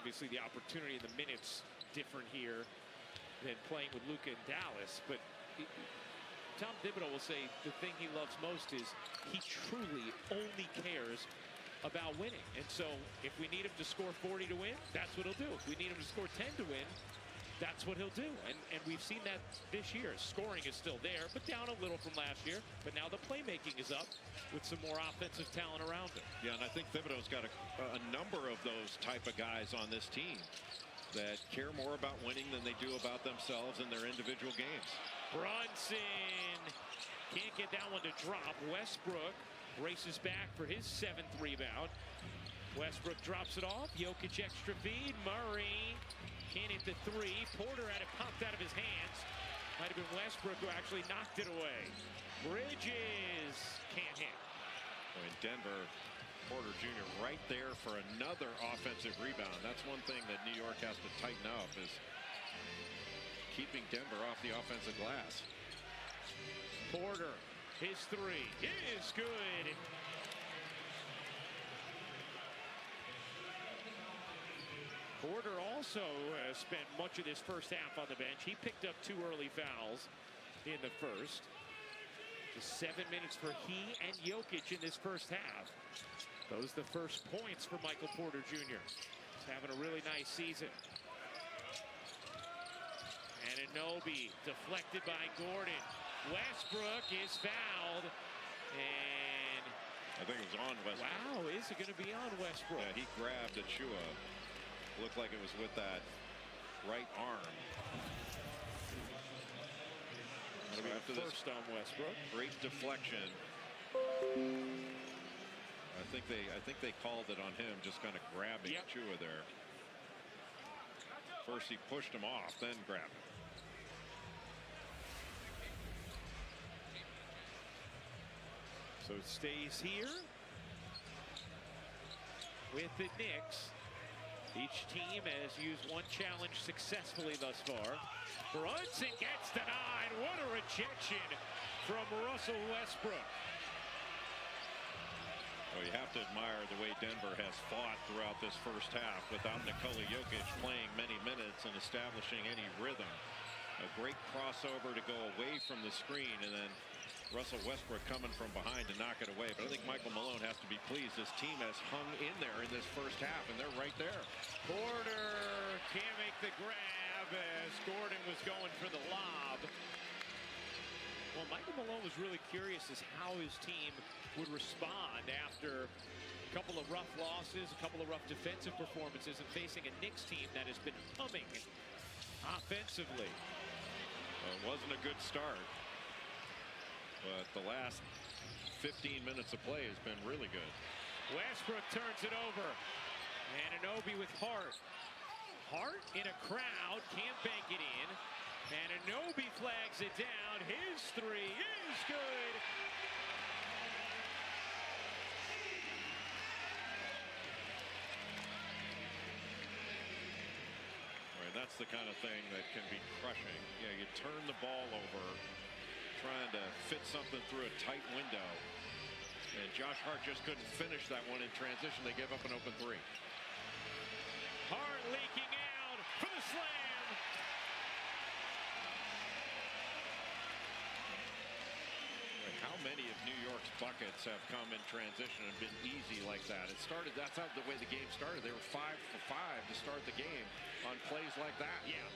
obviously the opportunity and the minutes different here than playing with Luka in Dallas. But Tom Thibodeau will say the thing he loves most is he truly only cares about winning. And so if we need him to score 40 to win, that's what he'll do. If we need him to score 10 to win, that's what he'll do. And we've seen that this year. Scoring is still there, but down a little from last year. But now the playmaking is up with some more offensive talent around him. Yeah, and I think Thibodeau's got a number of those type of guys on this team that care more about winning than they do about themselves in their individual games. Brunson can't get that one to drop. Westbrook races back for his 7th rebound. Westbrook drops it off. Jokic extra feed. Murray can't hit the 3. Porter had it popped out of his hands. Might have been Westbrook who actually knocked it away. Bridges can't hit. In Denver, Porter Jr. right there for another offensive rebound. That's one thing that New York has to tighten up, is keeping Denver off the offensive glass. Porter, his 3 is good. Porter also spent much of this first half on the bench. He picked up 2 early fouls in the first. Just 7 minutes for he and Jokic in this first half. Those are the first points for Michael Porter Jr. He's having a really nice season. And Anunoby deflected by Gordon. Westbrook is fouled. And I think it was on Westbrook. Wow, is it going to be on Westbrook? Yeah, he grabbed Achua. Looked like it was with that right arm. So after first on Westbrook. Great deflection. I think they called it on him, just kind of grabbing Achua there. First he pushed him off, then grabbed him. So it stays here with the Knicks. Each team has used one challenge successfully thus far. Brunson gets denied. What a rejection from Russell Westbrook. Well, you have to admire the way Denver has fought throughout this first half without Nikola Jokic playing many minutes and establishing any rhythm. A great crossover to go away from the screen, and then Russell Westbrook coming from behind to knock it away. But I think Michael Malone has to be pleased. His team has hung in there in this first half, and they're right there. Porter can't make the grab as Gordon was going for the lob. Well, Michael Malone was really curious as how his team would respond after a couple of rough losses, a couple of rough defensive performances, and facing a Knicks team that has been humming offensively. Well, it wasn't a good start, but the last 15 minutes of play has been really good. Westbrook turns it over. And Anunoby with Hart. Hart in a crowd, can't bank it in. And Anunoby flags it down. His 3 is good. Right, that's the kind of thing that can be crushing. Yeah, you turn the ball over, trying to fit something through a tight window. And Josh Hart just couldn't finish that one in transition. They gave up an open 3. Hart leaking out for the slam. How many of New York's buckets have come in transition and been easy like that? It started, that's how the way the game started. They were 5 for 5 to start the game on plays like that. Yeah.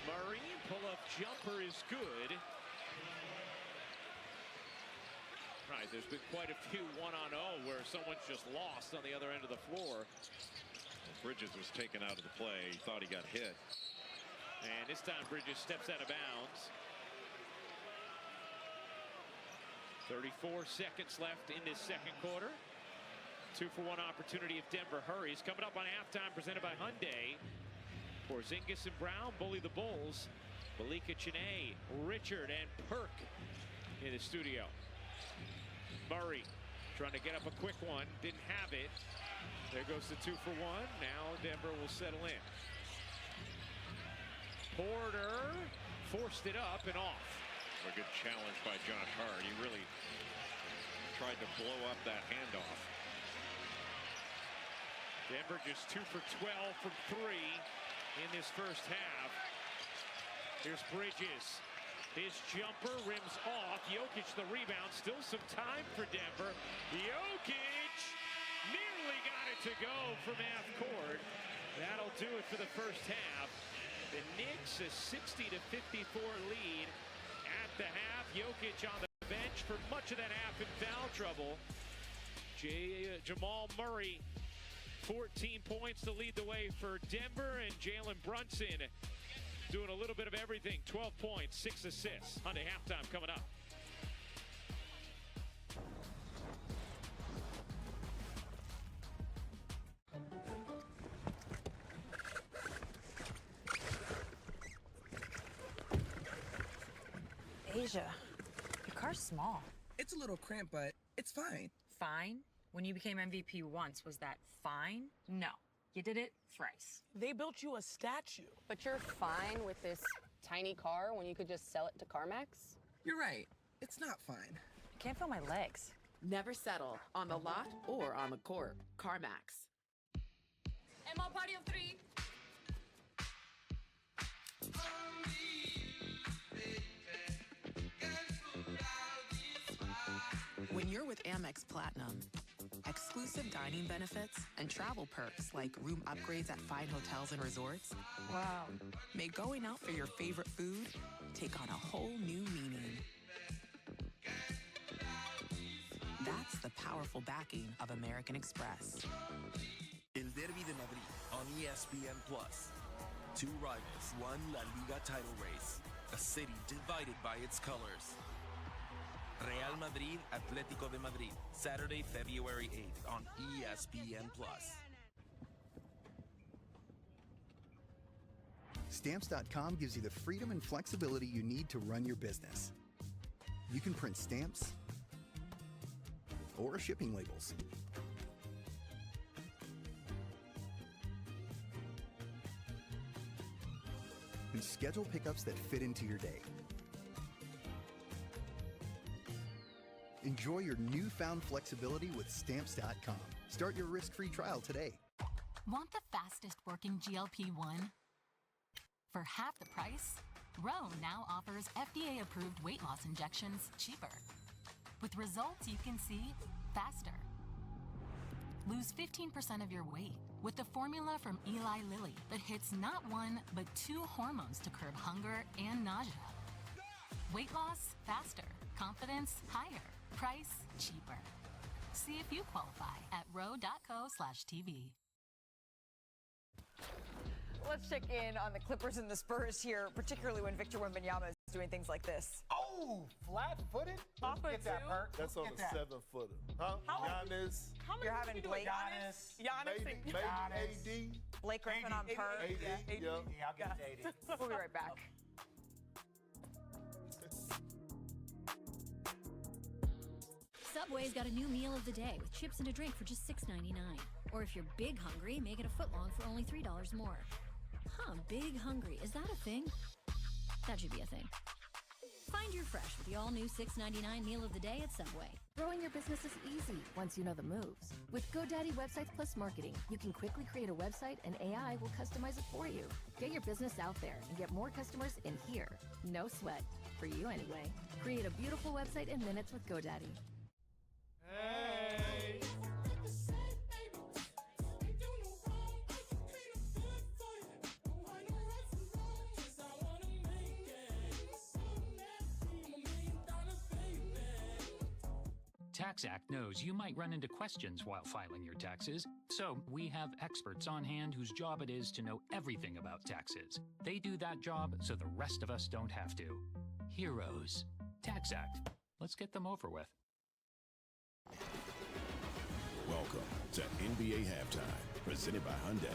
Murray, pull-up jumper is good. Right, there's been quite a few 1-on-0 where someone's just lost on the other end of the floor. Bridges was taken out of the play. He thought he got hit. And this time Bridges steps out of bounds. 34 seconds left in this second quarter. 2-for-1 opportunity if Denver hurries. Coming up on halftime, presented by Hyundai. Porzingis and Brown bully the Bulls. Malika Chene, Richard, and Perk in the studio. Murray trying to get up a quick one. Didn't have it. There goes the 2-for-1. Now Denver will settle in. Porter forced it up and off. A good challenge by Josh Hart. He really tried to blow up that handoff. Denver just 2 for 12 from 3 in this first half. Here's Bridges. His jumper rims off. Jokic the rebound. Still some time for Denver. Jokic nearly got it to go from half court. That'll do it for the first half. The Knicks a 60-54 lead at the half. Jokic on the bench for much of that half in foul trouble. Jamal Murray, 14 points to lead the way for Denver, and Jalen Brunson doing a little bit of everything. 12 points, 6 assists. On to halftime coming up. Asia, your car's small. It's a little cramped, but it's fine. Fine? When you became MVP once, was that fine? No. You did it thrice. They built you a statue. But you're fine with this tiny car when you could just sell it to CarMax? You're right. It's not fine. I can't feel my legs. Never settle on the lot or on the court. CarMax. And my party of 3. When you're with Amex Platinum, exclusive dining benefits and travel perks like room upgrades at fine hotels and resorts. Wow. Make going out for your favorite food take on a whole new meaning. That's the powerful backing of American Express. El Derby de Madrid on ESPN+. Two rivals, one La Liga title race. A city divided by its colors. Real Madrid, Atlético de Madrid, Saturday, February 8th on ESPN+. Stamps.com gives you the freedom and flexibility you need to run your business. You can print stamps or shipping labels. And schedule pickups that fit into your day. Enjoy your newfound flexibility with Stamps.com. Start your risk-free trial today. Want the fastest working GLP-1? For half the price, Roe now offers FDA-approved weight loss injections cheaper. With results you can see faster. Lose 15% of your weight with the formula from Eli Lilly that hits not one, but 2 hormones to curb hunger and nausea. Weight loss faster. Confidence higher. Price cheaper. See if you qualify at roe.co/TV. Let's check in on the Clippers and the Spurs here, particularly when Victor Wembanyama is doing things like this. Oh, flat-footed? Get that, Perk. That's on the 7-footer. Huh? Giannis. You're having Blake. Giannis. Maybe AD. Blake Griffin on Perk. AD. Yeah. I'll get it to AD. We'll be right back. Subway's got a new meal of the day with chips and a drink for just $6.99. Or if you're big hungry, make it a footlong for only $3 more. Huh, big hungry. Is that a thing? That should be a thing. Find your fresh with the all-new $6.99 meal of the day at Subway. Growing your business is easy once you know the moves. With GoDaddy Websites Plus Marketing, you can quickly create a website and AI will customize it for you. Get your business out there and get more customers in here. No sweat. For you anyway. Create a beautiful website in minutes with GoDaddy. Hey! TaxAct knows you might run into questions while filing your taxes, so we have experts on hand whose job it is to know everything about taxes. They do that job so the rest of us don't have to. Heroes. TaxAct. Let's get them over with. Welcome to NBA Halftime, presented by Hyundai.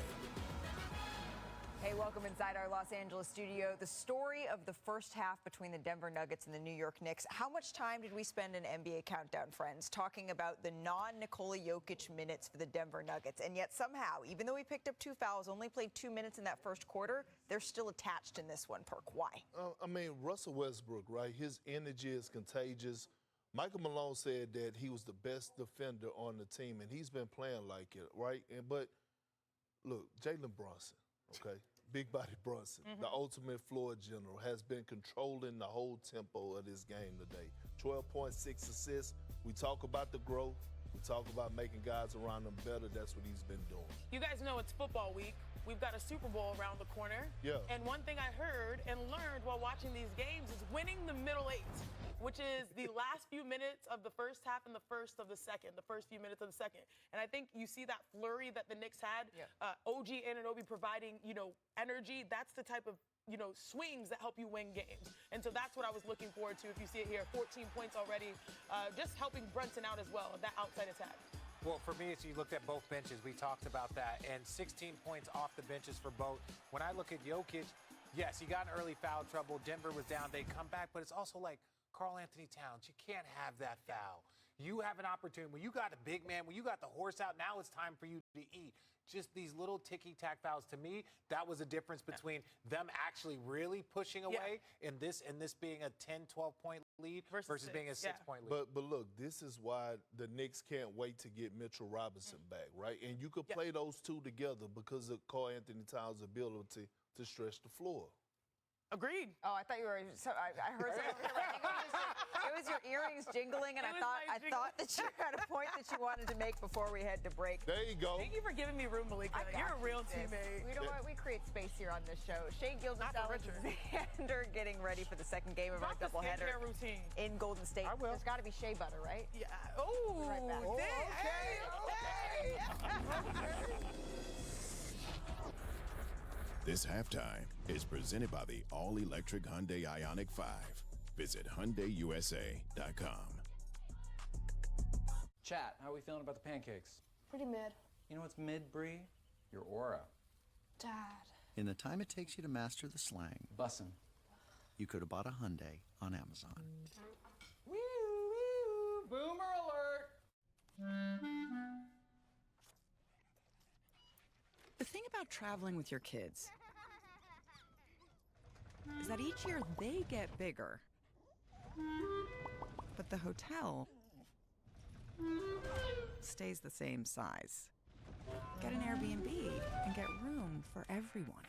Hey, welcome inside our Los Angeles studio. The story of the first half between the Denver Nuggets and the New York Knicks. How much time did we spend in NBA Countdown, friends, talking about the non-Nikola Jokic minutes for the Denver Nuggets? And yet somehow, even though he picked up 2 fouls, only played 2 minutes in that first quarter, they're still attached in this one, Perk. Why? I mean, Russell Westbrook, right? His energy is contagious. Michael Malone said that he was the best defender on the team, and he's been playing like it, right? But Look, Jalen Brunson, okay? Big body Brunson, the ultimate floor general, has been controlling the whole tempo of this game today. 12.6 assists. We talk about the growth. We talk about making guys around him better. That's what he's been doing. You guys know it's football week. We've got a Super Bowl around the corner. Yeah. And one thing I heard and learned while watching these games is winning the middle eight, which is the last few minutes of the first half and the first of the second, the first few minutes of the second. And I think you see that flurry that the Knicks had, OG Anunoby providing, energy. That's the type of, swings that help you win games. And so that's what I was looking forward to. If you see it here, 14 points already, just helping Brunson out as well, that outside attack. Well, for me, as you looked at both benches, we talked about that, and 16 points off the benches for both. When I look at Jokic, yes, he got in early foul trouble. Denver was down. They come back, but it's also like Karl Anthony Towns. You can't have that foul. You have an opportunity. When you got a big man, when you got the horse out, now it's time for you to eat. Just these little ticky-tack fouls. To me, that was a difference between them actually really pushing away and this being a 10, 12-point lead versus being a 6-point lead. But look, this is why the Knicks can't wait to get Mitchell Robinson back, right? And you could play those two together because of Karl Anthony Towns' ability to stretch the floor. Agreed. Oh, I thought you were. I heard something. It was your earrings jingling, and I thought that you had a point that you wanted to make before we head to break. There you go. Thank you for giving me room, Malika. You're a real teammate. You know what? We create space here on this show. Shea Gilgeous-Alexander getting ready for the second game of our doubleheader in Golden State. I will. There's got to be shea butter, right? Yeah. Oh. We'll be right back. Okay. This halftime is presented by the all-electric Hyundai Ioniq 5. Visit HyundaiUSA.com. Chat, how are we feeling about the pancakes? Pretty mid. You know what's mid, Bree? Your aura. Dad. In the time it takes you to master the slang, Bussin'. You could have bought a Hyundai on Amazon. Woo, woo, boomer alert! The thing about traveling with your kids is that each year they get bigger, but the hotel stays the same size. Get an Airbnb and get room for everyone.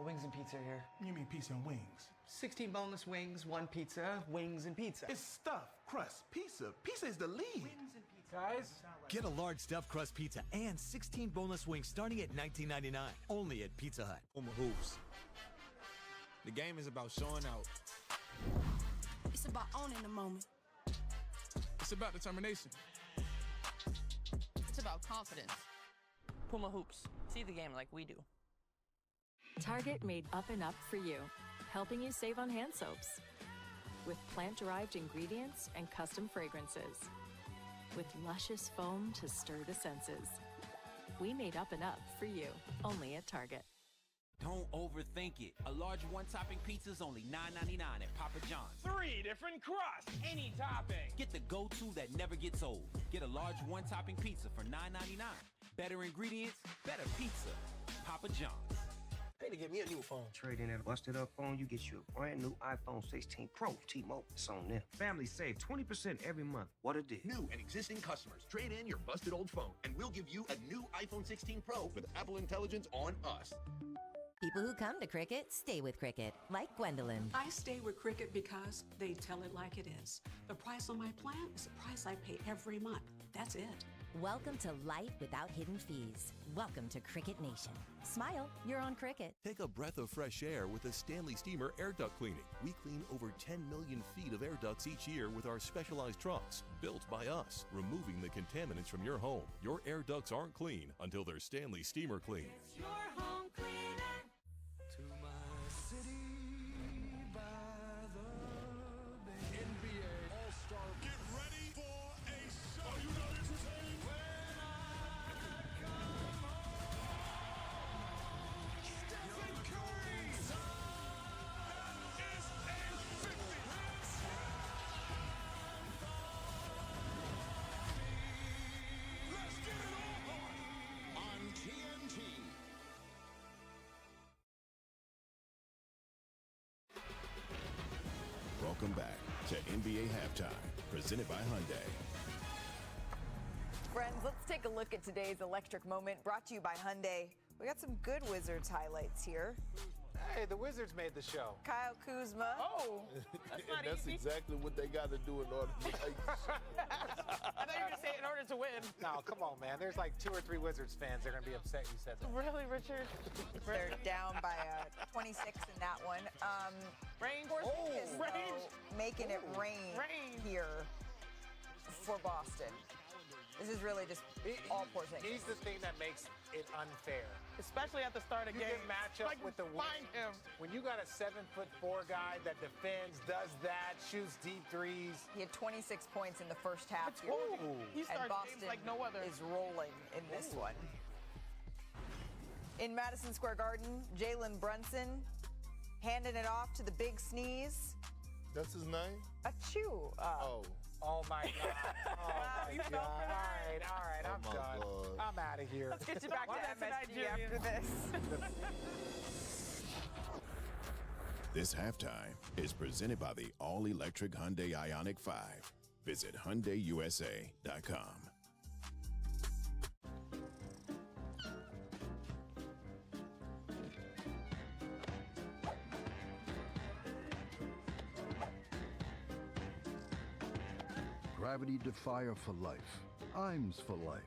Wings and pizza here. You mean pizza and wings? 16 boneless wings, 1 pizza, wings and pizza. It's stuffed crust pizza. Pizza is the lead. Wings and pizza. Guys? Get a large stuffed crust pizza and 16 boneless wings starting at $19.99. Only at Pizza Hut. Hoops. The game is about showing out. It's about owning the moment. It's about determination. It's about confidence. Puma Hoops. See the game like we do. Target made Up and Up for you, helping you save on hand soaps. With plant-derived ingredients and custom fragrances. With luscious foam to stir the senses. We made Up and Up for you, only at Target. Don't overthink it. A large one-topping pizza is only $9.99 at Papa John's. 3 different crusts, any topping. Get the go-to that never gets old. Get a large one-topping pizza for $9.99. Better ingredients, better pizza. Papa John's. Pay to get me a new phone. Trade in that busted up phone, you get you a brand new iPhone 16 Pro T-Mobile. It's on there. Families save 20% every month. What a deal. New and existing customers, trade in your busted old phone, and we'll give you a new iPhone 16 Pro with Apple Intelligence on us. People who come to Cricket stay with Cricket, like Gwendolyn. I stay with Cricket because they tell it like it is. The price on my plan is the price I pay every month. That's it. Welcome to life without hidden fees. Welcome to Cricket Nation. Smile, you're on Cricket. Take a breath of fresh air with the Stanley Steamer Air Duct Cleaning. We clean over 10 million feet of air ducts each year with our specialized trucks, built by us, removing the contaminants from your home. Your air ducts aren't clean until they're Stanley Steamer Clean. It's your home cleaner. To my city by the bay. NBA All-Star. Get ready for a show. Are you not entertained? When I come home, Stephen Curry. That is a 50. Let's get it on TNT. Welcome back to NBA Halftime, presented by Hyundai. Friends, let's take a look at today's electric moment brought to you by Hyundai. We got some good Wizards highlights here. Hey, the Wizards made the show. Kyle Kuzma. Oh, that's not That's easy. exactly what they got to do in order to make the show. I thought you were going to say in order to win. No, come on, man. There's like 2 or 3 Wizards fans that are going to be upset you said that. Really, Richard? They're down by 26 in that one. Rain. Porzingis, though, Rain. making it rain here for Boston. This is really just all Porzingis. He's the thing that makes it unfair. Especially at the start of You games. can match up with the find him. When you got a 7'4" guy that defends, does that, shoots deep threes. He had 26 points in the first half here. He And starts Boston games like no other. is rolling in this one. In Madison Square Garden, Jalen Brunson handing it off to the big sneeze. That's his name? Achoo. Oh my God. Oh my God. All right, I'm my done. God. I'm out of here. Let's get you back to MSG after this. This halftime is presented by the all-electric Hyundai Ioniq 5. Visit HyundaiUSA.com. Gravity Defier for life. IMS for life.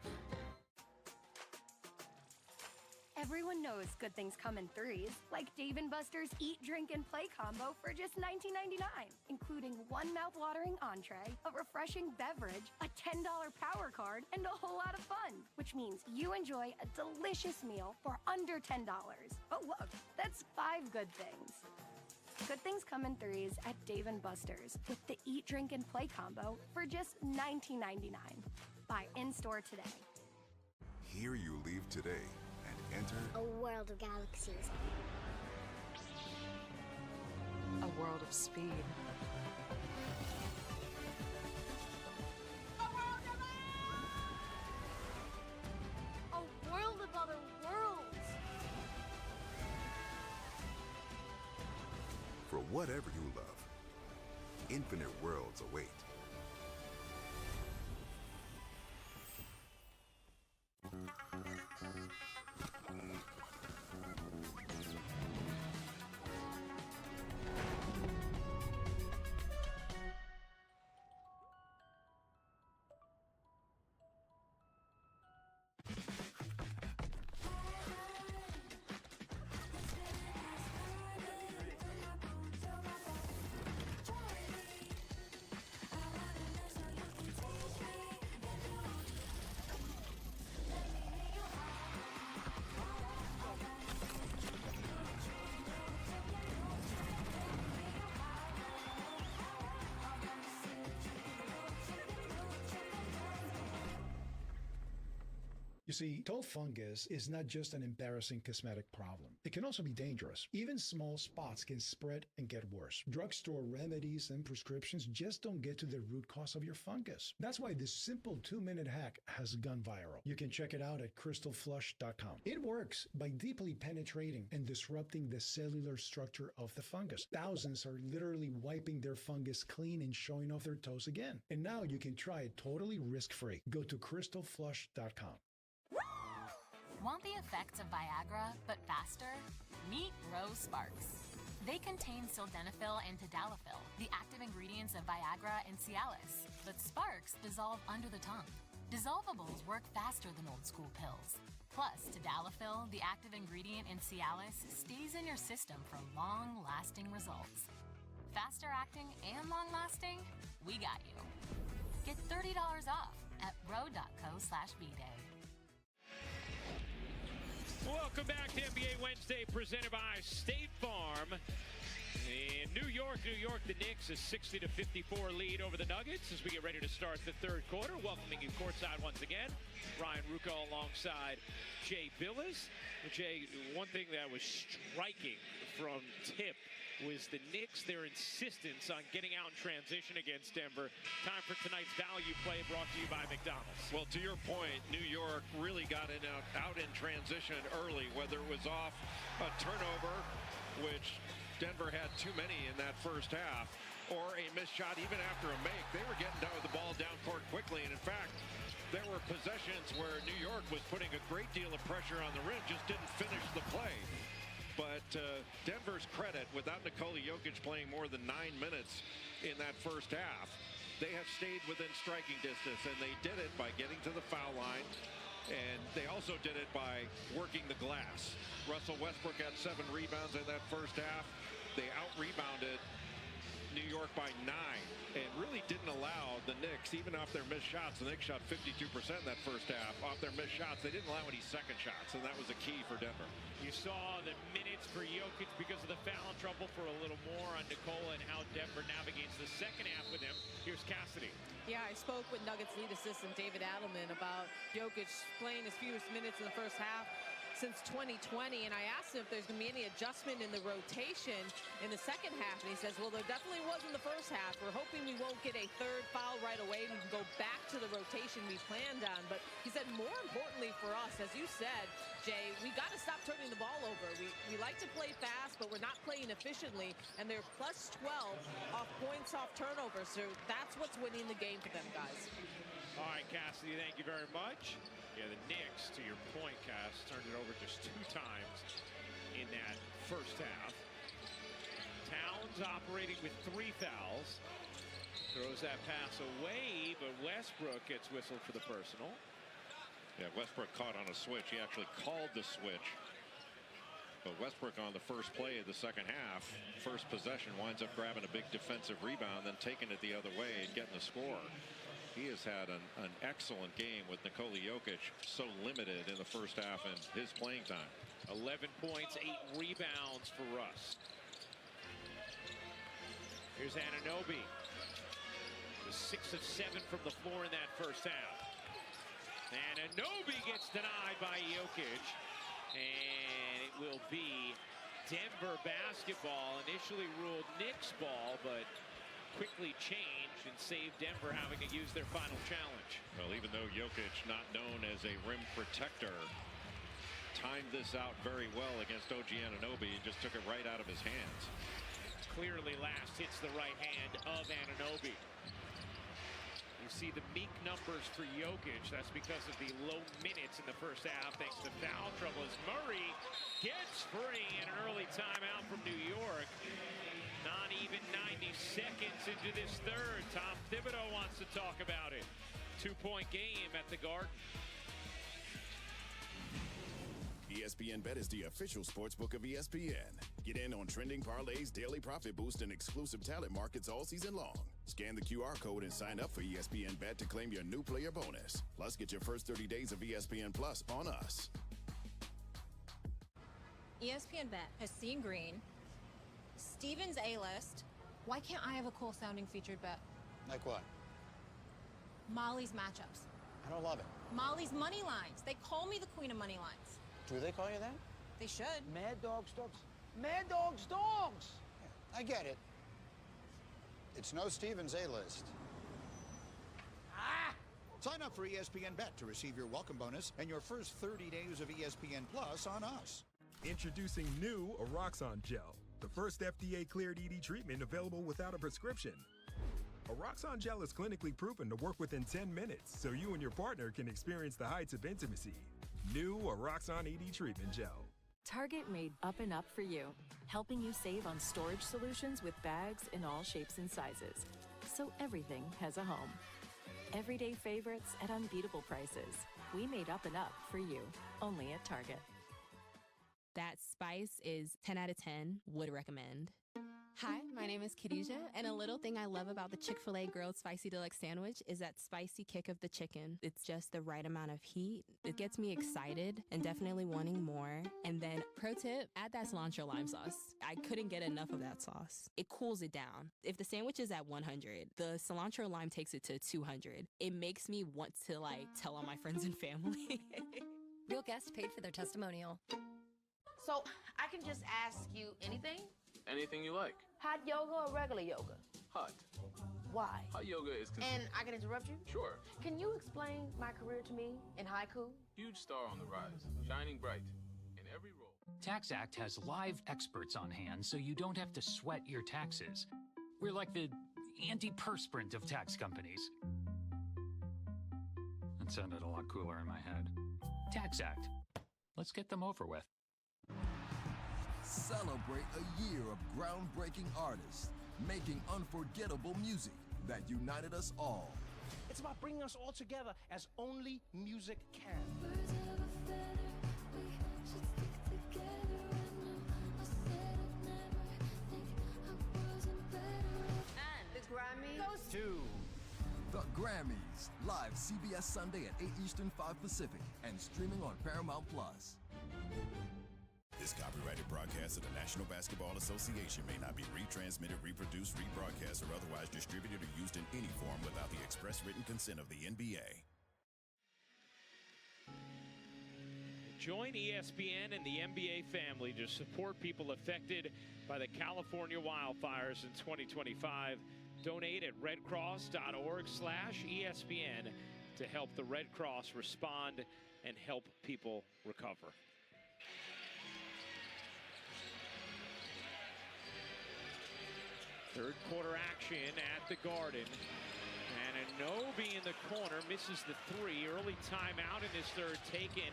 Everyone knows good things come in threes, like Dave & Buster's Eat, Drink, and Play combo for just $19.99, including one mouth-watering entree, a refreshing beverage, a $10 power card, and a whole lot of fun, which means you enjoy a delicious meal for under $10. Oh, look, that's 5 good things. Good things come in threes at Dave & Buster's with the Eat, Drink, and Play combo for just $19.99. Buy in-store today. Here you leave today and enter a world of galaxies. A world of speed. A world of other worlds. for whatever you love. Infinite worlds await. You see, toe fungus is not just an embarrassing cosmetic problem. It can also be dangerous. Even small spots can spread and get worse. Drugstore remedies and prescriptions just don't get to the root cause of your fungus. That's why this simple 2-minute hack has gone viral. You can check it out at crystalflush.com. It works by deeply penetrating and disrupting the cellular structure of the fungus. Thousands are literally wiping their fungus clean and showing off their toes again. And now you can try it totally risk-free. Go to crystalflush.com. Want the effects of Viagra, but faster? Meet Rose Sparks. They contain sildenafil and tadalafil, the active ingredients of Viagra and Cialis, but Sparks dissolve under the tongue. Dissolvables work faster than old-school pills. Plus, tadalafil, the active ingredient in Cialis, stays in your system for long-lasting results. Faster acting and long-lasting? We got you. Get $30 off at ro.co/bday. Welcome back to NBA Wednesday, presented by State Farm. In New York, the Knicks a 60-54 lead over the Nuggets as we get ready to start the third quarter. Welcoming you courtside once again, Ryan Rucco alongside Jay Billis. Jay, one thing that was striking from Tip was the Knicks, their insistence on getting out in transition against Denver. Time for tonight's value play, brought to you by McDonald's. Well, to your point, New York really got out in transition early, whether it was off a turnover, which Denver had too many in that first half, or a missed shot even after a make. They were getting down with the ball down court quickly, and in fact, there were possessions where New York was putting a great deal of pressure on the rim, just didn't finish the play. But Denver's credit, without Nikola Jokic playing more than 9 minutes in that first half, they have stayed within striking distance, and they did it by getting to the foul line, and they also did it by working the glass. Russell Westbrook had 7 rebounds in that first half. They out-rebounded New York by 9 and really didn't allow the Knicks, even off their missed shots. The Knicks shot 52% in that first half. Off their missed shots, they didn't allow any second shots, and that was a key for Denver. You saw the minutes for Jokic because of the foul trouble. For a little more on Nikola and how Denver navigates the second half with him. Here's Cassidy. Yeah, I spoke with Nuggets lead assistant David Adelman about Jokic playing his fewest minutes in the first half since 2020, and I asked him if there's going to be any adjustment in the rotation in the second half, and he says, well, there definitely was in the first half. We're hoping we won't get a third foul right away. We can go back to the rotation we planned on. But he said, more importantly for us, as you said, Jay, we got to stop turning the ball over. We like to play fast, but we're not playing efficiently, and they're plus 12 off points off turnovers, so that's what's winning the game for them, guys. All right, Cassidy, thank you very much. Yeah, the Knicks, to your point, Cass, turned it over just 2 times in that first half. Towns operating with 3 fouls. Throws that pass away, but Westbrook gets whistled for the personal. Yeah, Westbrook caught on a switch. He actually called the switch. But Westbrook on the first play of the second half, first possession, winds up grabbing a big defensive rebound, then taking it the other way and getting the score. He has had an excellent game with Nikola Jokic, so limited in the first half in his playing time. 11 points, 8 rebounds for Russ. Here's Anunoby. The 6 of 7 from the floor in that first half. Anunoby gets denied by Jokic, and it will be Denver basketball. Initially ruled Knicks ball, but quickly changed and saved Denver having to use their final challenge. Well, even though Jokic, not known as a rim protector, timed this out very well against OG Anunoby and just took it right out of his hands. Clearly last hits the right hand of Anunoby. You see the meek numbers for Jokic. That's because of the low minutes in the first half thanks to foul trouble as Murray gets free and an early timeout from New York. Not even 90 seconds into this third. Tom Thibodeau wants to talk about it. 2-point game at the Garden. ESPN Bet is the official sportsbook of ESPN. Get in on trending parlays, daily profit boost, and exclusive talent markets all season long. Scan the QR code and sign up for ESPN Bet to claim your new player bonus. Plus, get your first 30 days of ESPN Plus on us. ESPN Bet has seen green. Steven's A-list. Why can't I have a cool sounding featured bet? Like what? Molly's matchups. I don't love it. Molly's money lines. They call me the queen of money lines. Do they call you that? They should. Mad Dogs Dogs? Mad Dogs Dogs! Yeah, I get it. It's no Steven's A-list. Ah! Sign up for ESPN Bet to receive your welcome bonus and your first 30 days of ESPN Plus on us. Introducing new Oroxon Gel, the first FDA-cleared ED treatment available without a prescription. Oroxon Gel is clinically proven to work within 10 minutes, so you and your partner can experience the heights of intimacy. New Oroxon ED Treatment Gel. Target made Up and Up for you, helping you save on storage solutions with bags in all shapes and sizes, so everything has a home. Everyday favorites at unbeatable prices. We made Up and Up for you, only at Target. That spice is 10 out of 10, would recommend. Hi, my name is Khadijah, and a little thing I love about the Chick-fil-A Grilled Spicy Deluxe Sandwich is that spicy kick of the chicken. It's just the right amount of heat. It gets me excited and definitely wanting more. And then, pro tip, add that cilantro lime sauce. I couldn't get enough of that sauce. It cools it down. If the sandwich is at 100, the cilantro lime takes it to 200. It makes me want to, tell all my friends and family. Real guest paid for their testimonial. So, I can just ask you anything? Anything you like. Hot yoga or regular yoga? Hot. Why? Hot yoga is And I can interrupt you? Sure. Can you explain my career to me in haiku? Huge star on the rise, shining bright in every role. TaxAct has live experts on hand so you don't have to sweat your taxes. We're like the antiperspirant of tax companies. That sounded a lot cooler in my head. Tax Act. Let's get them over with. Celebrate a year of groundbreaking artists, making unforgettable music that united us all. It's about bringing us all together as only music can. And the Grammy goes to the Grammys, live CBS Sunday at 8 Eastern, 5 Pacific, and streaming on Paramount+. This copyrighted broadcast of the National Basketball Association may not be retransmitted, reproduced, rebroadcast, or otherwise distributed or used in any form without the express written consent of the NBA. Join ESPN and the NBA family to support people affected by the California wildfires in 2025. Donate at redcross.org/ESPN to help the Red Cross respond and help people recover. Third quarter action at the Garden. And Anunoby in the corner misses the three. Early timeout in his third taken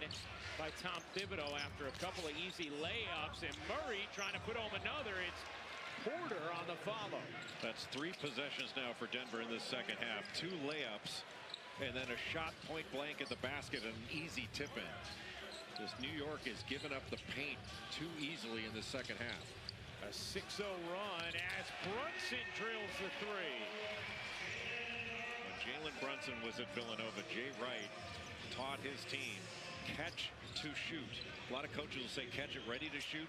by Tom Thibodeau after a couple of easy layups. And Murray trying to put home another. It's Porter on the follow. That's 3 possessions now for Denver in this second half. 2 layups and then a shot point blank at the basket and an easy tip in. This New York is giving up the paint too easily in the second half. A 6-0 run as Brunson drills the three. When Jalen Brunson was at Villanova, Jay Wright taught his team catch to shoot. A lot of coaches will say catch it ready to shoot.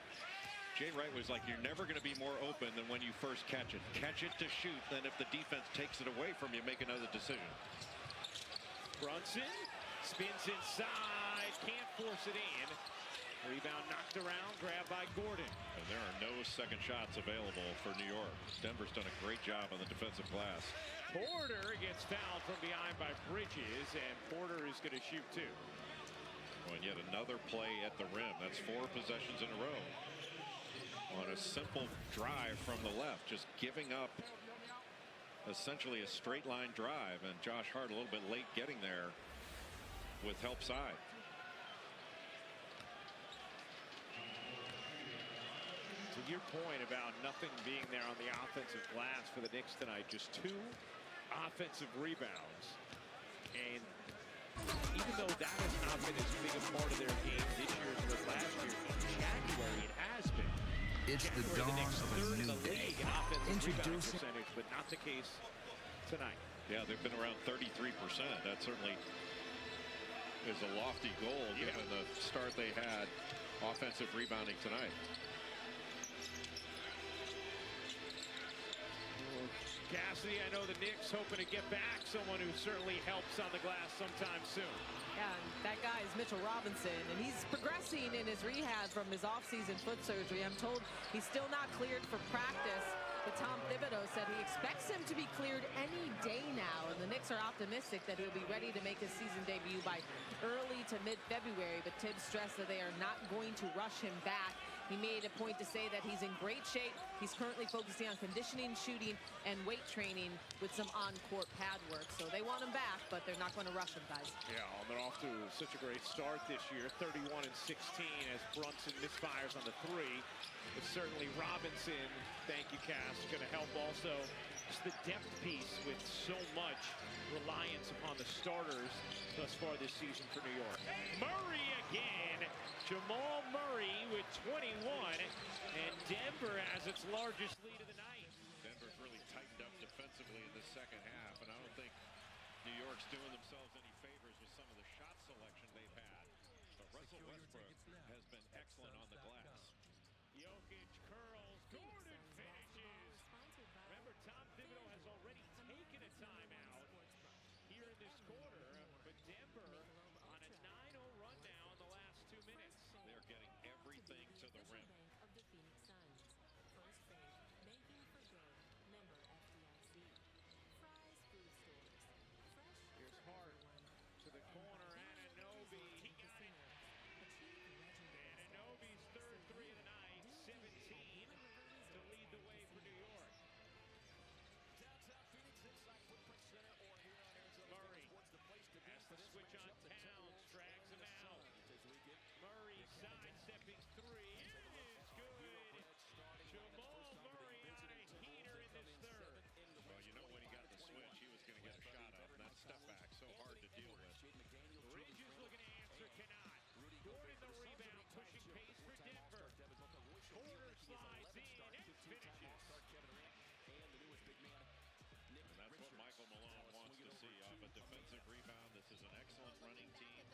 Jay Wright was like, you're never going to be more open than when you first catch it. Catch it to shoot, then if the defense takes it away from you, make another decision. Brunson spins inside, can't force it in. Rebound knocked around, grabbed by Gordon. And there are no second shots available for New York. Denver's done a great job on the defensive glass. Porter gets fouled from behind by Bridges, and Porter is going to shoot too. Well, and yet another play at the rim. That's 4 possessions in a row. On a simple drive from the left, just giving up essentially a straight line drive, and Josh Hart a little bit late getting there with help side. To your point about nothing being there on the offensive glass for the Knicks tonight, just 2 offensive rebounds. And even though that has not been as big a part of their game this year as it was last year, in January it has been. It's the dawn of a new day. Introducing percentage, but not the case tonight. Yeah, they've been around 33%. That certainly is a lofty goal given the start they had offensive rebounding tonight. Cassidy, I know the Knicks hoping to get back someone who certainly helps on the glass sometime soon. Yeah, and that guy is Mitchell Robinson, and he's progressing in his rehab from his offseason foot surgery. I'm told he's still not cleared for practice, but Tom Thibodeau said he expects him to be cleared any day now, and the Knicks are optimistic that he'll be ready to make his season debut by early to mid-February, but Tibbs stressed that they are not going to rush him back. He made a point to say that he's in great shape. He's currently focusing on conditioning, shooting, and weight training with some on-court pad work. So they want him back, but they're not going to rush him, guys. Yeah, they're off to such a great start this year, 31-16 as Brunson misfires on the three. But certainly Robinson, thank you, Cass, going to help also. Just the depth piece with so much reliance upon the starters thus far this season for New York. Murray again. Jamal Murray with 21, and Denver has its largest lead of the night. Denver's really tightened up defensively in the second half, and I don't think New York's doing themselves any favors with some of the shot selection they've had. But Russell Westbrook has been excellent on the glass. Jokic curls, Gordon finishes. Remember, Tom Thibodeau has already taken a timeout here in this quarter, but Denver on a 9-0 run now in the last 2 minutes. They're getting everything to the rim. Here's Hart to the corner, Anunoby. He got it. Anunoby's third three of the night, 17 to Porter slides in and finishes. And that's what Michael Malone wants to see off a defensive rebound. This is an excellent running team.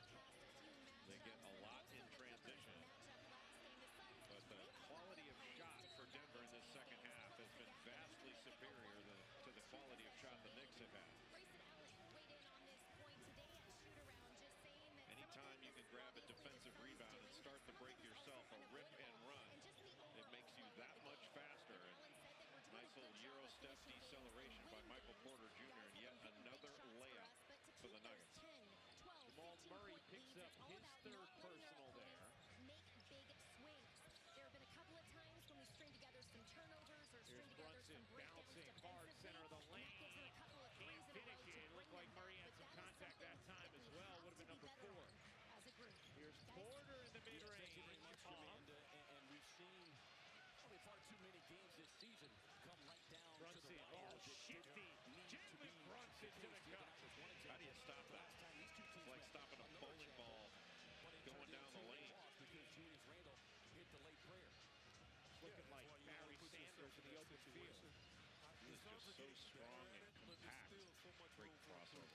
They get a lot in transition. But the quality of shot for Denver in this second half has been vastly superior to the quality of shot the Knicks have had. Anytime you can grab a defensive rebound and start to break yourself a rip and run, it makes you that much faster. And nice little Euro step deceleration by Michael Porter Jr. and yet another layup for the Nuggets. Jamal Murray picks up his third personal there. Make big swings. There have been a couple of times when we string together some turnovers or string together some bouncing hard center of the lane. Can't finish it. It looked like Murray had some contact that time as well. Would have been number 4. Here's Porter in the mid-range. Thank you very much, Amanda. And we've seen probably far too many games this season come right down to the wire. Oh, shifty. Jalen Brunson to the cup. How do you stop that? It's like stopping a bowling ball going down the lane. Because Julius Randle hit the late prayer. Looking like Barry Sanders in the open field. He is just so strong and compact. Great crossover.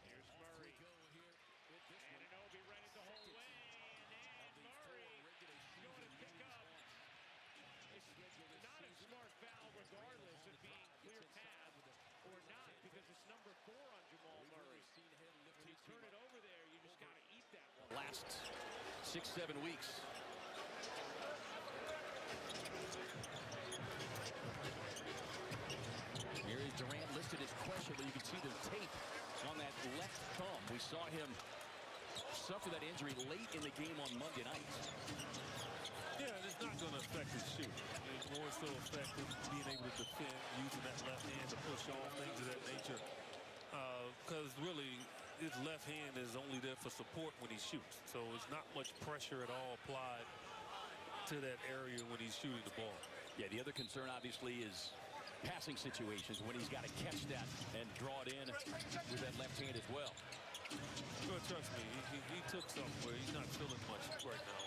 Here's Murray. And Anunoby read it the whole way. And Murray going to pick up. It's not a smart foul regardless of being clear path or not, because it's number 4 on Jamal Murray. When you turn it over there, you just got to eat that one. Last 6-7 weeks. Here is Durant listed as questionable. You can see the tape on that left thumb. We saw him suffer that injury late in the game on Monday night. Yeah, it's not going to affect his shoot. It's more so effective being able to defend, using that left hand to push off, things of that nature. Because really, his left hand is only there for support when he shoots. So it's not much pressure at all applied to that area when he's shooting the ball. Yeah, the other concern obviously is passing situations when he's got to catch that and draw it in with that left hand as well. Well, trust me, he took something where he's not feeling much right now.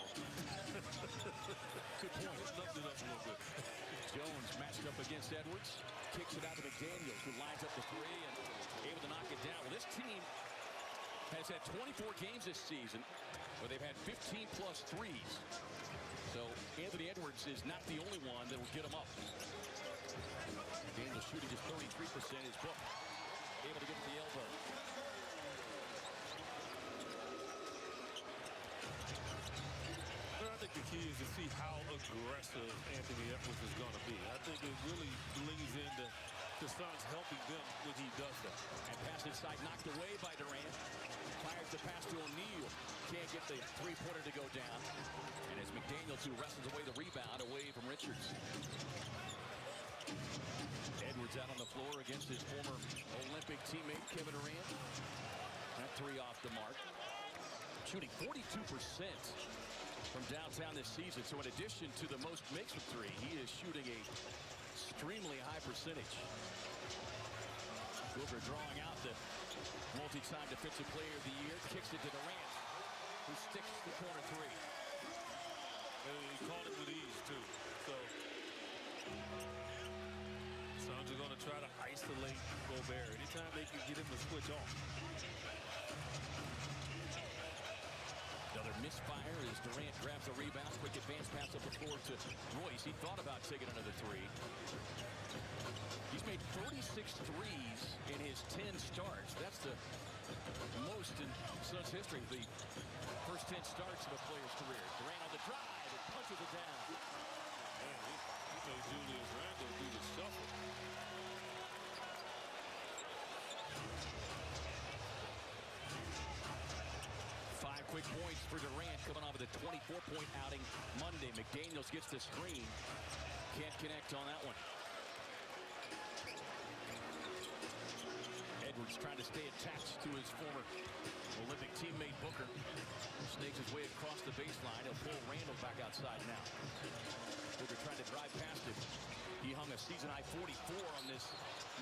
Good point. It's lifted up a little bit. Jones matched up against Edwards, kicks it out to McDaniels, who lines up the 3 and able to knock it down. Well, this team has had 24 games this season where they've had 15-plus threes. So Anthony Edwards is not the only one that will get him up. McDaniels shooting just 33% is booked. Able to get to the elbow. I think the key is to see how aggressive Anthony Edwards is going to be. I think it really leans into the Suns helping them when he does that. And pass inside knocked away by Durant. Fires the pass to O'Neal. Can't get the three-pointer to go down. And it's McDaniels who wrestles away the rebound away from Richards. Edwards out on the floor against his former Olympic teammate Kevin Durant. That 3 off the mark. Shooting 42% from downtown this season. So in addition to the most makes from 3, he is shooting a extremely high percentage. Booker drawing out the multi-time defensive player of the year. Kicks it to Durant, who sticks the corner 3. And he caught it with ease, too. So Suns are going to try to isolate Gobert anytime they can get him to switch off. Another misfire as Durant grabs the rebound. Quick advance pass up the floor to Royce. He thought about taking another 3. He's made 36 threes in his 10 starts. That's the most in Suns history. The first 10 starts of a player's career. Durant on the drive and punches it down. Man, he made Julius Randle do the shuffle. 5 quick points for Durant coming off of the 24-point outing Monday. McDaniels gets the screen. Can't connect on that one. Edwards trying to stay attached to his former Olympic teammate Booker. Snakes his way across the baseline. He'll pull Randle back outside now. Booker trying to drive past him. He hung a season-high 44 on this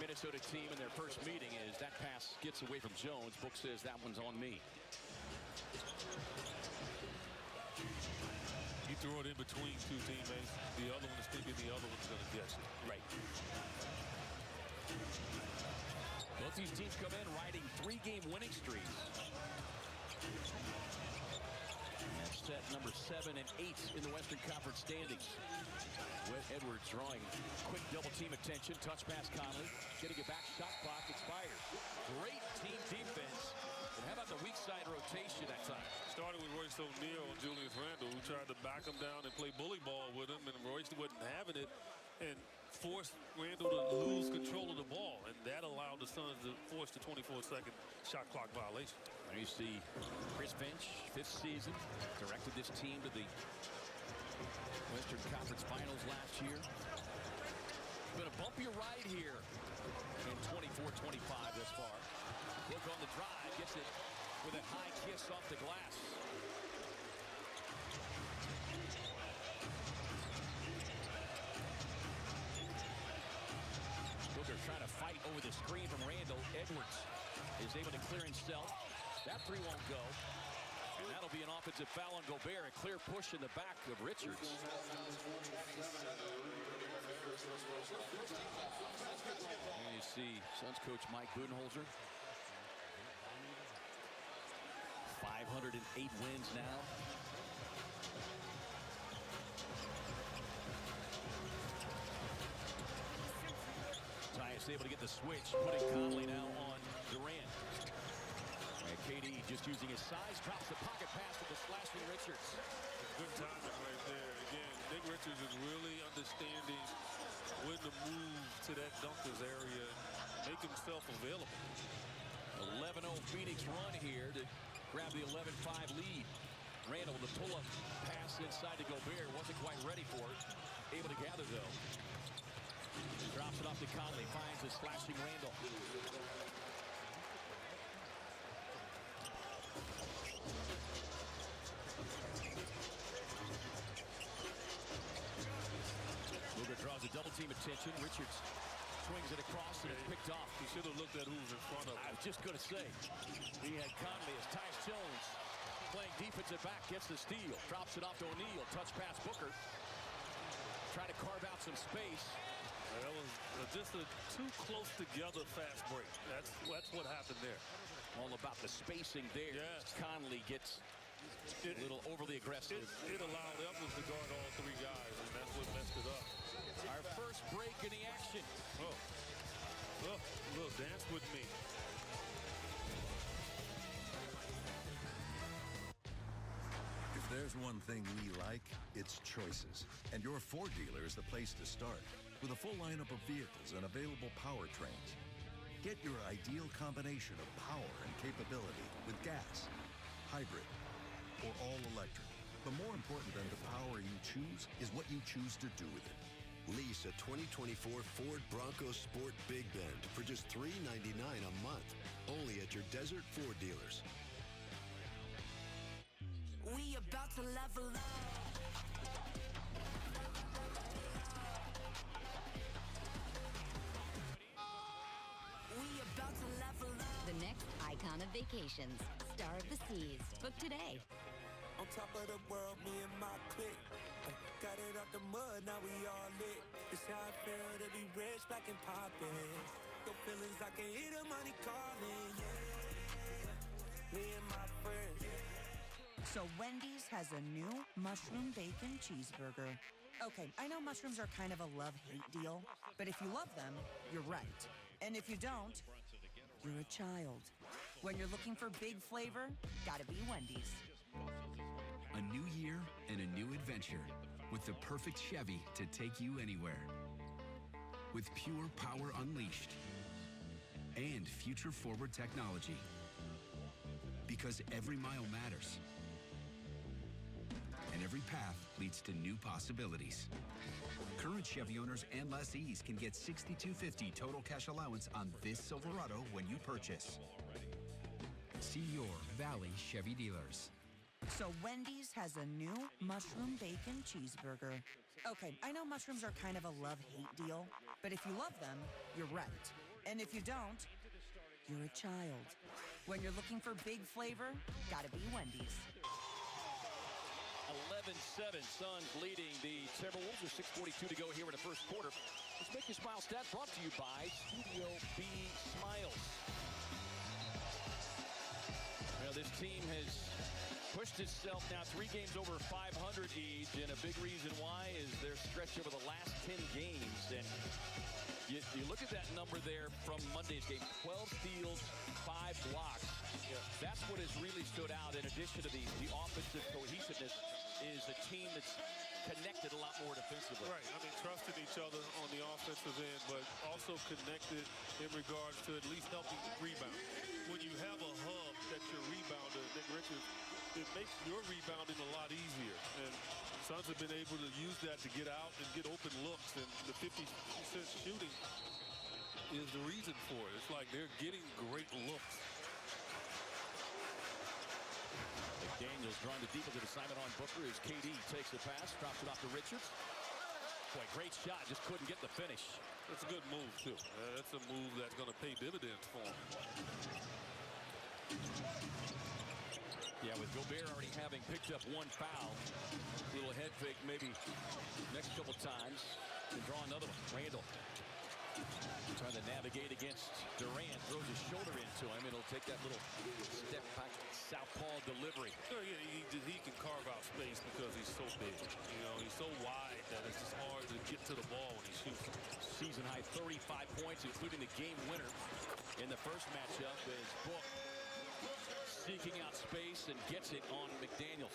Minnesota team in their first meeting as that pass gets away from Jones. Book says that one's on me. You throw it in between two teammates, the other one is thinking the other one's going to get you. Right. Both these teams come in riding 3-game winning streaks. And set number 7 and 8 in the Western Conference standings. With Edwards drawing quick double team attention. Touch pass Conley. Getting it back. Shot clock expires. Great team defense. And how about the weak side rotation that time? Started with Royce O'Neal and Julius Randle, who tried to back him down and play bully ball with him, and Royce wasn't having it and forced Randle to lose control of the ball, and that allowed the Suns to force the 24-second shot clock violation. There you see Chris Finch, 5th season, directed this team to the Western Conference Finals last year. It's been a bumpier ride here in 24-25 thus far. Look on the drive, gets it with a high kiss off the glass. Booker trying to fight over the screen from Randle. Edwards is able to clear himself. That three won't go. And that'll be an offensive foul on Gobert. A clear push in the back of Richards. And you see Suns coach Mike Budenholzer. 508 wins now. Tyus able to get the switch, putting Conley now on Durant. And KD just using his size, drops the pocket pass to the slashing Richards. Good timing right there. Again, Nick Richards is really understanding when to move to that dunkers area and make himself available. 11-0 Phoenix run here to grab the 11-5 lead. Randle, the pull-up pass inside to Gobert, wasn't quite ready for it. Able to gather, though. Drops it off to Conley, finds a slashing Randle. Booker draws a double team attention. Richards swings it across and it's picked off. He should have looked at who's in front of him. I was just going to say, he had Conley as Tyus Jones playing defensive back, gets the steal, drops it off to O'Neal, touch pass Booker. Trying to carve out some space. That was just a too close together fast break. That's what happened there. All about the spacing there. Yes. Conley gets a little overly aggressive. It allowed Evans to guard all three guys, and that's what messed it up. Our first break in the action. Oh, look, dance with me. If there's one thing we like, it's choices. And your Ford dealer is the place to start. With a full lineup of vehicles and available powertrains. Get your ideal combination of power and capability with gas, hybrid, or all electric. But more important than the power you choose is what you choose to do with it. Lease a 2024 Ford Bronco Sport Big Bend for just $399 a month. Only at your Desert Ford dealers. We about to level up. We about to level up. The next icon of vacations, Star of the Seas. Book today. On top of the world, me and my clique. Got it out the mud, now we all lit. This how I feel to be rich, black and poppin'. No feelings, I can hear the money calling, yeah. Me and my friends. So Wendy's has a new mushroom bacon cheeseburger. Okay, I know mushrooms are kind of a love-hate deal, but if you love them, you're right. And if you don't, you're a child. When you're looking for big flavor, gotta be Wendy's. A new year and a new adventure with the perfect Chevy to take you anywhere. With pure power unleashed and future-forward technology. Because every mile matters. And every path leads to new possibilities. Current Chevy owners and lessees can get $6,250 total cash allowance on this Silverado when you purchase. See your Valley Chevy dealers. So Wendy's has a new mushroom bacon cheeseburger. Okay, I know mushrooms are kind of a love-hate deal, but if you love them, you're right. And if you don't, you're a child. When you're looking for big flavor, gotta be Wendy's. 11-7. Suns leading the Timberwolves with 6:42 to go here in the first quarter. Let's Make You Smile stat brought to you by Studio B Smiles. Well, this team has pushed itself now 3 games over 500 each, and a big reason why is their stretch over the last 10 games. And you look at that number there from Monday's game, 12 steals, 5 blocks. Yeah. That's what has really stood out, in addition to the offensive cohesiveness, is a team that's connected a lot more defensively. Right. I mean, trusting each other on the offensive end, but also connected in regards to at least helping rebound. When you have a hub that's your rebounder, Nick Richards, it makes your rebounding a lot easier. And Suns have been able to use that to get out and get open looks, and the 50% shooting is the reason for it. It's like they're getting great looks. McDaniels drawing the deep into the assignment on Booker as KD takes the pass, drops it off to Richards. Boy, great shot, just couldn't get the finish. That's a good move, too. That's a move that's going to pay dividends for him. Yeah, with Gobert already having picked up 1 foul. Little head fake maybe next couple times. And draw another one. Randall trying to navigate against Durant. Throws his shoulder into him. It'll take that little step back southpaw delivery. Oh, yeah, he can carve out space because he's so big. You know, he's so wide that it's just hard to get to the ball when he shoots. Season high 35 points, including the game winner in the first matchup, as Book seeking out space and gets it on McDaniels.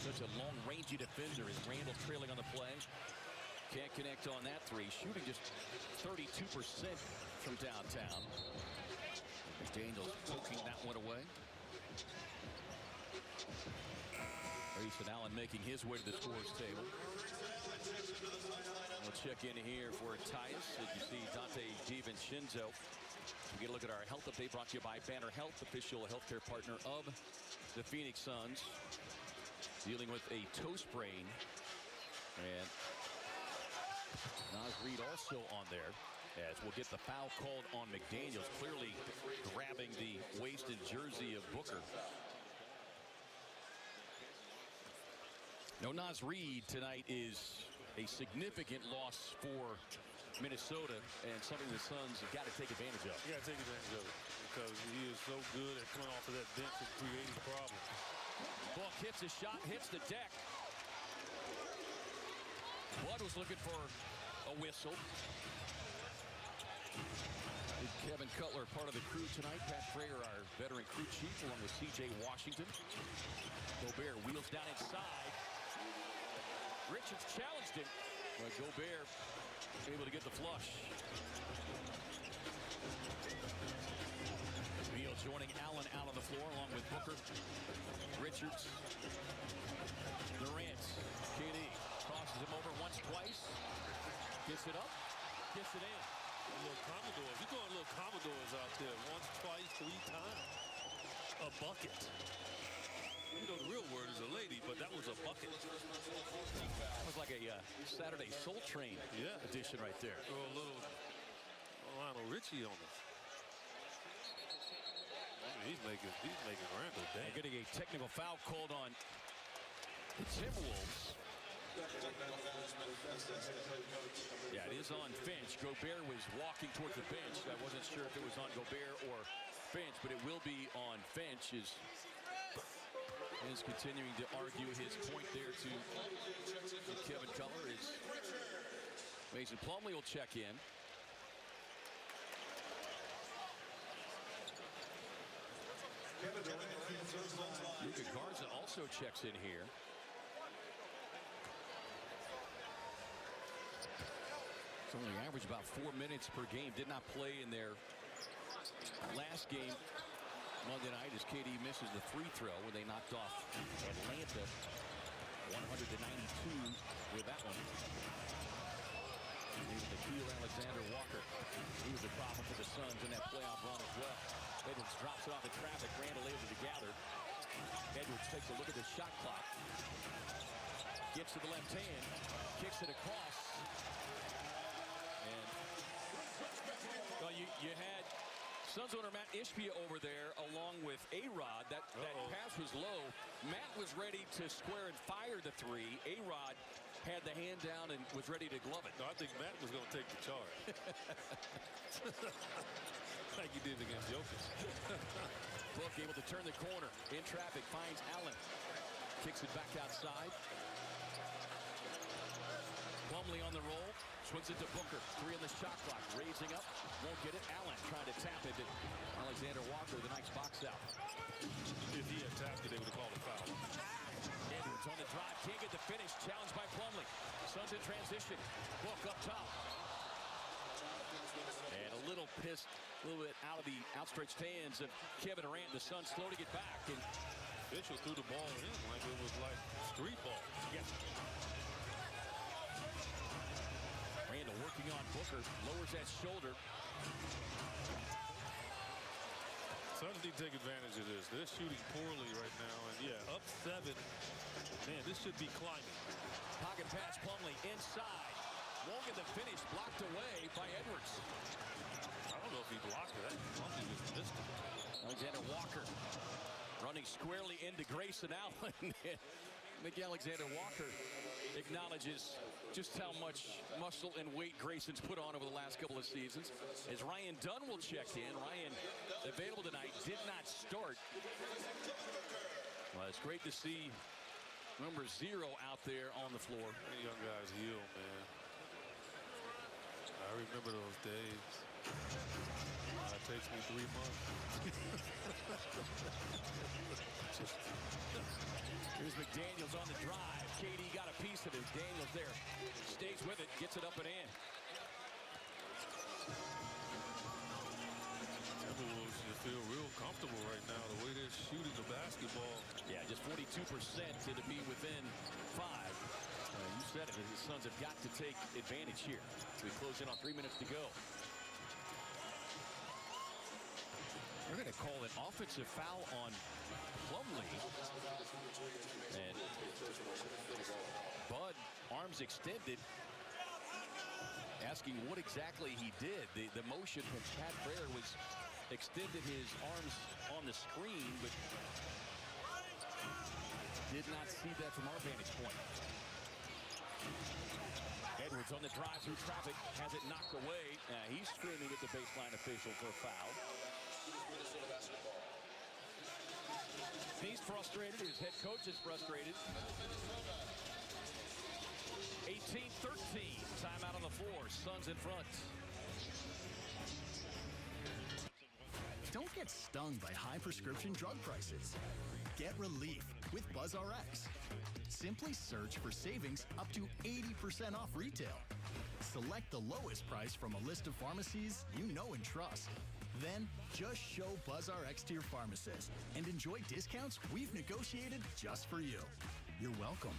Such a long, rangy defender as Randall trailing on the play. Can't connect on that 3. Shooting just 32% from downtown. McDaniels poking that one away. Grayson Allen making his way to the scores table. We'll check in here for Tyus. As you see Dante DiVincenzo. We get a look at our health update brought to you by Banner Health, official healthcare partner of the Phoenix Suns. Dealing with a toe sprain. And Naz Reid also on there, as we'll get the foul called on McDaniels, clearly grabbing the waist and jersey of Booker. No Naz Reid tonight is a significant loss for Minnesota, and something the Suns have got to take advantage of. You got to take advantage of it because he is so good at coming off of that bench and creating problems. Buck hits a shot, hits the deck. Bud was looking for a whistle. Kevin Cutler, part of the crew tonight. Pat Frayer, our veteran crew chief, along with C.J. Washington. Gobert wheels down inside. Richards challenged him, but Gobert able to get the flush. Beal joining Allen out on the floor, along with Booker, Richards, Durant, KD. Crosses him over once, twice. Gets it up, gets it in. Little Commodores. You're going little Commodores out there. Once, twice, 3 times. A bucket. You know, the real word is a lady, but that was a bucket. That was like a Saturday Soul Train edition right there. Throw a little Lionel Richie on us. He's making Randall dance. They're getting a technical foul called on the Timberwolves. Yeah, it is on Finch. Gobert was walking towards the bench. I wasn't sure if it was on Gobert or Finch, but it will be on Finch. Is continuing to argue his point there to Kevin Cutler. Is Mason Plumlee will check in. Luka Garza also checks in here. It's only averaged about 4 minutes per game. Did not play in their last game Monday night as KD misses the free throw when they knocked off Atlanta 100-92 with that one. Even Nickeil Alexander-Walker, he was a problem for the Suns in that playoff run as well. Edwards drops it off the traffic. Randall able to gather. Edwards takes a look at the shot clock. Gets to the left hand. Kicks it across. And well, you had Suns owner Matt Ishbia over there along with A-Rod. That pass was low. Matt was ready to square and fire the three. A-Rod had the hand down and was ready to glove it. No, I think Matt was going to take the charge. Like he did against Jokic. Book able to turn the corner. In traffic, finds Allen. Kicks it back outside. Plumlee on the roll. Swings it to Booker. 3 on the shot clock. Raising up. Won't get it. Allen trying to tap it. Alexander Walker, the nice box out. If he had tapped it, they would have called a foul. Edwards on the drive. Can't get the finish. Challenged by Plumlee. Suns in transition. Book up top. And a little pissed, a little bit out of the outstretched hands of Kevin Durant. The Suns slow to get back. And Mitchell threw the ball in like it was like street ball. Yes. Randall working on Booker. Lowers that shoulder. Suns need to take advantage of this. They're shooting poorly right now. And yeah, up 7. Man, this should be climbing. Pocket pass, Plumlee inside. Won't get the finish. Blocked away by Edwards. I don't know if he blocked it. Plumlee just missed it. Alexander Walker running squarely into Grayson Allen. Alexander Walker acknowledges just how much muscle and weight Grayson's put on over the last couple of seasons. As Ryan Dunn will check in. Ryan available tonight, did not start. Well, it's great to see number 0 out there on the floor. That young guy's healed, man. I remember those days. It takes me 3 months. Here's McDaniels on the drive. KD got a piece of it. Daniels there. Stays with it. Gets it up and in. Timberwolves should feel real comfortable right now the way they're shooting the basketball. Yeah, just 42% to be within 5. You said it. The Suns have got to take advantage here. We close in on 3 minutes to go. They're going to call an offensive foul on Plumlee. And Bud, arms extended, asking what exactly he did. The motion from Pat Frere was extended his arms on the screen, but did not see that from our vantage point. Edwards on the drive through traffic, has it knocked away. He's screaming at the baseline official for a foul. He's frustrated. His head coach is frustrated. 18-13. Timeout on the floor. Suns in front. Don't get stung by high prescription drug prices. Get relief with BuzzRx. Simply search for savings up to 80% off retail. Select the lowest price from a list of pharmacies you know and trust. Then just show BuzzRx to your pharmacist and enjoy discounts we've negotiated just for you. You're welcome.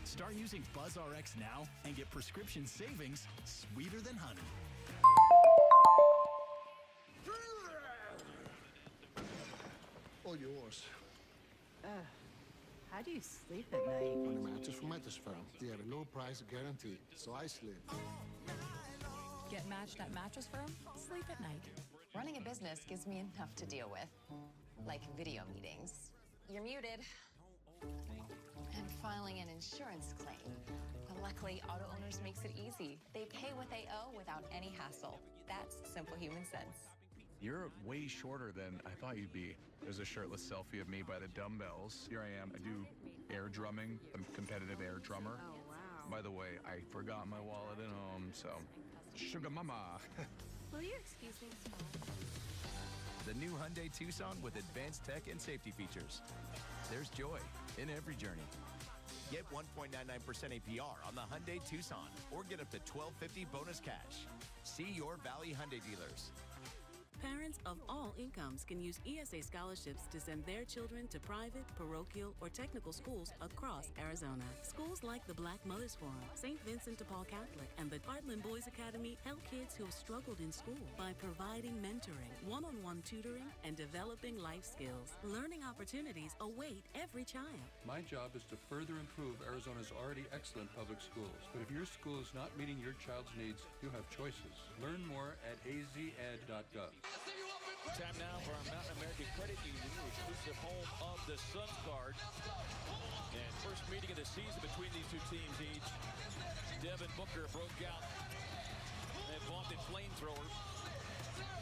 Start using BuzzRx now and get prescription savings sweeter than honey. All yours. How do you sleep at night? On a mattress from Mattress Firm. They have a low price guarantee, so I sleep. Get matched at Mattress Firm? Sleep at night. Running a business gives me enough to deal with, like video meetings. You're muted. And filing an insurance claim. But luckily, Auto Owners makes it easy. They pay what they owe without any hassle. That's simple human sense. You're way shorter than I thought you'd be. There's a shirtless selfie of me by the dumbbells. Here I am. I do air drumming. I'm a competitive air drummer. Oh, wow. By the way, I forgot my wallet at home, so sugar mama. Will you excuse me? The new Hyundai Tucson with advanced tech and safety features. There's joy in every journey. Get 1.99% APR on the Hyundai Tucson or get up to $1,250 bonus cash. See your Valley Hyundai dealers. Parents of all incomes can use ESA scholarships to send their children to private, parochial, or technical schools across Arizona. Schools like the Black Mothers Forum, St. Vincent de Paul Catholic, and the Heartland Boys Academy help kids who have struggled in school by providing mentoring, one-on-one tutoring, and developing life skills. Learning opportunities await every child. My job is to further improve Arizona's already excellent public schools. But if your school is not meeting your child's needs, you have choices. Learn more at azed.gov. Time now for our Mountain American Credit Union, the exclusive home of the Suns card. And first meeting of the season between these two teams each. Devin Booker broke out that vaunted flamethrower.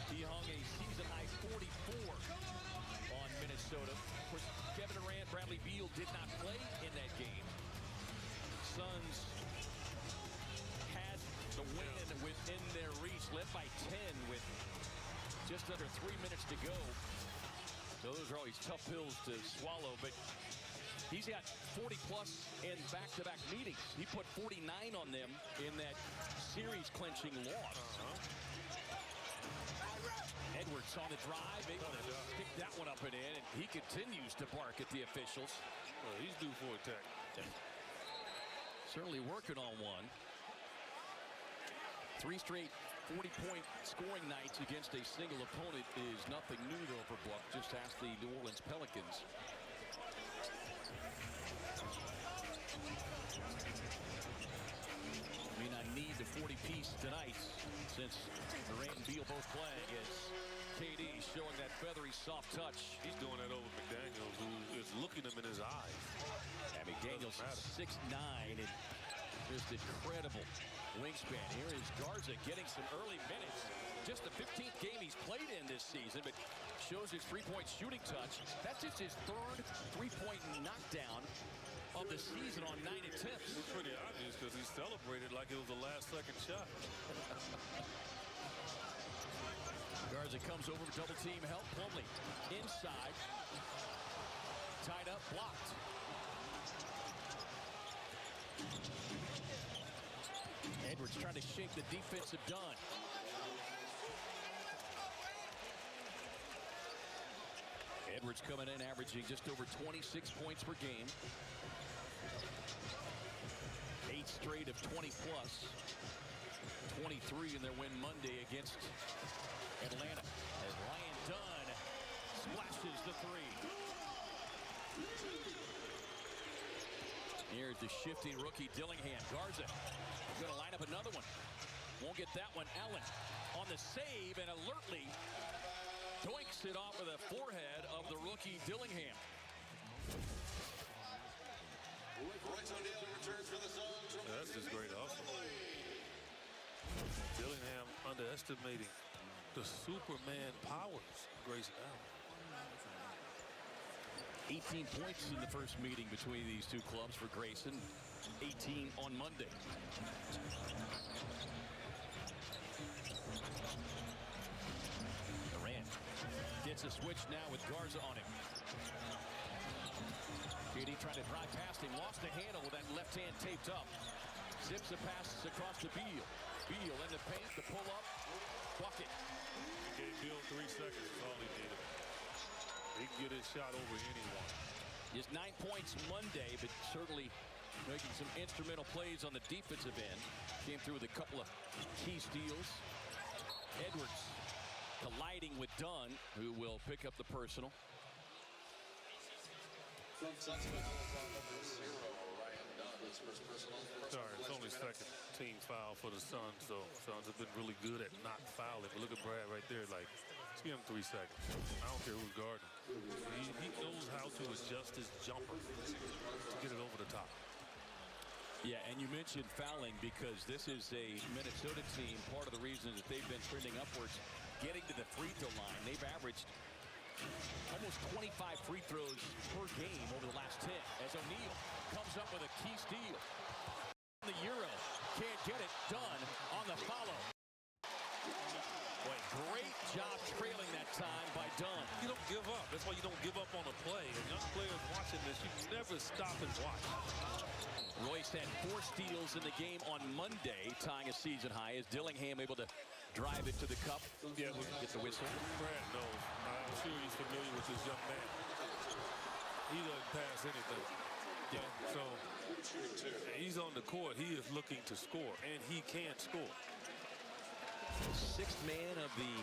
He hung a season-high 44 on Minnesota. Of course, Kevin Durant, Bradley Beal did not play in that game. Suns had the win within their reach, led by 10 with just under 3 minutes to go. So those are always tough pills to swallow, but he's got 40-plus in back-to-back meetings. He put 49 on them in that series-clinching loss. Edwards on the drive, able to pick that one up and in, and he continues to bark at the officials. Well, he's due for attack. Certainly working on one. 3 straight 40-point scoring nights against a single opponent is nothing new though for Buck. Just ask the New Orleans Pelicans. May not need the 40-piece tonight since Durant and Beal both playing. As KD showing that feathery soft touch. He's doing that over McDaniels, who is looking him in his eyes. Yeah, McDaniels 6'9" and just incredible wingspan. Here is Garza getting some early minutes. Just the 15th game he's played in this season, but shows his three-point shooting touch. That's just his third three-point knockdown of the season on 9 attempts. It's pretty obvious because he celebrated like it was the last-second shot. Garza comes over for double team help. Plumlee inside. Tied up, blocked. Edwards trying to shake the defensive Dunn. Edwards coming in, averaging just over 26 points per game. 8 straight of 20-plus. 23 in their win Monday against Atlanta. As Ryan Dunn splashes the three. Here's the shifting rookie Dillingham. Garza going to line up another one. Won't get that one. Allen on the save and alertly doinks it off of the forehead of the rookie Dillingham. That's just great also. Dillingham underestimating the Superman powers of Grayson Allen. 18 points in the first meeting between these two clubs for Grayson. 18 on Monday. Durant gets a switch now with Garza on him. KD trying to drive past him, lost the handle with that left hand taped up. Zips the passes across to Beal. Beal in the paint, the pull up, bucket. He gave Beal 3 seconds, that's all he needed. He can get his shot over anyone. Just 9 points Monday, but certainly making some instrumental plays on the defensive end. Came through with a couple of key steals. Edwards colliding with Dunn, who will pick up the personal. Sorry, it's only second team foul for the Suns, so Suns have been really good at not fouling. But look at Brad right there, like, let's give him 3 seconds. I don't care who's guarding. He knows how to adjust his jumper to get it over the top. Yeah, and you mentioned fouling because this is a Minnesota team. Part of the reason that they've been trending upwards, getting to the free throw line. They've averaged almost 25 free throws per game over the last 10. As O'Neal comes up with a key steal. The Euro can't get it done on the follow. Boy, great job trailing that time by Dunn. You don't give up. That's why you don't give up on a play. And young players watching this, you never stop and watch. Royce had 4 steals in the game on Monday, tying a season high. Is Dillingham able to drive it to the cup? Yeah, get the whistle. Brad knows. I'm sure he's familiar with this young man. He doesn't pass anything. Yeah. So he's on the court. He is looking to score, and he can score. 6th man of the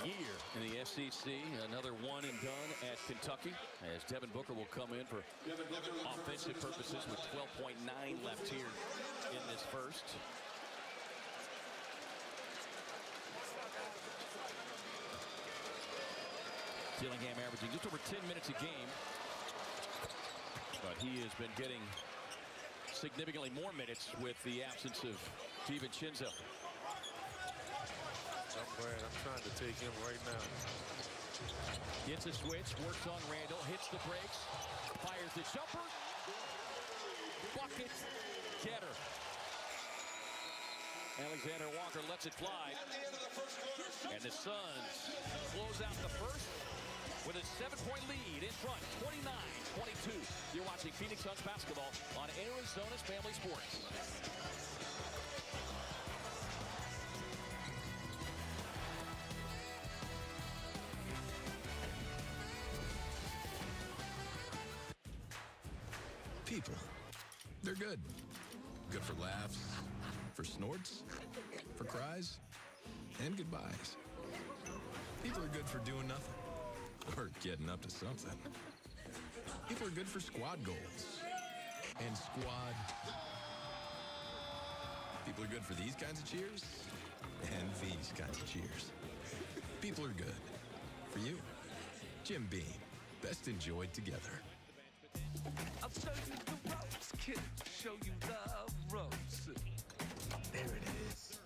year in the SEC. Another one and done at Kentucky, as Devin Booker will come in for offensive purposes with 12.9 left here in this first. Dillingham averaging just over 10 minutes a game. But he has been getting significantly more minutes with the absence of DiVincenzo. I'm trying to take him right now. Gets a switch, works on Randall, hits the brakes, fires the jumper. Bucket getter. Alexander Walker lets it fly. And the Suns close out the first with a 7-point lead in front, 29-22. You're watching Phoenix Suns basketball on Arizona's Family Sports. People. They're good. Good for laughs, for snorts, for cries, and goodbyes. People are good for doing nothing or getting up to something. People are good for squad goals and squad. People are good for these kinds of cheers and these kinds of cheers. People are good for you. Jim Beam, best enjoyed together. I'll show you the ropes, kid. Show you the ropes. There it is.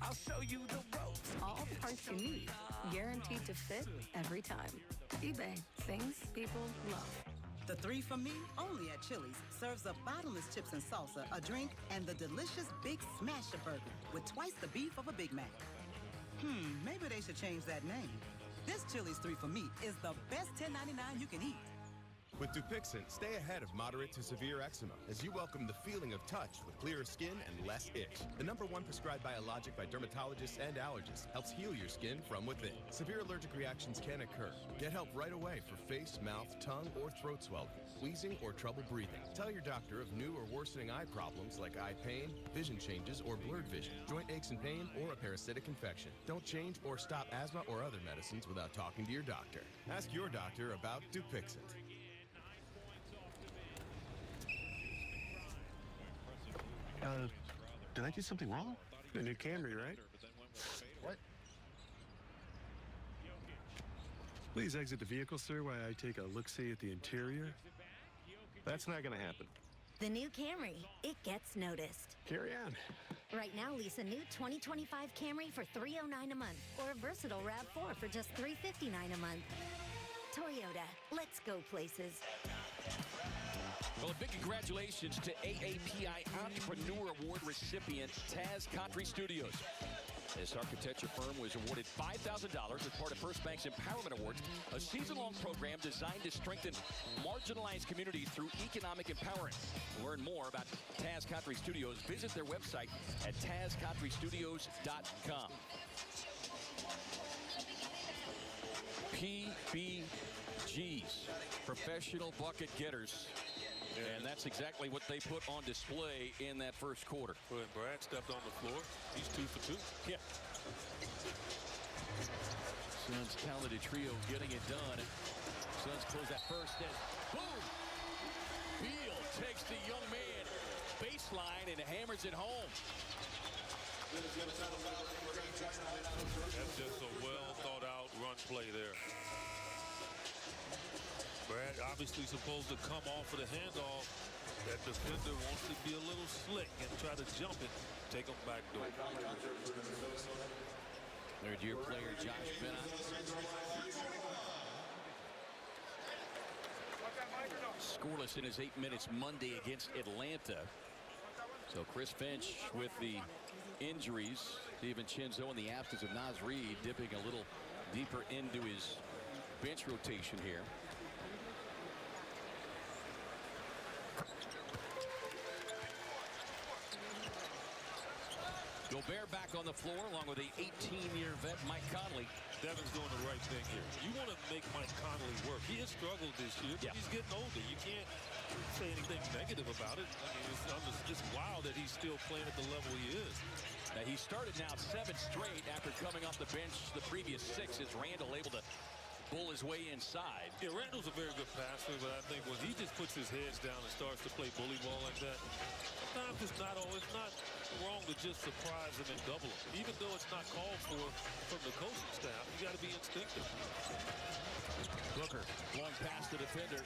I'll show you the ropes. All parts you need, guaranteed to fit every time. eBay, things people love. The 3 for Me, only at Chili's, serves up bottomless chips and salsa, a drink, and the delicious Big Smasher Burger with twice the beef of a Big Mac. Maybe they should change that name. This Chili's 3 for Me is the best $10.99 you can eat. With Dupixent, stay ahead of moderate to severe eczema as you welcome the feeling of touch with clearer skin and less itch. The #1 prescribed biologic by dermatologists and allergists helps heal your skin from within. Severe allergic reactions can occur. Get help right away for face, mouth, tongue, or throat swelling, wheezing, or trouble breathing. Tell your doctor of new or worsening eye problems like eye pain, vision changes, or blurred vision, joint aches and pain, or a parasitic infection. Don't change or stop asthma or other medicines without talking to your doctor. Ask your doctor about Dupixent. Did I do something wrong? The new Camry, right? What? Please exit the vehicle, sir, while I take a look-see at the interior. That's not going to happen. The new Camry, it gets noticed. Carry on. Right now, lease a new 2025 Camry for $309 a month, or a versatile RAV4 for just $359 a month. Toyota, let's go places. Well, a big congratulations to AAPI Entrepreneur Award recipient Taz Country Studios. This architecture firm was awarded $5,000 as part of First Bank's Empowerment Awards, a season-long program designed to strengthen marginalized communities through economic empowerment. To learn more about Taz Country Studios, visit their website at TazCountryStudios.com. PBGs, Professional Bucket Getters. And that's exactly what they put on display in that first quarter. When Brad stepped on the floor, he's 2 for 2. Yeah. Suns talented trio getting it done. Suns close that first and boom! Beal takes the young man baseline and hammers it home. That's just a well thought out run play there. Brad obviously supposed to come off of the handoff. That defender wants to be a little slick and try to jump it, take him back door. Third-year player Josh Bennett. Scoreless in his 8 minutes Monday against Atlanta. So Chris Finch with the injuries. DiVincenzo in the absence of Naz Reid dipping a little deeper into his bench rotation here. Gobert back on the floor along with the 18-year vet Mike Conley. Devin's doing the right thing here. You want to make Mike Conley work. He has struggled this year, but he's getting older. You can't say anything negative about it. I mean, it's just wild that he's still playing at the level he is. Now, he started now 7 straight after coming off the bench the previous 6 as Randall able to bull his way inside. Yeah, Randall's a very good passer, but I think when he just puts his heads down and starts to play bully ball like that, sometimes it's not wrong to just surprise him and double him. Even though it's not called for from the coaching staff, you got to be instinctive. Booker long past the defender.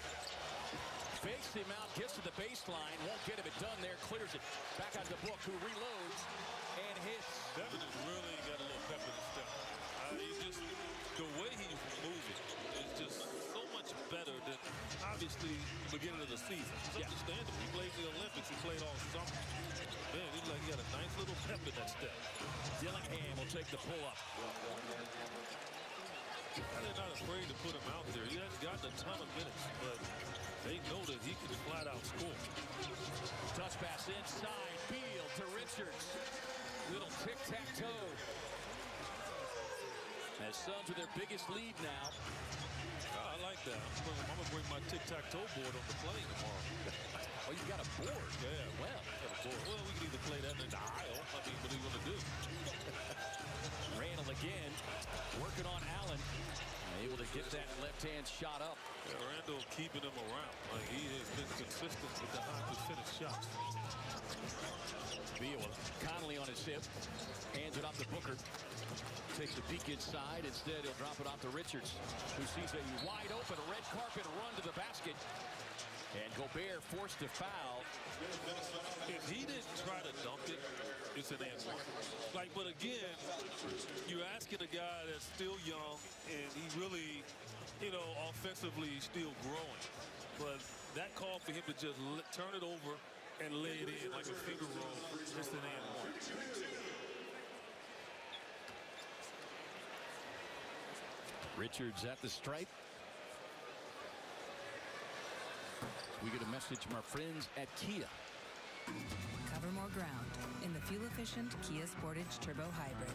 Fakes him out, gets to the baseline, won't get him it done there, clears it. Back out to Book, who reloads and hits. Devin has really got a little pep in his step. The way he's moving is just so much better than, obviously, the beginning of the season. It's understandable. He played the Olympics. He played all summer. Man, he's like he got a nice little pep in that step. Dillingham will take the pull-up. They're not afraid to put him out there. He hasn't gotten a ton of minutes, but they know that he can flat out score. Touch pass inside. Beal to Richards. Little tic-tac-toe. As Suns with their biggest lead now. Oh, I like that. I'm going to bring my tic-tac-toe board on the plane tomorrow. Oh, you got a board? Yeah. Well, got a board. Well, we can either play that in the aisle. I mean, what are you going to do? Randall again, working on Allen. Able to get that left-hand shot up. Yeah, Randall keeping him around. Like he has been consistent with the high percentage shots. Beal with Conley on his hip. Hands it off to Booker. Takes a peek inside. Instead, he'll drop it off to Richards, who sees a wide open red carpet run to the basket. And Gobert forced to foul. If he didn't try to dunk it, it's an and one. Like, but again, you're asking a guy that's still young, and he really, offensively still growing. But that call for him to just turn it over and lay it in like a finger roll, it's an and one. Richards at the stripe. We get a message from our friends at Kia. Cover more ground in the fuel-efficient Kia Sportage Turbo Hybrid.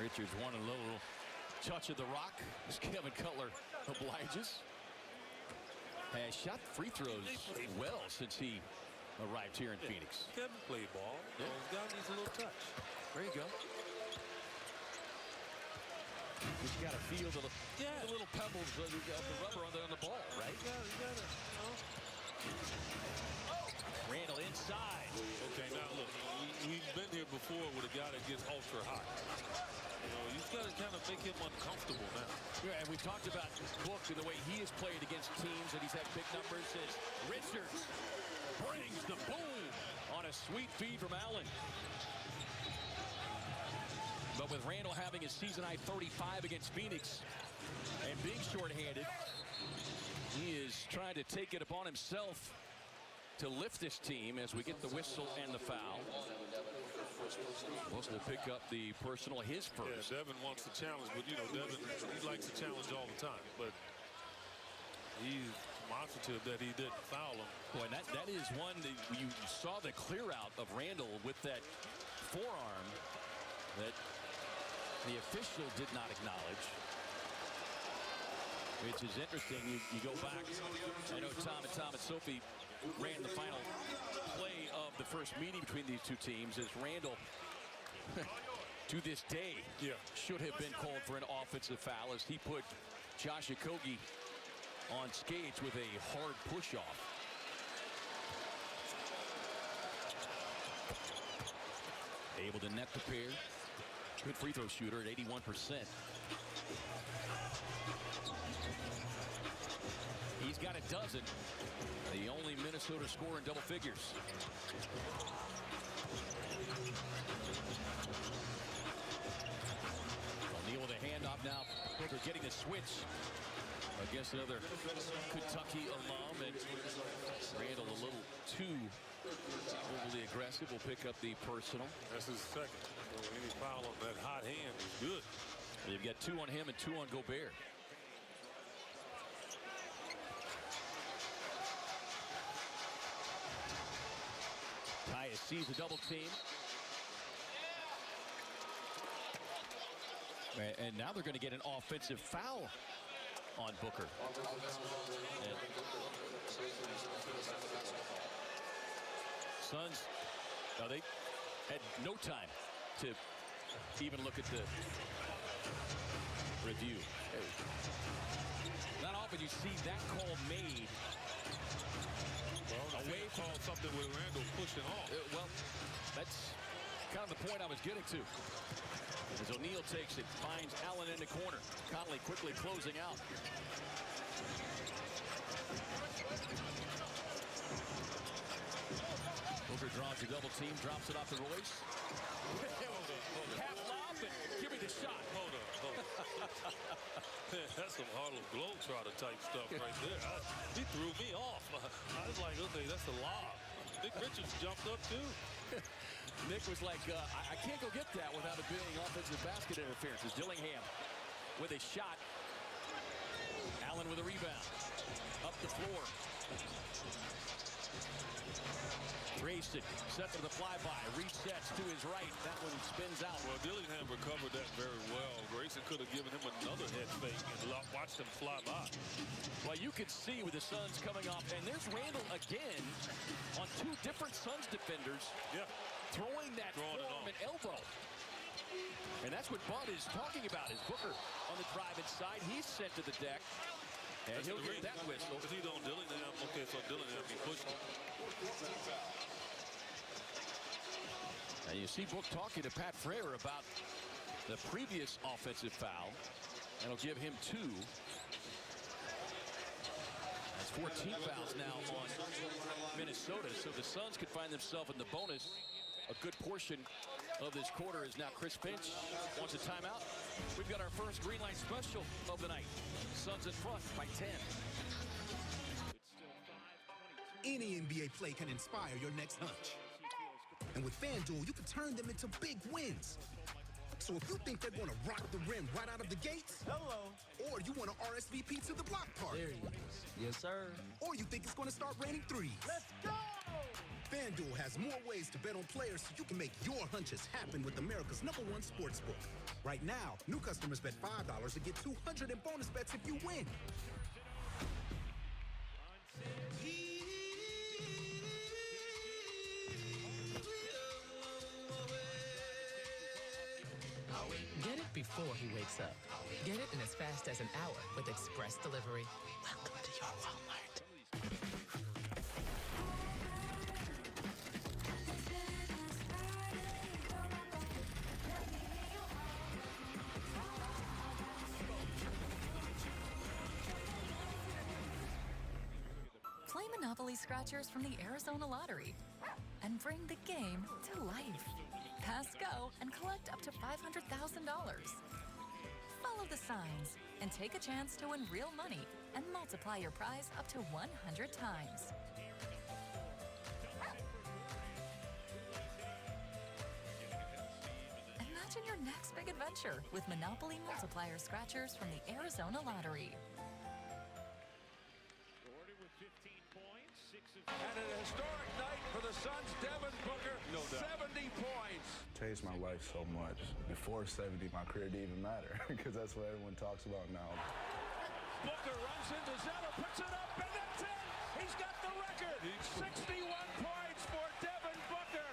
Richards wanted a little touch of the rock as Kevin Cutler obliges. Has shot free throws well since he arrived here in Phoenix. Kevin played ball. Yeah. Guy needs a little touch. There you go. Just got to feel the little pebbles of the rubber on the ball, right? You got it. Randall inside. Okay, now look, we've been here before with a guy that gets ultra hot. You've got to kind of make him uncomfortable now. Yeah, and we talked about Book and the way he has played against teams, and he's had big numbers. As Richards brings the boom on a sweet feed from Allen. But with Randall having his season-high 35 against Phoenix and being shorthanded, he is trying to take it upon himself to lift this team as we get the whistle and the foul. Wilson will pick up the personal, his first. Yeah, Devin wants the challenge, but Devin, he likes the challenge all the time. But he's demonstrative that he didn't foul him. Boy, that is one that you saw the clear out of Randall with that forearm that the official did not acknowledge. Which is interesting. You go back. I know Tom and Sophie ran the final play of the first meeting between these two teams as Randall, to this day, should have been called for an offensive foul as he put Josh Okogie on skates with a hard push-off. Able to net the pair. Good free throw shooter at 81%. He's got a dozen. The only Minnesota scorer in double figures. O'Neal with a handoff now. Booker getting the switch against another Kentucky alum. And Randall a little too overly aggressive. Will pick up the personal. That's his second. So any foul on that hot hand is good. You've got 2 on him and 2 on Gobert. Tyus sees a double team. And now they're going to get an offensive foul on Booker. And Suns, Had no time to even look at the review. Not often you see that call made. Well, away call something with Randall pushing off. Well, that's kind of the point I was getting to. As O'Neal takes it, finds Allen in the corner. Conley quickly closing out. Booker draws a double team, drops it off to Royce. Half lob, and give me the shot. Hold on. That's some Harlem Globetrotter type stuff right there. He threw me off. I was like, okay, that's a lob. Nick Richards jumped up too. Nick was like, I can't go get that without it being offensive basket interference. It's Dillingham with a shot. Allen with a rebound. Up the floor. Grayson set for the flyby. Resets to his right. That one spins out. Well, Dillingham recovered that very well. Grayson could have given him another head fake and watched him fly by. Well, you could see with the Suns coming off. And there's Randall again on two different Suns defenders. Yeah. Throwing that forearm and elbow. And that's what Bud is talking about. Is Booker on the drive inside. He's sent to the deck. And he'll get that whistle. Because he's on Dillingham. Okay, so Dillingham, he pushed him. And you see Book talking to Pat Frayer about the previous offensive foul. That'll give him 2. That's 14 fouls now on Minnesota. So the Suns could find themselves in the bonus. A good portion of this quarter is now Chris Finch wants a timeout. We've got our first green light special of the night. Suns in front by 10. Any NBA play can inspire your next hunch. And with FanDuel, you can turn them into big wins. So if you think they're going to rock the rim right out of the gates, or you want to RSVP to the block party. There he is. Yes, sir. Or you think it's going to start raining threes. Let's go! FanDuel has more ways to bet on players so you can make your hunches happen with America's #1 sportsbook. Right now, new customers bet $5 and get $200 in bonus bets if you win. Get it before he wakes up. Get it in as fast as an hour with Express Delivery. Welcome to your Walmart. Play Monopoly Scratchers from the Arizona Lottery and bring the game to life. Pass go and collect up to $500,000. Follow the signs and take a chance to win real money and multiply your prize up to 100 times. Imagine your next big adventure with Monopoly Multiplier Scratchers from the Arizona Lottery. And an historic night for the Suns. Devin Booker, 70 points. Changed my life so much. Before 70, my career didn't even matter because that's what everyone talks about now. Booker runs into Zeller, puts it up, and that's it. He's got the record. 61 points for Devin Booker.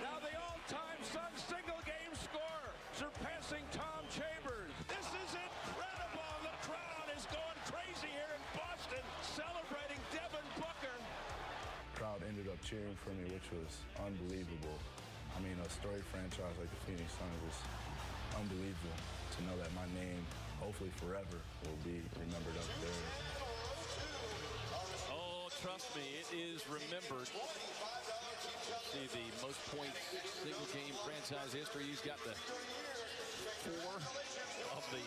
Now the all-time Suns single-game scorer, surpassing Tom Chambers. This is incredible. The crowd is going crazy here in Boston, celebrating Devin Booker. Crowd ended up cheering for me, which was unbelievable. I mean, a storied franchise like the Phoenix Suns is unbelievable to know that my name, hopefully forever, will be remembered up there. Oh, trust me, it is remembered. See the most points single game franchise history. He's got the 4 of the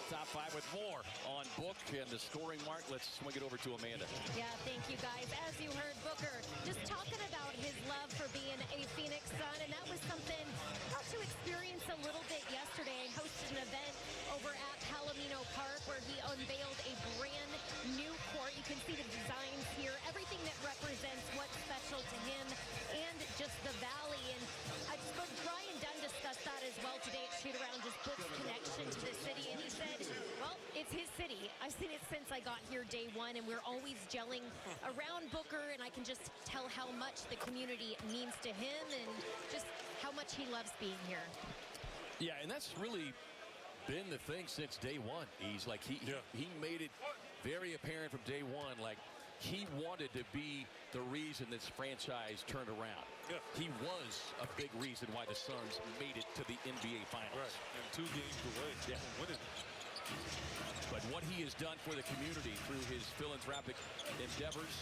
top 5 with more on Book and the scoring mark. Let's swing it over to Amanda. Yeah, thank you guys. As you heard, Booker just talking about his love for being a Phoenix Sun, and that was something I got to experience a little bit yesterday. I hosted an event over at Palomino Park where he unveiled a brand new court. You can see the designs here, everything that represents what's special to him and just the Valley. And I spoke, Brian Dunn discussed that as well today at Shoot Around, just Book's connection to the city. And he said, well, it's his city, I've seen it since I got here day one, and we're always gelling around Booker, and I can just tell how much the community means to him and just how much he loves being here. Yeah, and that's really been the thing since day one. He's like, he made it very apparent from day one, like he wanted to be the reason this franchise turned around. Yeah. He was a big reason why the Suns made it to the NBA Finals. Right, and 2 games away from winning. But what he has done for the community through his philanthropic endeavors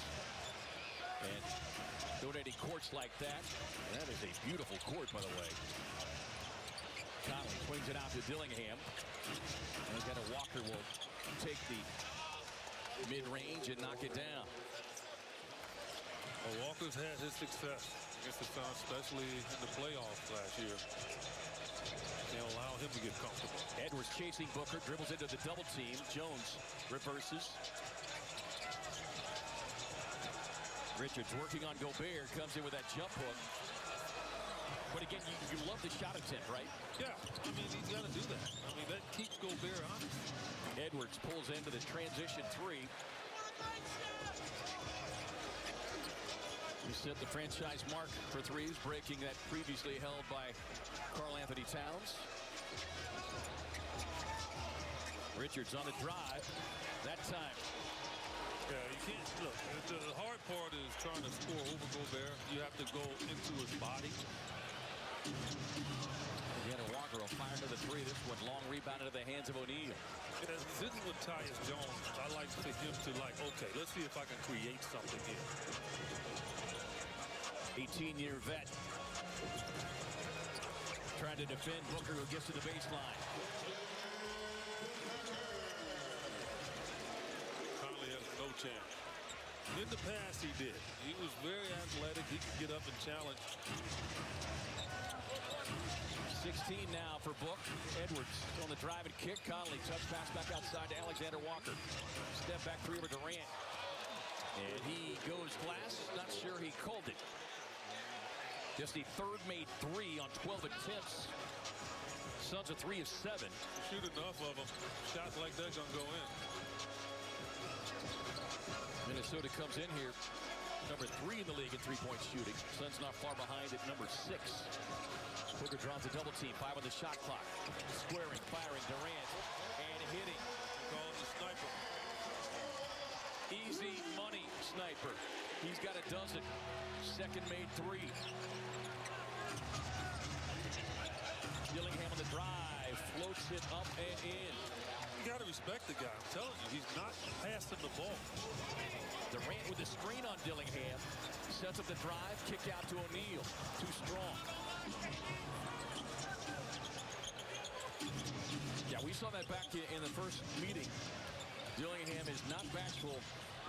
and donating courts like that, and that is a beautiful court, by the way. Conley swings it out to Dillingham. And he's got a Walker will take the mid-range and knock it down. Well, Walker's had his success against the Suns, especially in the playoffs last year. Can't allow him to get comfortable. Edwards chasing Booker, dribbles into the double team. Jones reverses. Richards working on Gobert, comes in with that jump hook. But again, you love the shot attempt, right? Yeah, I mean, he's got to do that. I mean, that keeps Gobert honest. Edwards pulls into the transition three. He set the franchise mark for threes, breaking that previously held by Karl-Anthony Towns. Richards on the drive. That time. Yeah, you can't, look, the hard part is trying to score over Gobert. You have to go into his body. Again, Walker will fire to the three. This one long rebound into the hands of O'Neal. Yeah, this is with Tyus Jones. I like for him to okay, let's see if I can create something here. 18-year vet. Trying to defend Booker, who gets to the baseline. Conley has no chance. In the past, he did. He was very athletic. He could get up and challenge. 16 now for Book. Edwards on the drive and kick. Conley touch pass back outside to Alexander Walker. Step back three over Durant. And he goes glass. Not sure he called it. Just the third made three on 12 attempts. Suns a 3 of 7. Shoot enough of them. Shots like that gonna go in. Minnesota comes in here. Number 3 in the league in three-point shooting. Suns not far behind at number 6. Booker draws a double team. 5 on the shot clock. Squaring, firing, Durant, and hitting. Calling the sniper. Easy money sniper. He's got a dozen. Second made 3. Dillingham on the drive. Floats it up and in. You got to respect the guy. I'm telling you, he's not passing the ball. Durant with the screen on Dillingham. Sets up the drive. Kick out to O'Neal. Too strong. Yeah, we saw that back in the first meeting. Dillingham is not bashful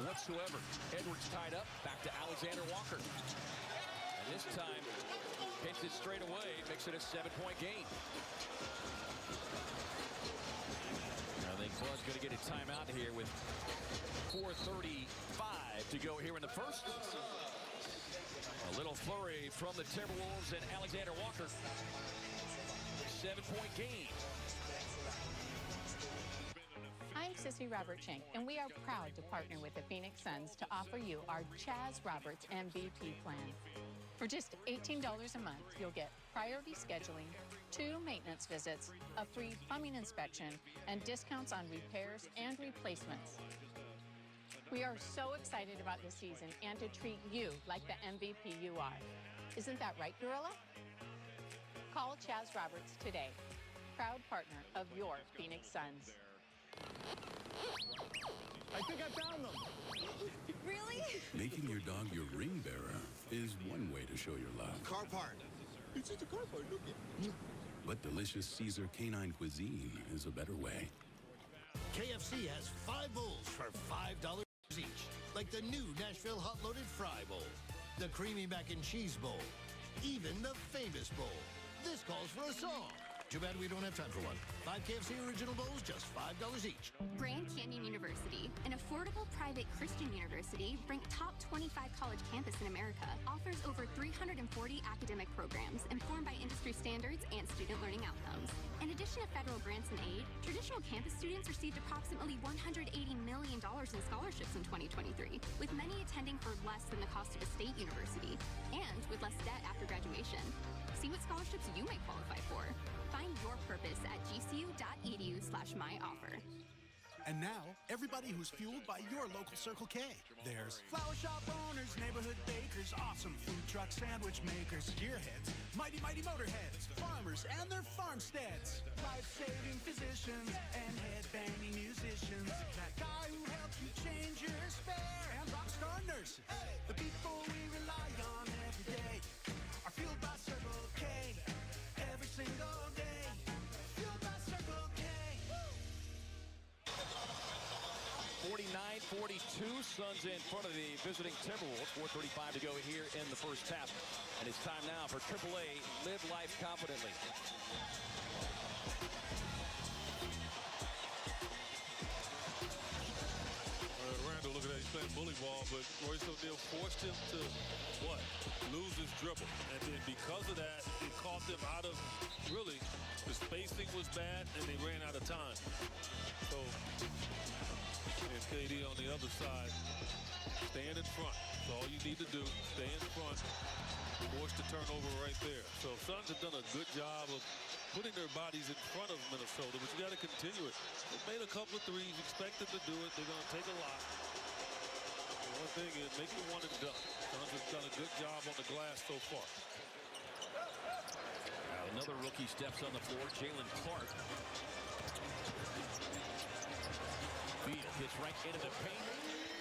whatsoever. Edwards tied up. Back to Alexander Walker. And this time, hits it straight away. Makes it a 7-point game. I think Bud's going to get a timeout here with 4:35 to go here in the first. A little flurry from the Timberwolves and Alexander Walker. 7-point game. I'm Sissy Roberts-Schenk, and we are proud to partner with the Phoenix Suns to offer you our Chaz Roberts MVP plan. For just $18 a month, you'll get priority scheduling, 2 maintenance visits, a free plumbing inspection, and discounts on repairs and replacements. We are so excited about this season and to treat you like the MVP you are. Isn't that right, Gorilla? Call Chaz Roberts today, proud partner of your Phoenix Suns. I think I found them. Really? Making your dog your ring bearer is one way to show your love. Car part. It's just a car part, look it. But delicious Caesar canine cuisine is a better way. KFC has 5 bowls for $5 each, like the new Nashville Hot Loaded Fry Bowl, the Creamy Mac and Cheese Bowl, even the famous bowl. This calls for a song. Too bad we don't have time for one. 5 KFC Original Bowls, just $5 each. Grand Canyon University, an affordable private Christian university ranked top 25 college campus in America, offers over 340 academic programs informed by industry standards and student learning outcomes. In addition to federal grants and aid, traditional campus students received approximately $180 million in scholarships in 2023, with many attending for less than the cost of a state university and with less debt after graduation. See what scholarships you may qualify for. Find your purpose at gcu.edu/myoffer. And now, everybody who's fueled by your local Circle K. There's flower shop owners, neighborhood bakers, awesome food truck sandwich makers, gearheads, mighty motorheads, farmers and their farmsteads, life-saving physicians and head-banging musicians, that guy who helps you change your spare, and rockstar nurses. The people we rely on every day are fueled by Circle K every single day. Fueled by Circle K. 49-42, Suns in front of the visiting Timberwolves. 4:35 to go here in the first half. And it's time now for AAA Live Life Confidently. Randall, look at that, he's playing bully ball, but Royce O'Neal forced him to, what? Lose his dribble. And then because of that, it caught them out of, really, the spacing was bad, and they ran out of time. So, and KD on the other side, stand in front. That's all you need to do, stay in front. Force the turnover right there. So Suns have done a good job of putting their bodies in front of Minnesota, but you got to continue it. They made a couple of threes, expect them to do it. They're going to take a lot. The one thing is, make it one and done. Suns have done a good job on the glass so far. Another rookie steps on the floor, Jalen Clark. Beal gets right into the paint.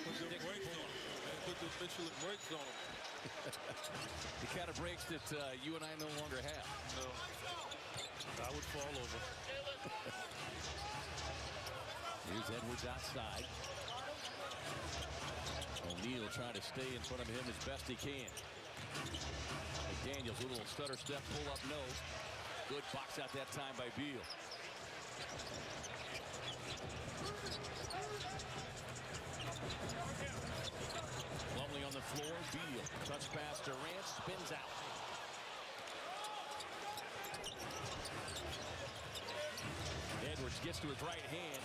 Put the brakes on him. Man, put the Michelin brakes on him. The kind of breaks that you and I no longer have. No. I would fall over. Here's Edwards outside. O'Neal trying to stay in front of him as best he can. McDaniels, a little stutter step, pull up, no. Good box out that time by Beal. Plumlee on the floor. Beal. Touch pass Durant. Spins out. Edwards gets to his right hand.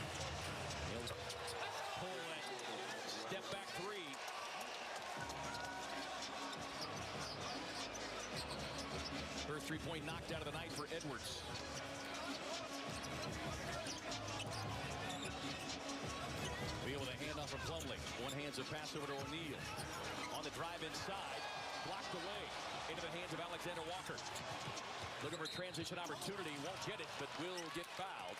He'll pull that step back three. First three-point knocked out of the night for Edwards. Beal with a handoff from Plumlee. One hands a pass over to O'Neal. On the drive inside. Blocked away. Into the hands of Alexander Walker. Looking for transition opportunity. Won't get it, but will get fouled.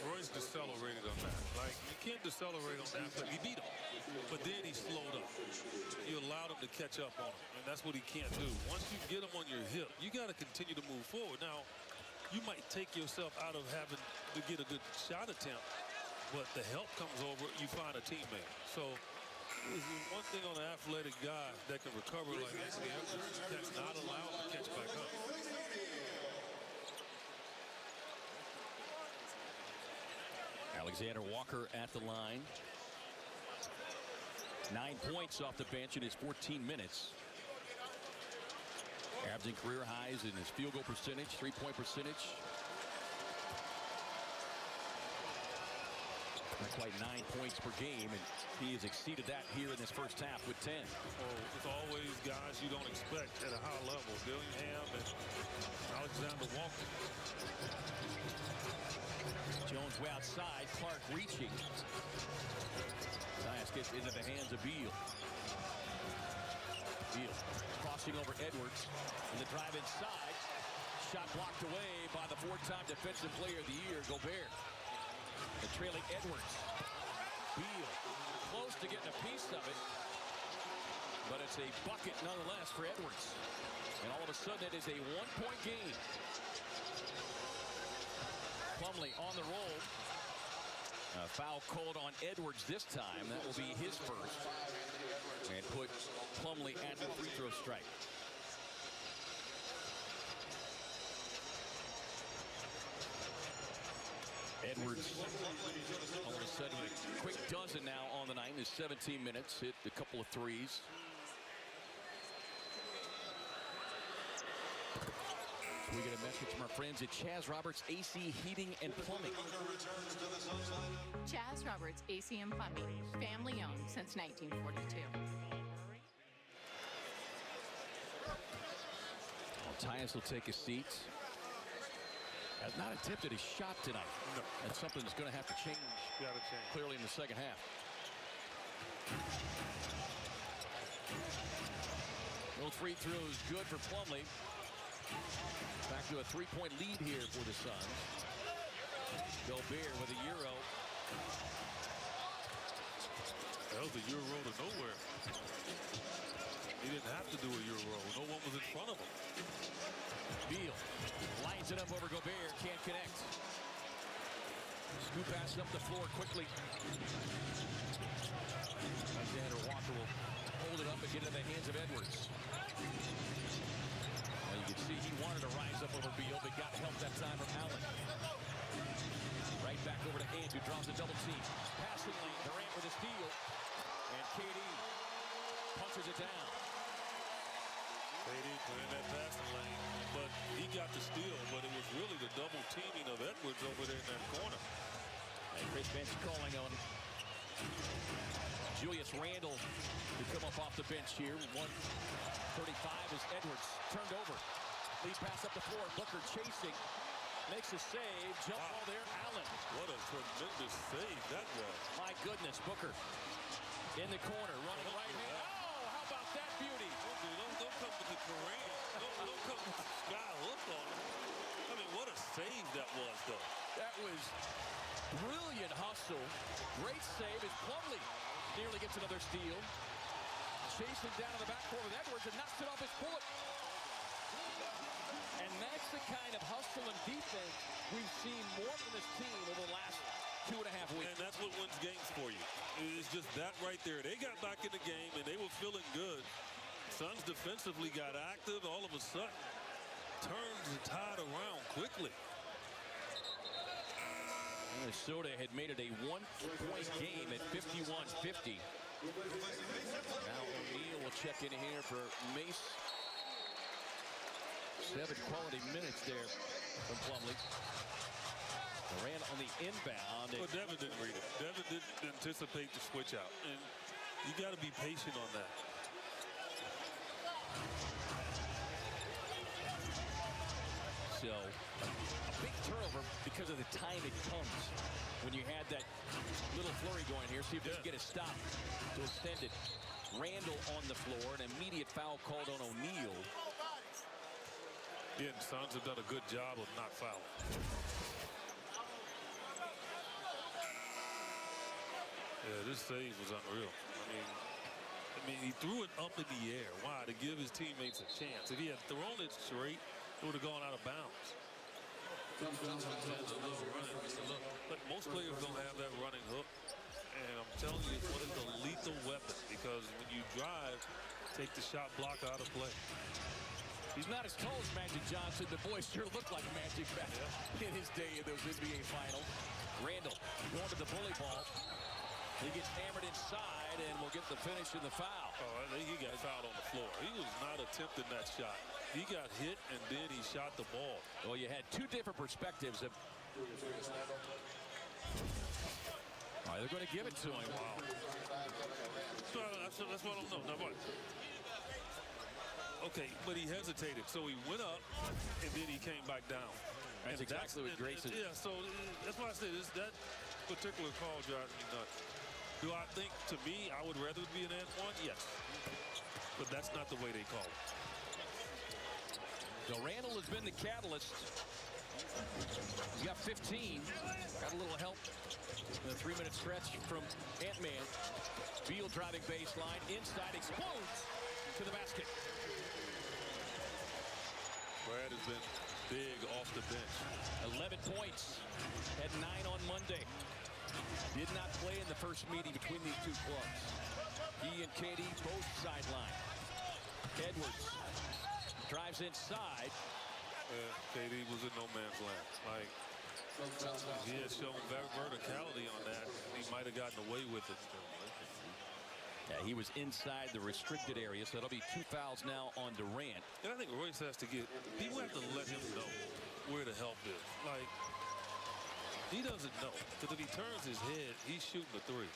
Royce decelerated on that. Like, you can't decelerate on that, but he beat him. But then he slowed up. You allowed him to catch up on him, and that's what he can't do. Once you get him on your hip, you got to continue to move forward. Now, you might take yourself out of having to get a good shot attempt, but the help comes over, you find a teammate. So, one thing on an athletic guy that can recover like Anthony Edwards, that's not allowed to catch back up. Alexander Walker at the line. 9 points off the bench in his 14 minutes. Averaging career highs in his field goal percentage, three-point percentage. Not quite 9 points per game, and he has exceeded that here in this first half with 10. Oh, it's always guys you don't expect at a high level. Dillingham and Alexander Walker. Jones way outside, Clark reaching. Tyus gets into the hands of Beal. Beal crossing over Edwards. And the drive inside. Shot blocked away by the four-time Defensive Player of the Year, Gobert. And trailing Edwards. Beal close to getting a piece of it. But it's a bucket nonetheless for Edwards. And all of a sudden it is a one-point game. Plumlee on the roll. Foul called on Edwards this time. That will be his first. And put Plumlee at the free throw strike. Edwards, all of a sudden, a quick dozen now on the night in his 17 minutes. Hit a couple of threes. We get a message from our friends at Chaz Roberts AC Heating and Plumbing. Chaz Roberts AC and Plumbing, family owned since 1942. Tyus will take a seat. Has not attempted a shot tonight. No. That's something that's going to have to change. Gotta change. Clearly in the second half. No free throws good for Plumlee. Back to a 3-point lead here for the Suns. Gobert with a Euro. That was a Euro to nowhere. He didn't have to do a Euro. No one was in front of him. Beal lines it up over Gobert. Can't connect. Scoop pass up the floor quickly. Alexander Walker will hold it up and get it in the hands of Edwards. Well, you can see he wanted to rise up over Beal, but got help that time from Allen. Right back over to Haynes, who draws a double team. Passing lane, Durant with a steal. And KD punches it down. KD playing that passing lane, but he got the steal, but it was really the double teaming of Edwards over there in that corner. And Chris Bench calling on Julius Randle to come up off the bench here. 1:35 as Edwards turned over. Lead pass up the floor. Booker chasing. Makes a save. Jump ball there. Allen. What a tremendous save that was. My goodness, Booker in the corner, running right hand. Oh, how about that beauty? Don't come with the parade. Don't come with the sky look on it. I mean, what a save that was, though. That was brilliant hustle. Great save as Plumlee nearly gets another steal. Chasing down in the backcourt with Edwards and knocks it off his foot. And that's the kind of hustle and defense we've seen more from this team over the last 2.5 weeks. And that's what wins games for you. It's just that right there. They got back in the game, and they were feeling good. Suns defensively got active. All of a sudden, turned the tide around quickly. Minnesota had made it a 1-point game at 51-50. Now O'Neal will check in here for Mace. 7 quality minutes there from Plumlee. Durant on the inbound. Well, Devin didn't read it. Devin didn't anticipate the switch out. And you got to be patient on that. So, a big turnover because of the time it comes. When you had that little flurry going here, see if they can get a stop to extend it. Randle on the floor, an immediate foul called on O'Neal. Yeah, the Suns have done a good job of not fouling. Yeah, this save was unreal. I mean, he threw it up in the air. Why? To give his teammates a chance. If he had thrown it straight, it would have gone out of bounds. But most players don't have that running hook. And I'm telling you, it's what is a lethal weapon. Because when you drive, take the shot block out of play. He's not as tall as Magic Johnson. The boy sure looked like Magic back in his day in those NBA finals. Randle going to the bully ball. He gets hammered inside and will get the finish in the foul. Oh, I think he got fouled on the floor. He was not attempting that shot. He got hit and then he shot the ball. Well, you had two different perspectives of. All right, they're going to give it to him. Wow. That's what I don't know. Now what? Okay, but he hesitated, so he went up and then he came back down. That's exactly what Grayson. Yeah, so that's why I said that particular call drives me nuts. Do I think, to me, I would rather be an and one? Yes. But that's not the way they call it. So Randle has been the catalyst. He's got 15. Got a little help in the 3-minute stretch from Ant-Man. Beal driving baseline. Inside explodes to the basket. Brad has been big off the bench. 11 points. Had 9 on Monday. Did not play in the first meeting between these two clubs. He and KD both sidelined. Edwards drives inside. KD was in no man's land. Like, He has shown verticality on that. He might have gotten away with it. Yeah, he was inside the restricted area, so that'll be 2 fouls now on Durant. And I think Royce has to get, people have to let him know where the help is. Like, he doesn't know. Because if he turns his head, he's shooting a three.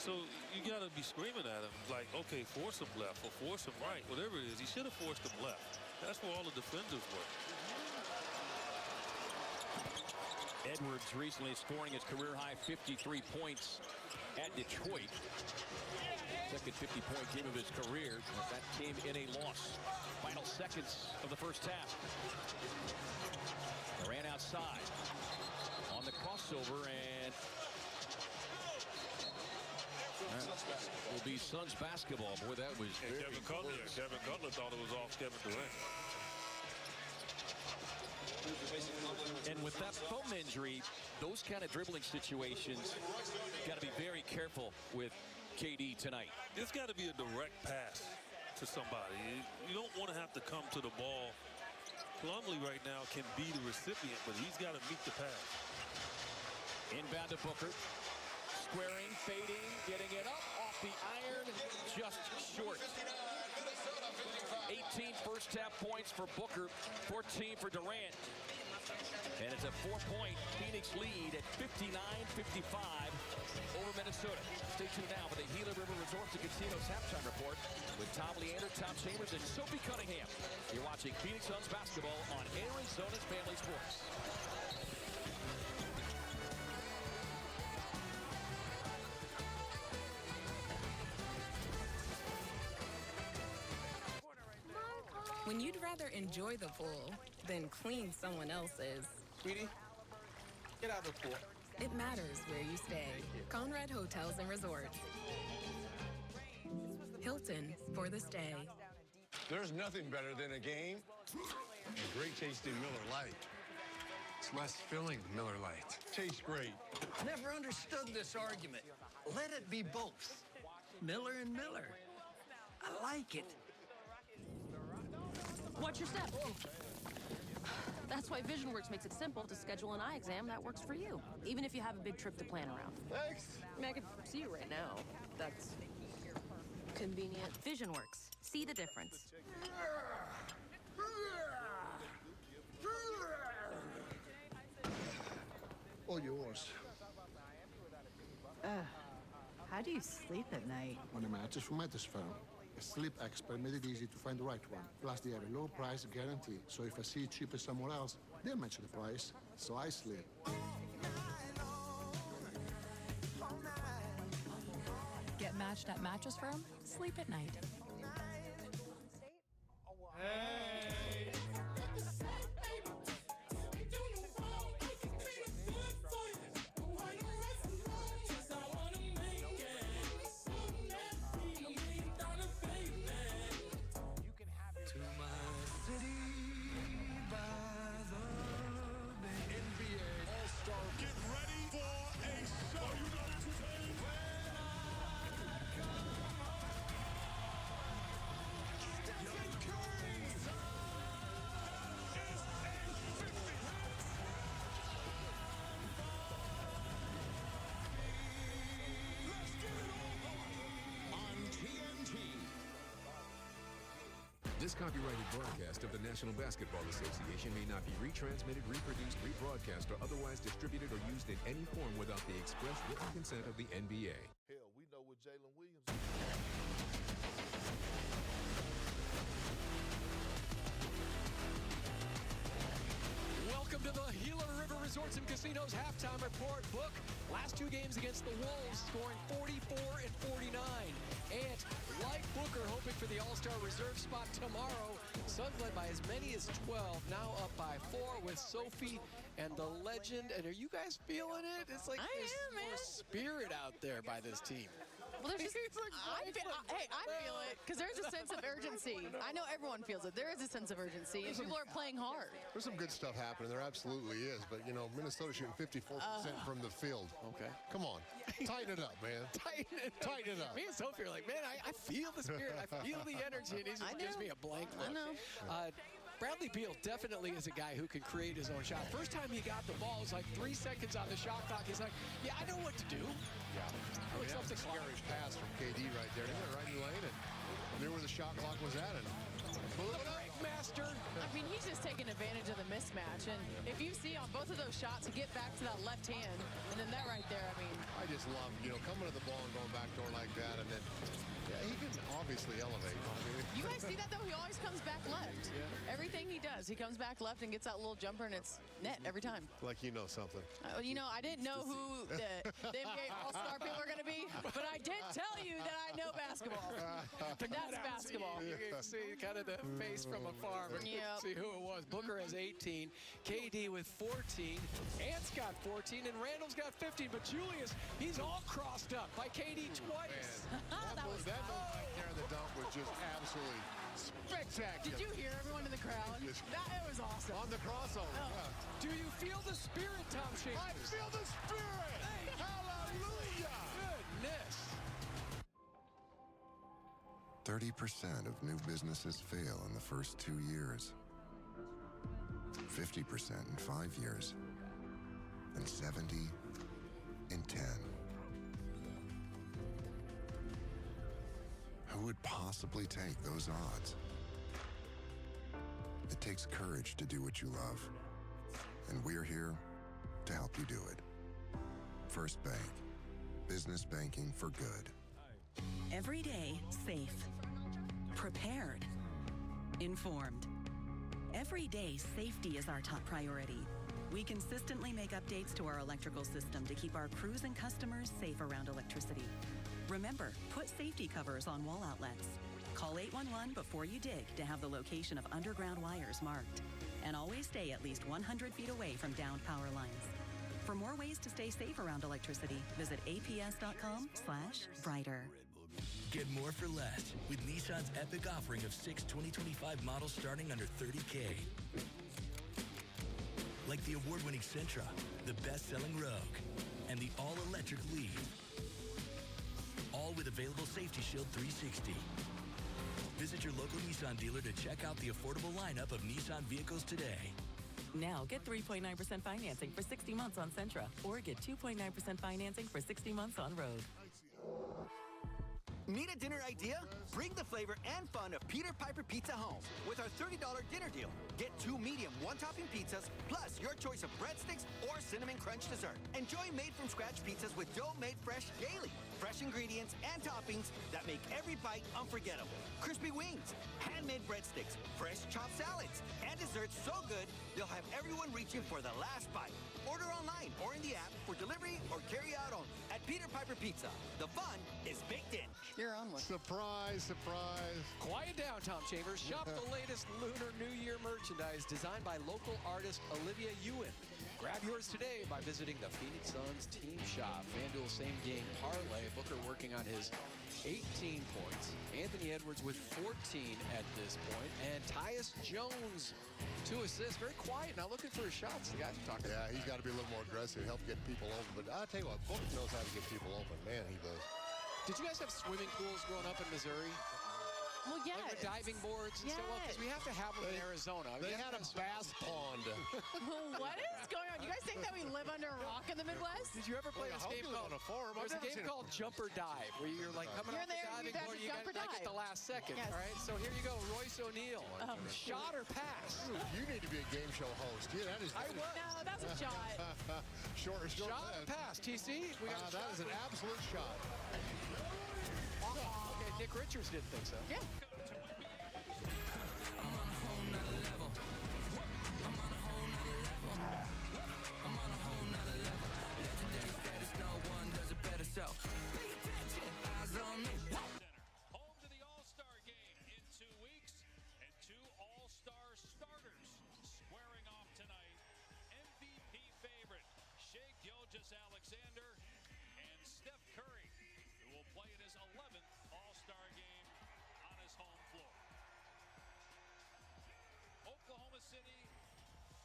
So you got to be screaming at him like, okay, force him left or force him right, whatever it is. He should have forced him left. That's where all the defenders were. Edwards recently scoring his career-high 53 points at Detroit. Second 50-point game of his career. That came in a loss. Final seconds of the first half. Ran outside on the crossover, and will be Suns basketball. Boy, that was very close. Kevin Cutler thought it was off Kevin Durant. And with that thumb injury, those kind of dribbling situations, got to be very careful with KD tonight. It's got to be a direct pass to somebody. You don't want to have to come to the ball. Plumlee right now can be the recipient, but he's got to meet the pass. Inbound to Booker. Squaring, fading, getting it up off the iron, just short. 18 first half points for Booker, 14 for Durant. And it's a 4-point Phoenix lead at 59-55 over Minnesota. Stay tuned now for the Gila River Resorts and Casinos halftime report with Tom Leander, Tom Chambers, and Sophie Cunningham. You're watching Phoenix Suns basketball on Arizona's Family Sports. When you'd rather enjoy the pool than clean someone else's. Sweetie, get out of the pool. It matters where you stay. Conrad Hotels and Resorts. Hilton for the stay. There's nothing better than a game. A great tasting Miller Lite. It's less filling than Miller Lite. Tastes great. Never understood this argument. Let it be both. Miller and Miller. I like it. Watch your step. That's why VisionWorks makes it simple to schedule an eye exam that works for you, even if you have a big trip to plan around. Thanks. I mean, I can see you right now. That's convenient. VisionWorks. See the difference. All yours. How do you sleep at night? On a mattress from Mattress Firm. A sleep expert made it easy to find the right one. Plus, they have a low price guarantee. So if I see it cheaper somewhere else, they'll mention the price. So I sleep. Get matched at Mattress Firm. Sleep at night. This copyrighted broadcast of the National Basketball Association may not be retransmitted, reproduced, rebroadcast, or otherwise distributed or used in any form without the express written consent of the NBA. Hell, we know what Jalen Williams Welcome to the Gila River Resorts and Casinos halftime report. Book last two games against the Wolves, scoring 44 and 49. And like Booker, hoping for the All-Star reserve spot tomorrow. Suns led by as many as 12, now up by 4 with Sophie and the legend. And are you guys feeling it? It's like there's more spirit out there by this team. Well, there's just, I feel it, because there's a sense of urgency. I know everyone feels it. There is a sense of urgency, and people are playing hard. There's some good stuff happening. There absolutely is. But, you know, Minnesota shooting 54% from the field. Okay. Come on. Tighten it up, man. Tighten it up. Me and Sophie are like, man, I feel the spirit. I feel the energy. And he just gives me a blank look. I know. Bradley Beal definitely is a guy who can create his own shot. First time he got the ball, it was like 3 seconds on the shot clock. He's like, yeah, I know what to do. Yeah. I mean, that was a scary pass from KD right there. He went right in the lane and knew where the shot clock was at. And the break master. I mean, he's just taking advantage of the mismatch. And if you see on both of those shots, he get back to that left hand. And then that right there, I mean. I just love, coming to the ball and going back door like that. And then, yeah, he can obviously elevate. You guys see that, though? He always comes back left. Yeah. Everything he does, he comes back left and gets that little jumper, and it's net every time. Like you know something. I didn't know who the NBA All-Star people are going to be, but I did tell you that I know basketball. That's basketball. You can see kind of the face from afar, but see who it was. Booker has 18, KD with 14, Ant's got 14, and Randall's got 15. But Julius, he's all crossed up by KD twice. That move right there in the dunk was just absolutely spectacular. Did you hear everyone in the crowd? It was awesome. On the crossover. Oh. Yeah. Do you feel the spirit, Tom Chambers? I feel the spirit. Hey. Hallelujah. Goodness. 30% of new businesses fail in the first 2 years, 50% in 5 years, and 70 in 10. Who would possibly take those odds? It takes courage to do what you love, and we're here to help you do it. First Bank, business banking for good. Every day, safe, prepared, informed. Every day, safety is our top priority. We consistently make updates to our electrical system to keep our crews and customers safe around electricity. Remember, put safety covers on wall outlets. Call 811 before you dig to have the location of underground wires marked. And always stay at least 100 feet away from downed power lines. For more ways to stay safe around electricity, visit aps.com/brighter. Get more for less with Nissan's epic offering of 6 2025 models starting under $30K. Like the award-winning Sentra, the best-selling Rogue, and the all-electric Leaf. All with available Safety Shield 360. Visit your local Nissan dealer to check out the affordable lineup of Nissan vehicles today. Now get 3.9% financing for 60 months on Sentra, or get 2.9% financing for 60 months on Rogue. Need a dinner idea? Bring the flavor and fun of Peter Piper Pizza home with our $30 dinner deal. Get 2 medium one-topping pizzas, plus your choice of breadsticks or cinnamon crunch dessert. Enjoy made-from-scratch pizzas with dough made fresh daily. Fresh ingredients and toppings that make every bite unforgettable. Crispy wings, handmade breadsticks, fresh chopped salads, and desserts so good, they'll have everyone reaching for the last bite. Order online or in the app for delivery or carry out only at Peter Piper Pizza. The fun is baked in. You're on one. Surprise, surprise. Quiet down, Tom Chambers. Shop the latest Lunar New Year merchandise designed by local artist Olivia Ewan. Grab yours today by visiting the Phoenix Suns team shop. FanDuel same-game parlay. Booker working on his 18 points. Anthony Edwards with 14 at this point. And Tyus Jones, 2 assists. Very quiet, not looking for his shots. The guys are talking about he's got to be a little more aggressive, help get people open. But I'll tell you what, Booker knows how to get people open. Man, he does. Did you guys have swimming pools growing up in Missouri? Well, yes. Like with diving boards and stuff? Well, because we have to have them in Arizona. They had a bass pond. What is going on? You guys think that we live under a rock in the Midwest? Did you ever play this game called There's a game called Jump or Dive, where you're like coming off the diving board, you got to get the last second. Yes. All right, so here you go, Royce O'Neal. Shot or pass? You need to be a game show host. Yeah, that is. No, that's a shot. Short shot or pass, TC? That is an absolute shot. Okay, Nick Richards didn't think so. Yeah. Pay attention, eyes on me. Home to the All-Star game in 2 weeks, and 2 All-Star starters squaring off tonight. MVP favorite Shai Gilgeous-Alexander and Steph Curry, who will play in his 11th All-Star game on his home floor. Oklahoma City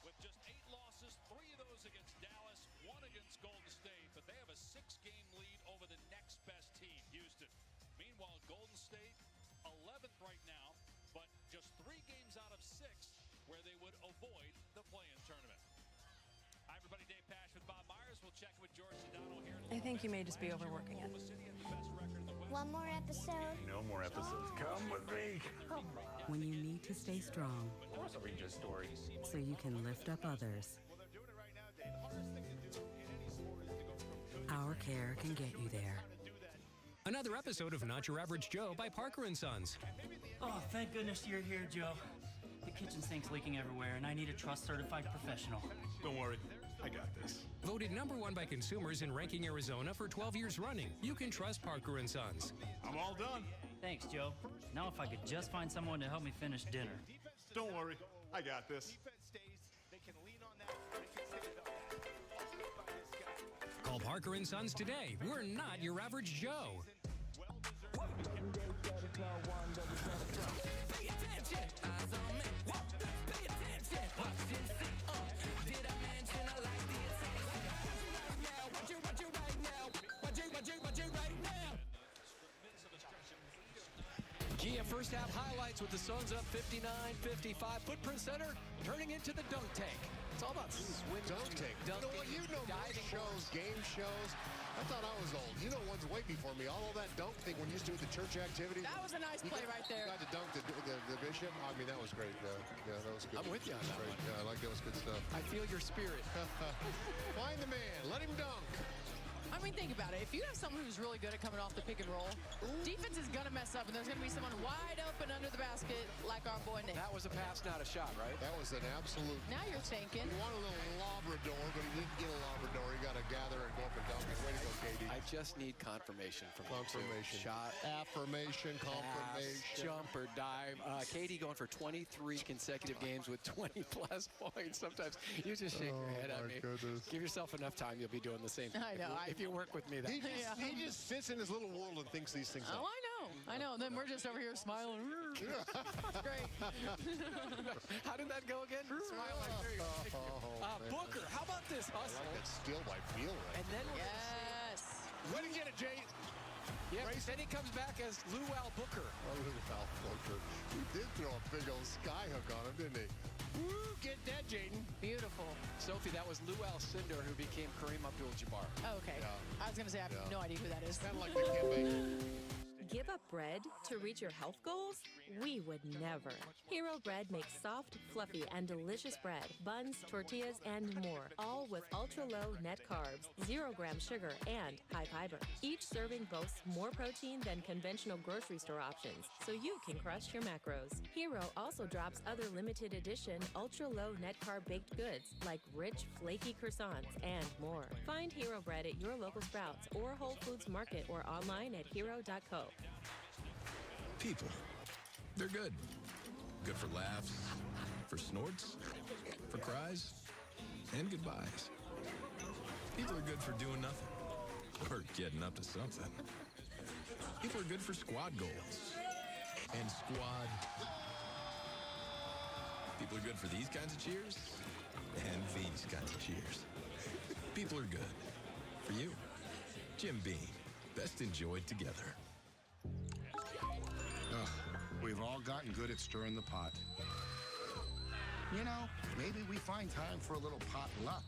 with just 8 losses, 3 of those against Dallas, 1 against Golden State, but they have a 6-game lead over the next best team, Houston. Meanwhile, Golden State, 11th right now, but just 3 games out of 6 where where they would avoid the play-in tournament. Hi, everybody. Dave Pash with Bob Myers. We'll check with George Sedano here. I think you may just be overworking it. One more episode. No more episodes. Come with me. When you need to stay strong, Of course, I'll read your story. so you can lift up others. Our care can get you there. Another episode of Not Your Average Joe by Parker & Sons. Oh, thank goodness you're here, Joe. The kitchen sink's leaking everywhere, and I need a trust-certified professional. Don't worry. I got this. Voted #1 by consumers in Ranking Arizona for 12 years running. You can trust Parker & Sons. I'm all done. Thanks, Joe. Now if I could just find someone to help me finish dinner. Don't worry. I got this. Call Parker & Sons today. We're not your average Joe. Pay attention, eyes on me. Pay attention, watch and see. Did I mention I like the attention? Watch it right now. Watch it right now. Gia first half highlights with the Suns up 59-55. Footprint center turning into the dunk tank. It's all about swing. Dunk tank. You know what? You know most shows, game shows. I thought I was old. You know one's way before me. All of that dunk thing when you used to do the church activities. That was a nice play right there. You got to dunk the bishop. I mean, that was great. Yeah, that was good. I'm with you on that one. Yeah, I like that was good stuff. I feel your spirit. Find the man. Let him dunk. I mean, think about it. If you have someone who's really good at coming off the pick and roll, defense is going to mess up, and there's going to be someone wide open under the basket like our boy Nate. That was a pass, not a shot, right? That was an absolute... Now you're thinking. You want a little Labrador, but he didn't get a Labrador. He got to gather and go up and dunk it. Way to go, KD. I just need confirmation from confirmation. Shot. Affirmation, confirmation. Pass, jump or dive. KD going for 23 consecutive games with 20-plus points. Sometimes you just shake your head at me. Goodness. Give yourself enough time, you'll be doing the same thing. I know. If you work with me, that He just sits in his little world and thinks these things Oh, up. I know. And then we're just over here smiling. That's great. How did that go again? Smiling. There you go. Booker, how about this hustle? I like that steal by feel right. And then Yes. Way to get it, Jay. Yeah, then he comes back as Lou Al Booker. Oh, Lou Al Booker. He did throw a big old sky hook on him, didn't he? Woo, get that, Jaden. Beautiful. Sophie, that was Lou Alcindor who became Kareem Abdul-Jabbar. Oh, okay. Yeah. I was going to say, I have no idea who that is. Kind of like the campaign. Give up bread to reach your health goals? We would never. Hero Bread makes soft, fluffy, and delicious bread, buns, tortillas, and more, all with ultra-low net carbs, 0-gram sugar, and high fiber. Each serving boasts more protein than conventional grocery store options, so you can crush your macros. Hero also drops other limited edition, ultra-low net carb baked goods, like rich, flaky croissants, and more. Find Hero Bread at your local Sprouts or Whole Foods Market or online at hero.co. People. They're good. Good for laughs, for snorts, for cries, and goodbyes. People are good for doing nothing or getting up to something. People are good for squad goals and squad. People are good for these kinds of cheers and these kinds of cheers. People are good for you. Jim Beam. Best enjoyed together. We've all gotten good at stirring the pot. You know, maybe we find time for a little pot luck.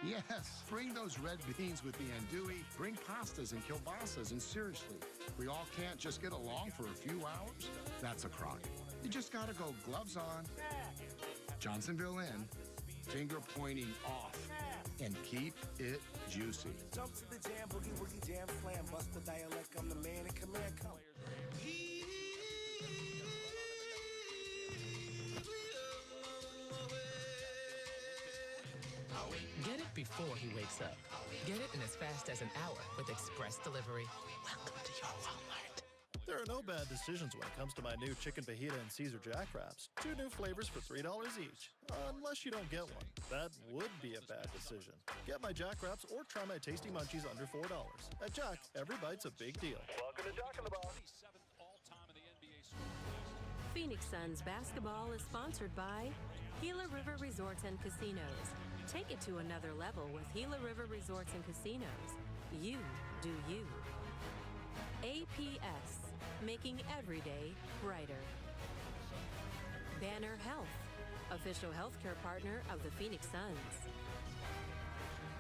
Yes, bring those red beans with the andouille, bring pastas and kielbasas, and seriously, we all can't just get along for a few hours? That's a crock. You just gotta go gloves on, Johnsonville in, finger pointing off, and keep it juicy. Jump to the jam, boogie, woogie, jam, slam, bust the dialect, I'm the man in command, come. Get it before he wakes up. Get it in as fast as an hour with express delivery. Welcome to your Walmart. There are no bad decisions when it comes to my new chicken fajita and Caesar Jack Wraps. 2 new flavors for $3 each. Unless you don't get one. That would be a bad decision. Get my Jack Wraps or try my Tasty Munchies under $4. At Jack, every bite's a big deal. Welcome to Jack in the Box. Phoenix Suns basketball is sponsored by Gila River Resorts and Casinos. Take it to another level with Gila River Resorts and Casinos. You do you. APS, making every day brighter. Banner Health, official healthcare partner of the Phoenix Suns.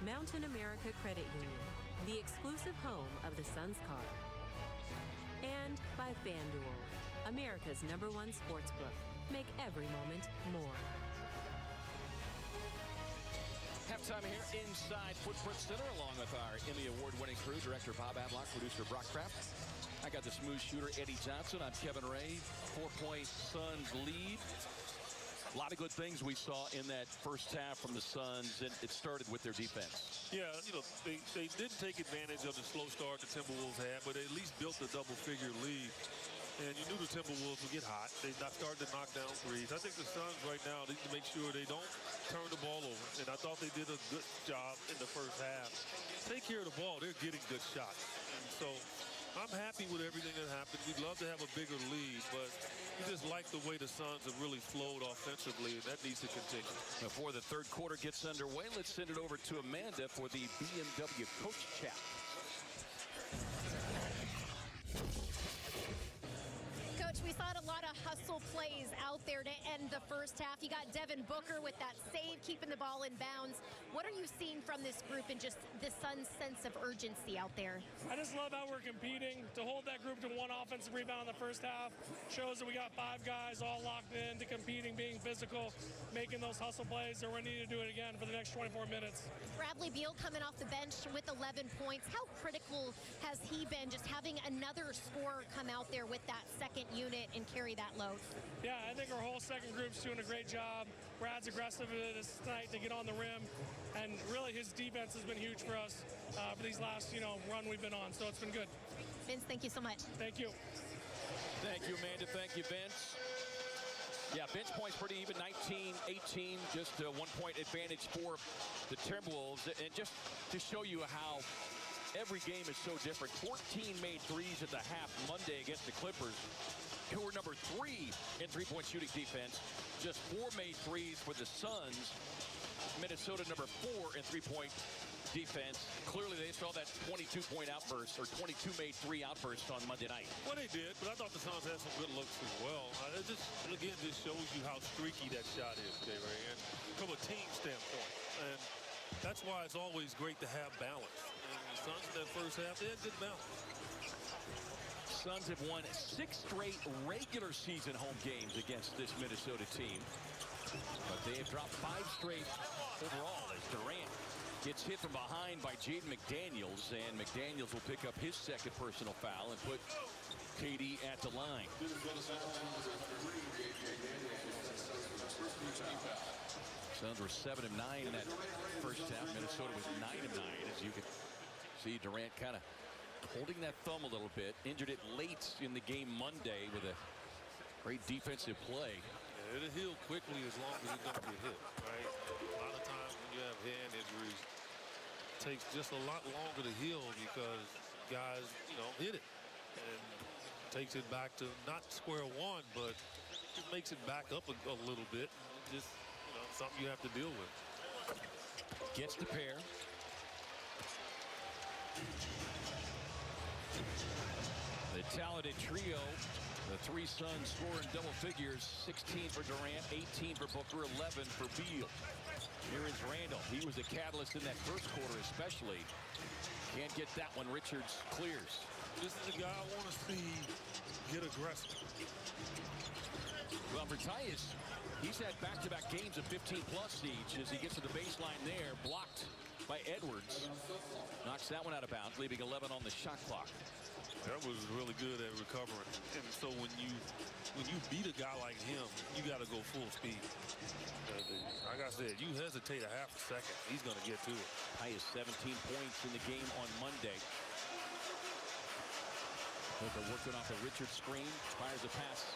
Mountain America Credit Union, the exclusive home of the Suns card. And by FanDuel, America's #1 sportsbook. Make every moment more. Halftime here inside Footprint Center, along with our Emmy Award-winning crew, Director Bob Adlock, producer Brock Kraft. I got the smooth shooter Eddie Johnson. I'm Kevin Ray. 4-point Suns lead. A lot of good things we saw in that first half from the Suns, and it started with their defense. Yeah, they didn't take advantage of the slow start the Timberwolves had, but they at least built a double-figure lead. And you knew the Timberwolves would get hot. They started to knock down threes. I think the Suns right now need to make sure they don't turn the ball over. And I thought they did a good job in the first half. Take care of the ball. They're getting good shots. And so I'm happy with everything that happened. We'd love to have a bigger lead, but you just like the way the Suns have really flowed offensively, and that needs to continue. Before the third quarter gets underway, let's send it over to Amanda for the BMW Coach Chat. Coach, we saw a lot of hustle plays out there to end the first half. You got Devin Booker with that save, keeping the ball in bounds. What are you seeing from this group and just the Suns' sense of urgency out there? I just love how we're competing. To hold that group to one offensive rebound in the first half shows that we got 5 guys all locked in to competing, being physical, making those hustle plays, and we need to do it again for the next 24 minutes. Bradley Beal coming off the bench with 11 points. How critical has he been just having another scorer come out there with that second unit and carry that load? Yeah, I think our whole second group's doing a great job. Brad's aggressive tonight to get on the rim, and really his defense has been huge for us for these last, run we've been on. So it's been good. Vince, thank you so much. Thank you. Thank you, Amanda. Thank you, Vince. Yeah, bench points pretty even, 19-18, just a 1-point advantage for the Timberwolves. And just to show you how every game is so different. 14 made threes at the half Monday against the Clippers, who were number 3 in three-point shooting defense. Just 4 made threes for the Suns. Minnesota number 4 in three-point defense. Clearly they saw that 22-point outburst, or 22 made 3 outburst on Monday night. Well, they did, but I thought the Suns had some good looks as well. It just shows you how streaky that shot is, J-Ray, and from a team standpoint. And that's why it's always great to have balance. And the Suns in that first half, they had good balance. Suns have won 6 straight regular season home games against this Minnesota team. But they have dropped 5 straight overall as Durant gets hit from behind by Jaden McDaniels, and McDaniels will pick up his second personal foul and put KD at the line. Suns were 7 of 9 in that first half. Minnesota was 9 of 9, as you can see. Durant kind of holding that thumb a little bit. Injured it late in the game Monday with a great defensive play. Yeah, it'll heal quickly as long as it don't get hit, right? A lot of times when you have hand injuries, it takes just a lot longer to heal because guys, hit it. And takes it back to not square one, but it makes it back up a little bit. Just, something you have to deal with. Gets the pair. The talented trio, the 3 Suns score in double figures, 16 for Durant, 18 for Booker, 11 for Beal. Here is Randall. He was the catalyst in that first quarter especially. Can't get that one. Richards clears. This is a guy I want to see get aggressive. Well, for Tyus, he's had back-to-back games of 15-plus each as he gets to the baseline there, blocked by Edwards. Knocks that one out of bounds, leaving 11 on the shot clock. That was really good at recovering. And so when you beat a guy like him, you got to go full speed. Like I said, you hesitate a half a second, he's going to get to it. Tyus 17 points in the game on Monday. Booker working off a Richards screen, fires a pass.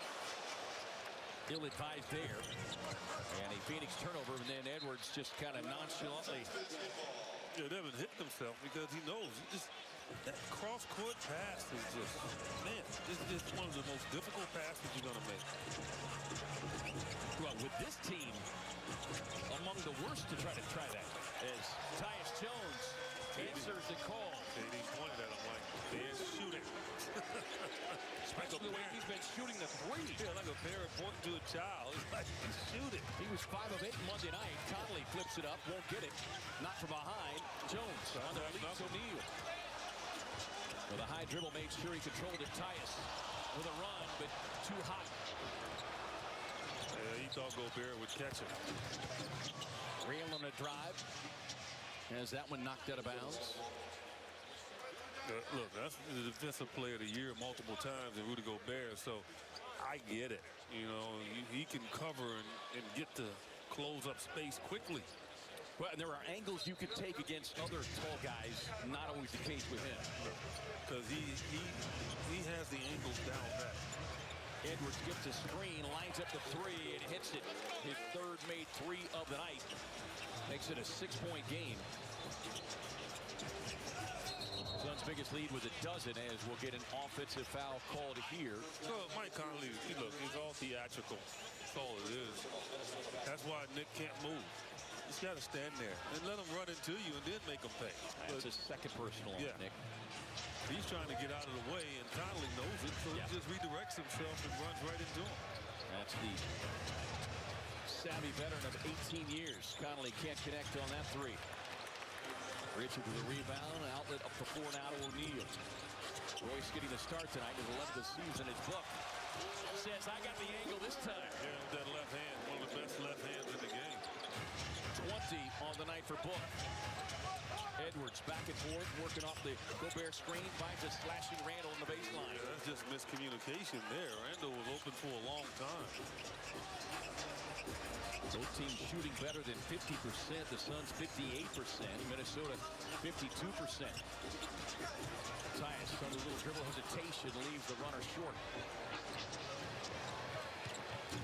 Ill-advised there. And a Phoenix turnover, and then Edwards just kind of nonchalantly. Yeah, Devin hit himself because he knows. That cross-court pass is just, man, it's just one of the most difficult passes you're going to make. Well, with this team, among the worst to try that, as Tyus Jones answers the call. KD pointed at him like, there's shooting. Especially the way he's been shooting the three. Yeah, like a parent pointing to a child. It's like, shoot it. He was 5 of 8 Monday night. Conley flips it up, won't get it. Not from behind. Jones on the lead to O'Neal. With a high dribble, made sure he controlled it. Tyus with a run, but too hot. Yeah, he thought Gobert would catch him. Real on the drive. Has that one knocked out of bounds. Look, that's the defensive player of the year multiple times in Rudy Gobert, so I get it. You know, he can cover and get to close up space quickly. Well, and there are angles you could take against other tall guys, not always the case with him. Because he has the angles down pat. Edwards gets a screen, lines up the three, and hits it. His third made three of the night. Makes it a 6-point game. Suns' biggest lead was a dozen, as we'll get an offensive foul called here. So Mike Conley, look, he's all theatrical. That's all it is. That's why Nick can't move. He's got to stand there and let him run into you and then make him pay. That's a second personal on Nick. He's trying to get out of the way, and Conley knows it, so he just redirects himself and runs right into him. That's the savvy veteran of 18 years. Conley can't connect on that three. Richard with a rebound, outlet up the floor now to O'Neal. Royce getting the start tonight in the 11th season. His book says, I got the angle this time. Yeah, with that left hand, one of the best left hands in the game. 20 on the night for Book. Edwards back and forth, working off the Gobert screen, finds a slashing Randall on the baseline. Yeah, that's just miscommunication there. Randall was open for a long time. Both teams shooting better than 50%. The Suns 58%. Minnesota 52%. Tyus under a little dribble hesitation leaves the runner short.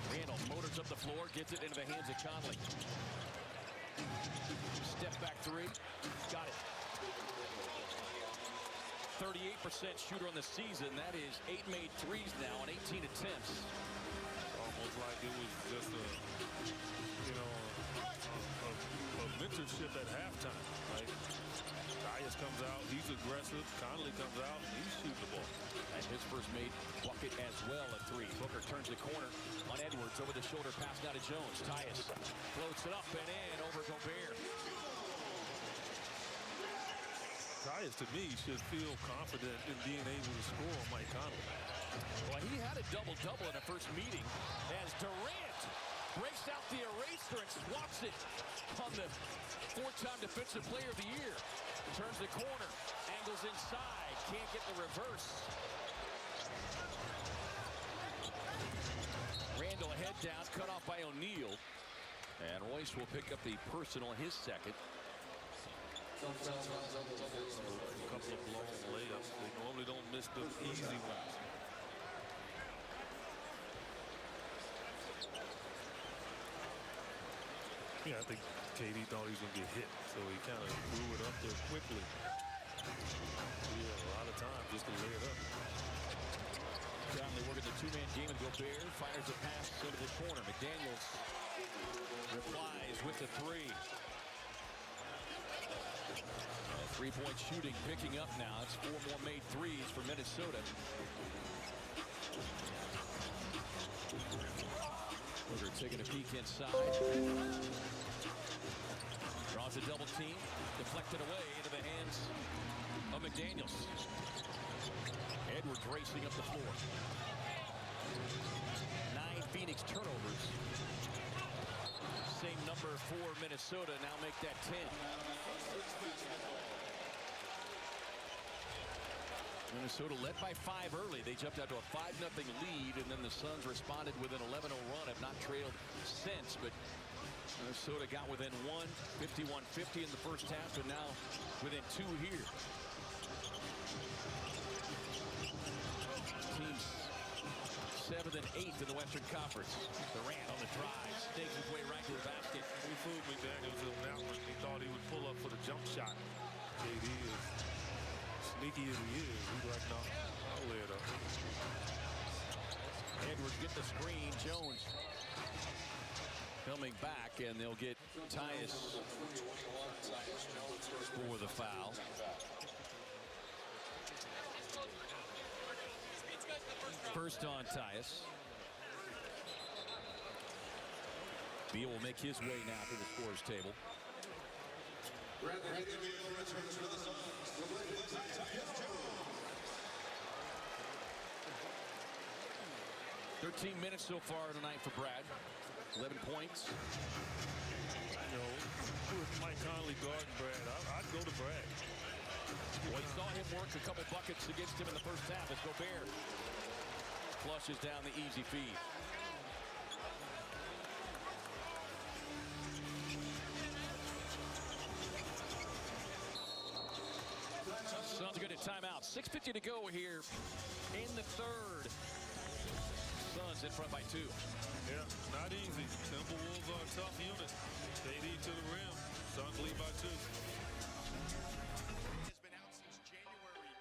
Randall motors up the floor, gets it into the hands of Conley. Step back three. Got it. 38% shooter on the season. That is 8 made threes now on 18 attempts. Almost like it was just a mentorship at halftime. Like, Tyus comes out, he's aggressive. Conley comes out, and he's shooting the ball. And his first made bucket as well at three. Booker turns the corner on Edwards. Over the shoulder pass now to Jones. Tyus floats it up and in over Gobert. Tyus, to me, should feel confident in being able to score on Mike Conley. Well, he had a double-double in the first meeting as Durant breaks out the eraser and swats it on the 4-time Defensive Player of the Year. Turns the corner, angles inside, can't get the reverse. Randall head down, cut off by O'Neal. And Royce will pick up the personal, his second. A couple of blown layups. They normally don't miss the easy ones. Yeah, I think KD thought he was going to get hit, so he kind of threw it up there quickly. Yeah, a lot of time just to lay it up. Conley working the two-man game with Gobert, fires a pass into the corner. McDaniels replies with the three. Three-point shooting picking up now. It's 4 more made threes for Minnesota. Booker taking a peek inside. Draws a double team. Deflected away into the hands of McDaniels. Edwards racing up the floor. 9 Phoenix turnovers. Same number for Minnesota. Now make that 10. Minnesota led by 5 early. They jumped out to a 5-0 lead, and then the Suns responded with an 11-0 run. Have not trailed since, but Minnesota got within 1, 51-50 in the first half, and now within 2 here. Teams 7th and 8th in the Western Conference. Durant on the drive, stakes his way right to the basket. He fooled McDaniels on that one. He thought he would pull up for the jump shot. KD is sneaky as he is. He's like, no, I'll lay it up. Edwards get the screen. Jones coming back, and they'll get Tyus for the the foul. First on Tyus. Beal will make his way now to the scorer's table. 13 minutes so far tonight for Brad. 11 points. You know, with Mike Conley guarding Brad, I'd go to Brad. Well, you saw him work a couple buckets against him in the first half as Gobert flushes down the easy feed. Suns get a timeout. 6:50 to go here in the third. Suns in front by 2. Yeah, not easy. Timberwolves are a tough unit. KD to the rim. Suns lead by 2.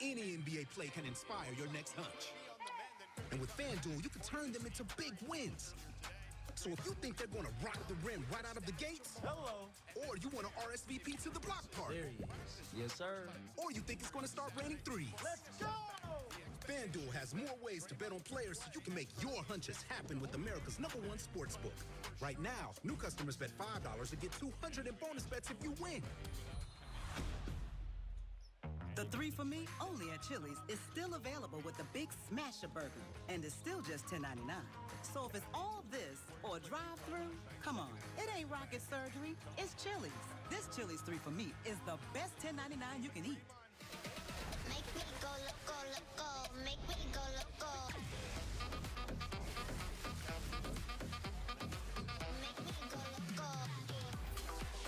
Any NBA play can inspire your next hunch. And with FanDuel, you can turn them into big wins. So if you think they're going to rock the rim right out of the gates, hello, or you want to RSVP to the block party, There he is. Yes, sir. or you think it's going to start raining threes. Let's go! FanDuel has more ways to bet on players so you can make your hunches happen with America's #1 sportsbook. Right now, new customers bet $5 and get $200 in bonus bets if you win. The 3 for Me, only at Chili's, is still available with the Big Smasher Burger, and it's still just $10.99. So if it's all this or a drive-through, come on, it ain't rocket surgery, it's Chili's. This Chili's 3 for Me is the best $10.99 you can eat. Make me go loco, loco. Make me go loco. Make me go loco.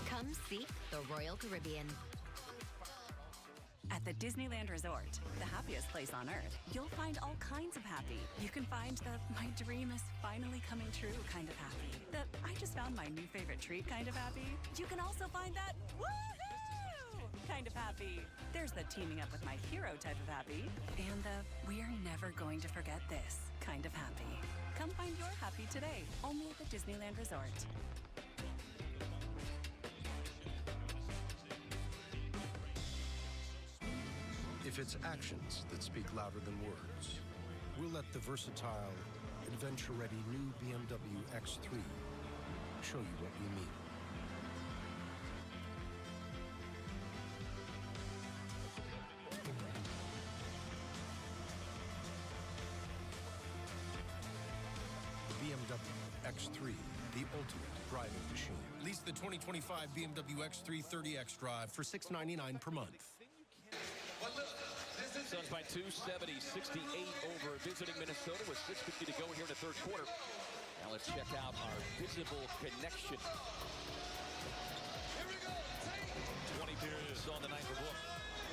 Come see the Royal Caribbean. At the Disneyland Resort, the happiest place on earth, you'll find all kinds of happy. You can find the my dream is finally coming true kind of happy. The I just found my new favorite treat kind of happy. You can also find that woohoo kind of happy. There's the teaming up with my hero type of happy. And the we're never going to forget this kind of happy. Come find your happy today, only at the Disneyland Resort. If it's actions that speak louder than words, we'll let the versatile, adventure-ready new BMW X3 show you what we mean. BMW X3, the ultimate driving machine. Lease the 2025 BMW X3 30X Drive for $699 per month. Suns by 2, 70-68 over visiting Minnesota with 6:50 to go here in the third quarter. Now let's check out our visible connection. 20 points on the night for Book.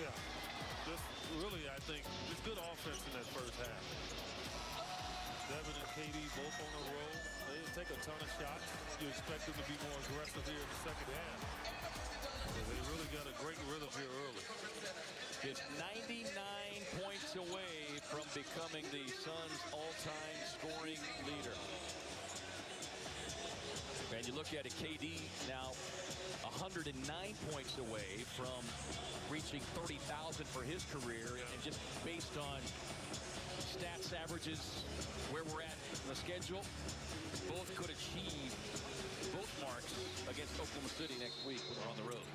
Yeah, just really, I think, just good offense in that first half. Devin and KD both on a roll. They didn't take a ton of shots. You expect them to be more aggressive here in the second half. They really got a great rhythm here early. Is 99 points away from becoming the Suns' all-time scoring leader. And you look at it, KD now 109 points away from reaching 30,000 for his career. And just based on stats averages, where we're at in the schedule, both could achieve both marks against Oklahoma City next week when we're on the road.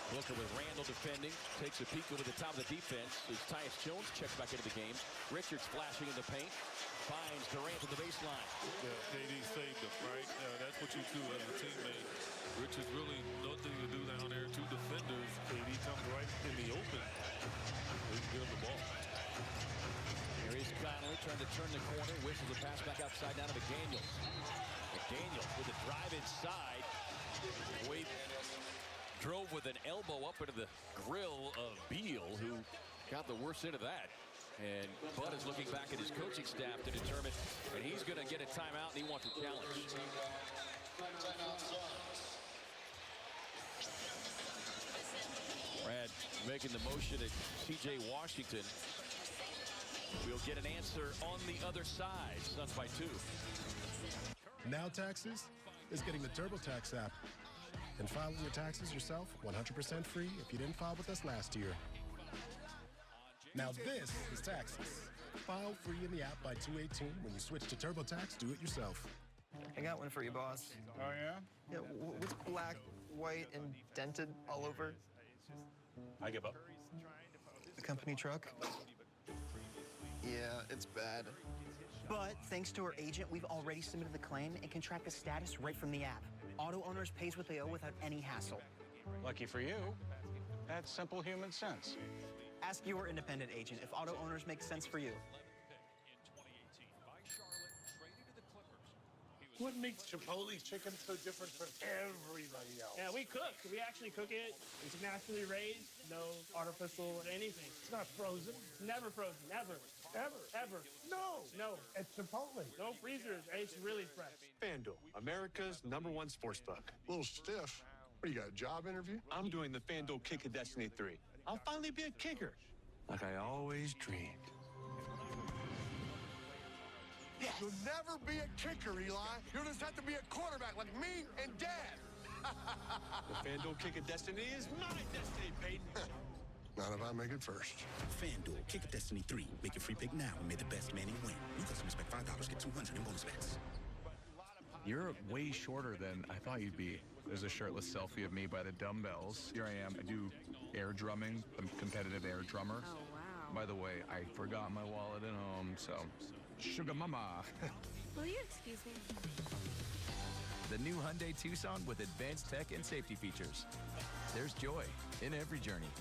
Booker with Randall defending, takes a peek over the top of the defense as Tyus Jones checks back into the game. Richards flashing in the paint, finds Durant at the baseline. Yeah, KD saved him, right? That's what you do as a teammate. Richards really nothing to do down there. 2 defenders. KD comes right in the open. He can get him the ball. Here is Conley trying to turn the corner, whistles the pass back outside down to McDaniels. McDaniels with a drive inside. Wade drove with an elbow up into the grill of Beal, who got the worst end of that. And Bud is looking back at his coaching staff to determine, and he's going to get a timeout, and he wants a challenge. Brad making the motion at T.J. Washington. We'll get an answer on the other side. Suns by 2. Now taxes is getting the TurboTax app and filing your taxes yourself 100% free if you didn't file with us last year. Now this is taxes. File free in the app by 2/18. When you switch to TurboTax, do it yourself. I got one for you, boss. Oh, yeah? Yeah, what's black, white, and dented all over? I give up. The company truck? Yeah, it's bad. But thanks to our agent, we've already submitted the claim and can track the status right from the app. Auto owners pays what they owe without any hassle. Lucky for you, that's simple human sense. Ask your independent agent if auto owners make sense for you. What makes Chipotle chicken so different from everybody else? Yeah, we cook. We actually cook it. It's naturally raised, no artificial anything. It's not frozen. Never frozen, ever. Ever? Ever. No. No. At Chipotle. No freezers. It's really fresh. FanDuel, America's #1 sportsbook. A little stiff. What, you got a job interview? I'm doing the FanDuel Kick of Destiny 3. I'll finally be a kicker, like I always dreamed. Yes. You'll never be a kicker, Eli. You'll just have to be a quarterback like me and Dad. The FanDuel Kick of Destiny is my destiny, Peyton. Not if I make it first. FanDuel, Kick of Destiny 3. Make your free pick now and may the best man win. New customers spend $5, get $200 in bonus bets. You're way shorter than I thought you'd be. There's a shirtless selfie of me by the dumbbells. Here I am. I do air drumming. I'm a competitive air drummer. Oh, wow. By the way, I forgot my wallet at home, so sugar mama. Will you excuse me? The new Hyundai Tucson with advanced tech and safety features. There's joy in every journey.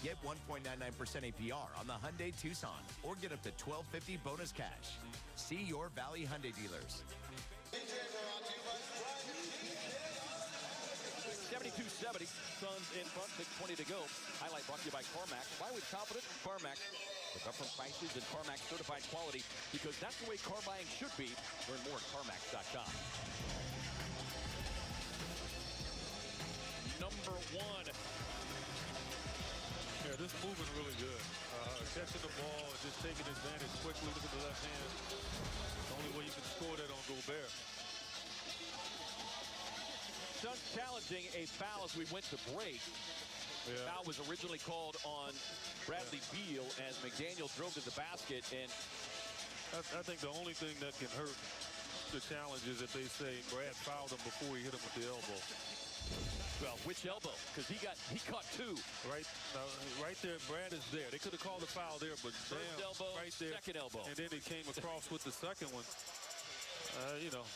Get 1.99% APR on the Hyundai Tucson or get up to $1,250 bonus cash. See your Valley Hyundai dealers. 72-70, Suns in front, 6:20 to go. Highlight brought to you by CarMax. Why are we confident? CarMax. With upfront prices and CarMax certified quality, because that's the way car buying should be. Learn more at CarMax.com. Number one. Yeah, this moving really good. Catching the ball and just taking advantage quickly. Look at the left hand. The only way you can score that on Gobert. Suns challenging a foul as we went to break. Yeah. Foul was originally called on Bradley Beal as McDaniel drove to the basket. And I think the only thing that can hurt the challenge is if they say Brad fouled him before he hit him with the elbow. Well, which elbow? Because he caught two. Right there, Brad is there. They could have called a foul there, but First elbow, right there, second elbow. and then he came across with the second one. You know.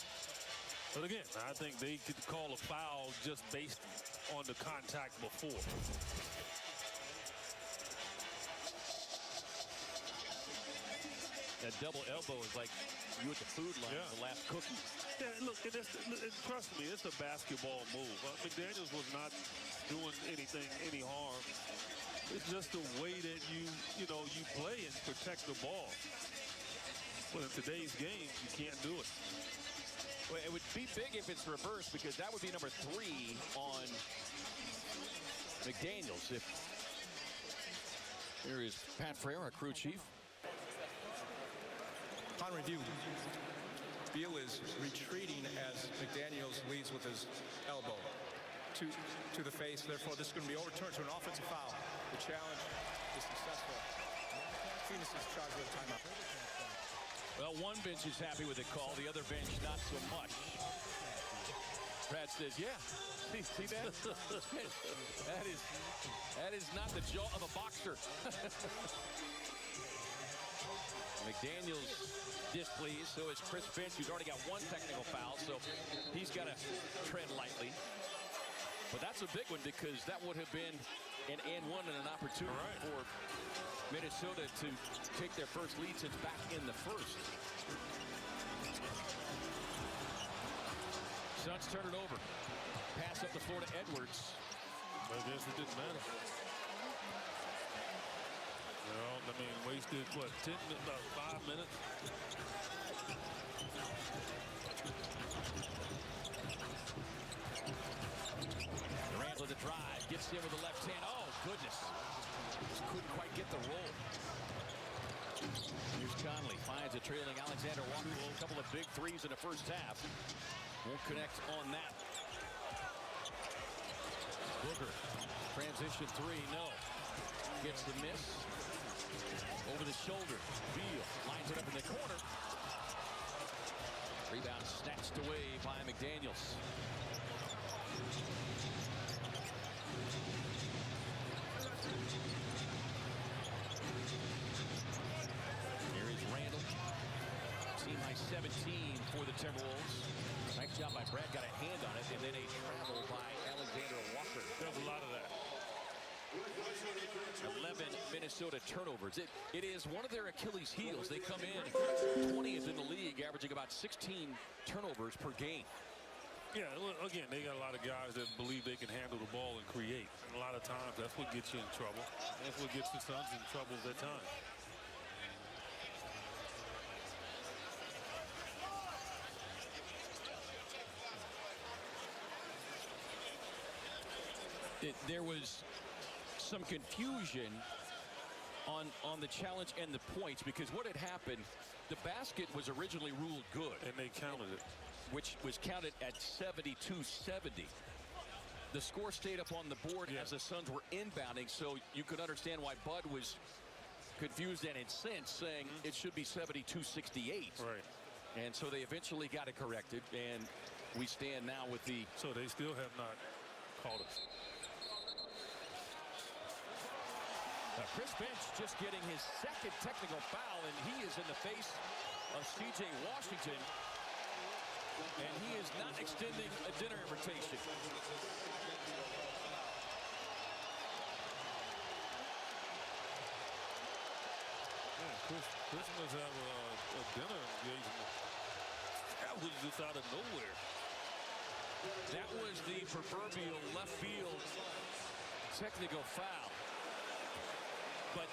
But again, I think they could call a foul just based on the contact before. That double elbow is like you at the food line, the last cookie. Yeah, look, and trust me, it's a basketball move. McDaniels was not doing any harm. It's just the way that you play and protect the ball. But in today's game, you can't do it. Well, it would be big if it's reversed, because that would be number 3 on McDaniels. Here is Pat Frere, our crew chief. On review, Beal is retreating as McDaniels leads with his elbow to the face. Therefore, this is going to be overturned to an offensive foul. The challenge is successful. Phoenix is charged with a timeout. Well, one bench is happy with the call, the other bench not so much. Brad says, yeah. See that? that is not the jaw of a boxer. McDaniels displeased, so is Chris Finch, who's already got one technical foul, so he's got to tread lightly. But that's a big one, because that would have been an and one and an opportunity for Minnesota to take their first lead since back in the first. Suns turn it over. Pass up the floor to Edwards. I guess it didn't matter. Wasted, what, 5 minutes? Durant with the drive, gets in with the left hand. Oh, goodness. Just couldn't quite get the roll. You Here's Conley, finds a trailing Alexander Walker. A couple of big threes in the first half. Won't connect on that. Booker, transition three, no. Gets the miss. Over the shoulder. Beal lines it up in the corner. Rebound snatched away by McDaniels. Here is Randall. Team high 17 for the Timberwolves. Nice job by Brad, got a hand on it, and then a travel by Alexander Walker. There's a lot of that. 11 Minnesota turnovers. It is one of their Achilles heels. They come in 20th in the league, averaging about 16 turnovers per game. Yeah, again, they got a lot of guys that believe they can handle the ball and create. And a lot of times, that's what gets you in trouble. That's what gets the Suns in trouble at times. There was some confusion on the challenge and the points, because what had happened, the basket was originally ruled good. And they counted it. Which was counted at 72-70. The score stayed up on the board as the Suns were inbounding, so you could understand why Bud was confused and incensed, saying it should be 72-68. Right. And so they eventually got it corrected, and we stand now with the... So they still have not called us. Chris Finch just getting his second technical foul, and he is in the face of C.J. Washington. And he is not extending a dinner invitation. Chris must have a dinner engagement. That was just out of nowhere. That was the proverbial left field technical foul. But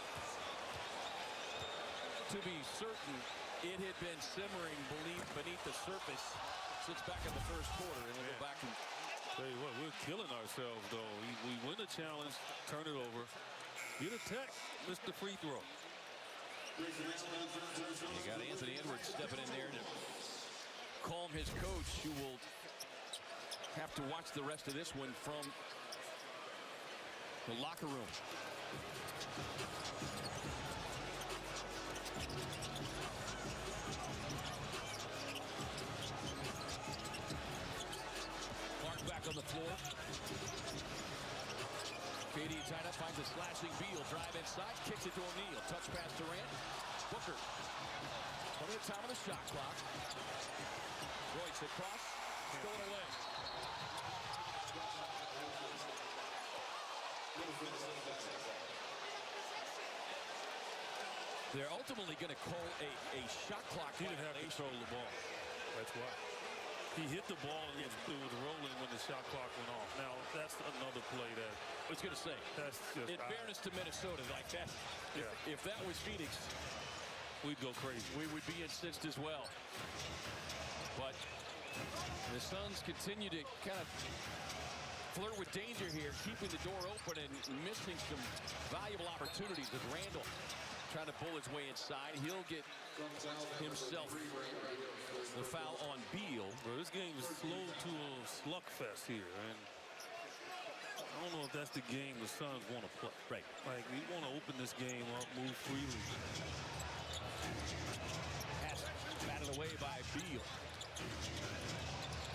to be certain, it had been simmering beneath the surface since back in the first quarter. And we'll go back and... Tell you what, we're killing ourselves, though. We win the challenge, turn it over. Get a tech, missed the free throw. You got Anthony Edwards stepping in there to calm his coach, who will have to watch the rest of this one from the locker room. Clark back on the floor. KD tied up, finds a slashing Beal. Drive inside, kicks it to O'Neal. Touch pass Durant. Booker. 1 minute time on the shot clock. Royce across, stolen away. They're ultimately going to call a shot clock. He didn't have control of the ball. That's why. He hit the ball and it was rolling when the shot clock went off. Now, that's another play that... I was going to say, that's just... In fairness to Minnesota, like that, if that was Phoenix, we'd go crazy. We would be incensed as well. But the Suns continue to kind of flirt with danger here, keeping the door open and missing some valuable opportunities with Randall trying to pull his way inside. He'll get himself the foul on Beal. Well, this game is slow to a slugfest here, and I don't know if that's the game the Suns want to play. Right. Like, we want to open this game up, move freely. Pass batted away by Beal.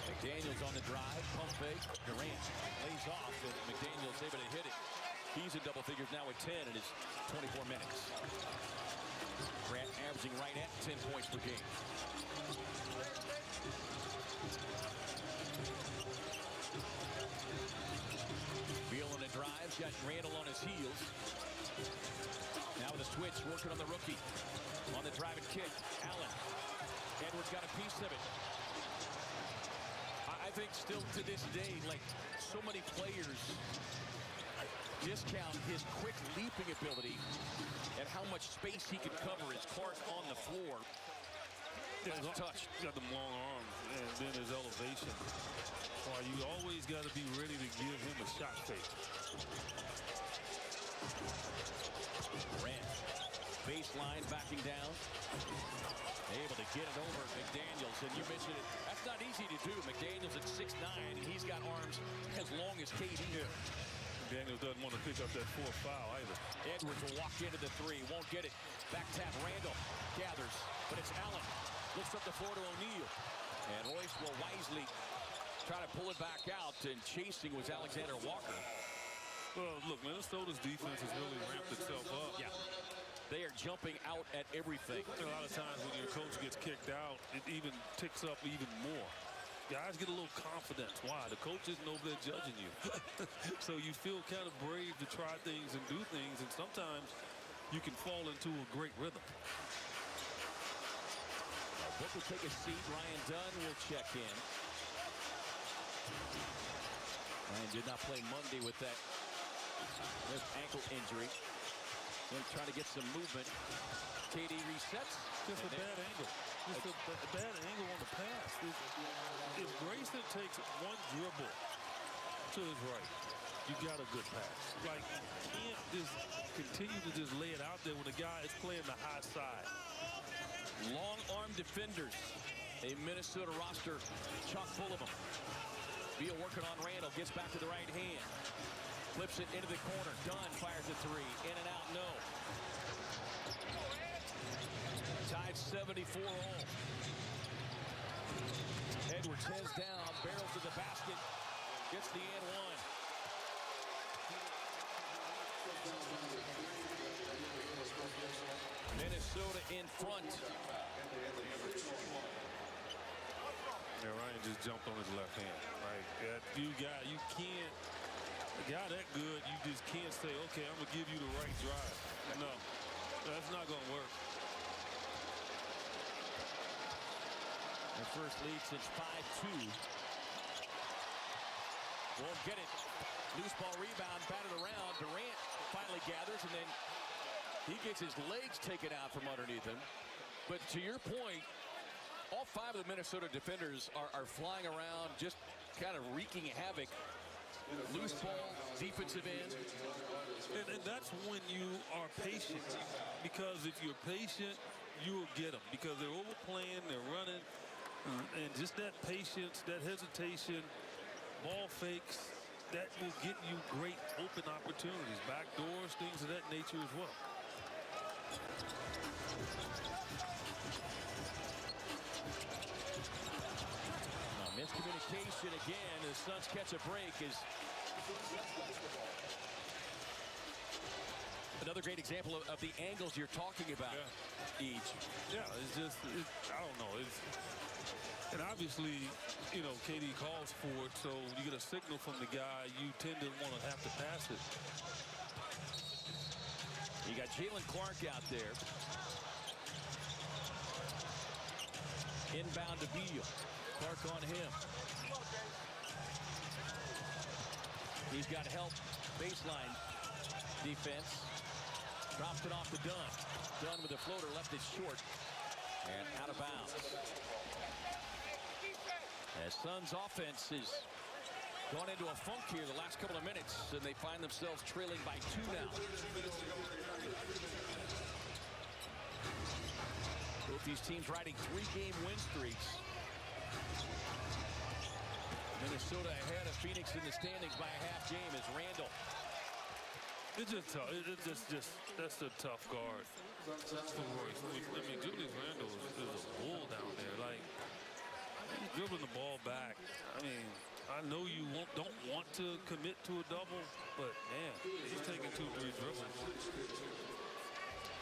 McDaniels on the drive, pump fake. Durant lays off, and McDaniels able to hit it. He's in double figures now with 10 in his 24 minutes. Grant averaging right at 10 points per game. Beal on the drive, got Randall on his heels. Now with a switch, working on the rookie. On the drive and kick, Allen. Edwards got a piece of it. I think still to this day, like so many players discount his quick leaping ability and how much space he can cover his Clark on the floor. He's got them long arms and then his elevation. Why you always got to be ready to give him a shot fake. Durant Baseline backing down. Able to get it over McDaniels. And you mentioned it. That's not easy to do. McDaniels at 6'9", and he's got arms as long as KD. Yeah. McDaniels doesn't want to pick up that fourth foul either. Edwards will walk into the three. Won't get it. Back tap. Randall gathers. But it's Allen. Looks up the floor to O'Neal. And Royce will wisely try to pull it back out. And chasing was Alexander Walker. Well, look, Minnesota's defense has really ramped itself up. Yeah. They are jumping out at everything. A lot of times when your coach gets kicked out, it even ticks up even more. Guys get a little confidence. Why? The coach isn't over there judging you. So you feel kind of brave to try things and do things, and sometimes you can fall into a great rhythm. Book will take a seat. Ryan Dunn will check in. Ryan did not play Monday with that ankle injury. Then trying to get some movement. KD resets. Just a bad angle. Just a bad angle on the pass. If Grayson takes one dribble to his right, you got a good pass. Like, you can't just continue to just lay it out there when the guy is playing the high side. Long arm defenders. A Minnesota roster chock full of them. Beal working on Randall. Gets back to the right hand. Flips it into the corner. Dunn fires a three. In and out, no. Tied 74 all. Edwards heads down, barrels to the basket, gets the and one. Minnesota in front. Yeah, Ryan just jumped on his left hand. Right, you can't. A guy that good, you just can't say, okay, I'm gonna give you the right drive. No, that's not gonna work. Their first lead since 5-2. Won't get it. Loose ball rebound, batted around. Durant finally gathers, and then he gets his legs taken out from underneath him. But to your point, all five of the Minnesota defenders are flying around, just kind of wreaking havoc. Loose ball, defensive end. And that's when you are patient. Because if you're patient, you'll get them. Because they're overplaying, they're running. And just that patience, that hesitation, ball fakes, that will get you great open opportunities. Back doors, things of that nature as well. Miscommunication again. The Suns catch a break. Is another great example of the angles you're talking about. Yeah. It's just, I don't know. And obviously, you know, KD calls for it, so you get a signal from the guy, you tend to want to have to pass it. You got Jalen Clark out there. Inbound to Beal. Clark on him. He's got help. Baseline defense. Drops it off to Dunn. Dunn with a floater, left it short. And out of bounds. As Suns offense is gone into a funk here the last couple of minutes, and they find themselves trailing by 2 now. Both these teams riding 3-game win streaks. Minnesota ahead of Phoenix in the standings by a half game as Randall. It's just tough. That's a tough guard for Royce. I mean, Julius Randle is a bull down there. Like, he's dribbling the ball back. I mean, I know you don't want to commit to a double, but man, he's taking 2-3 dribbles.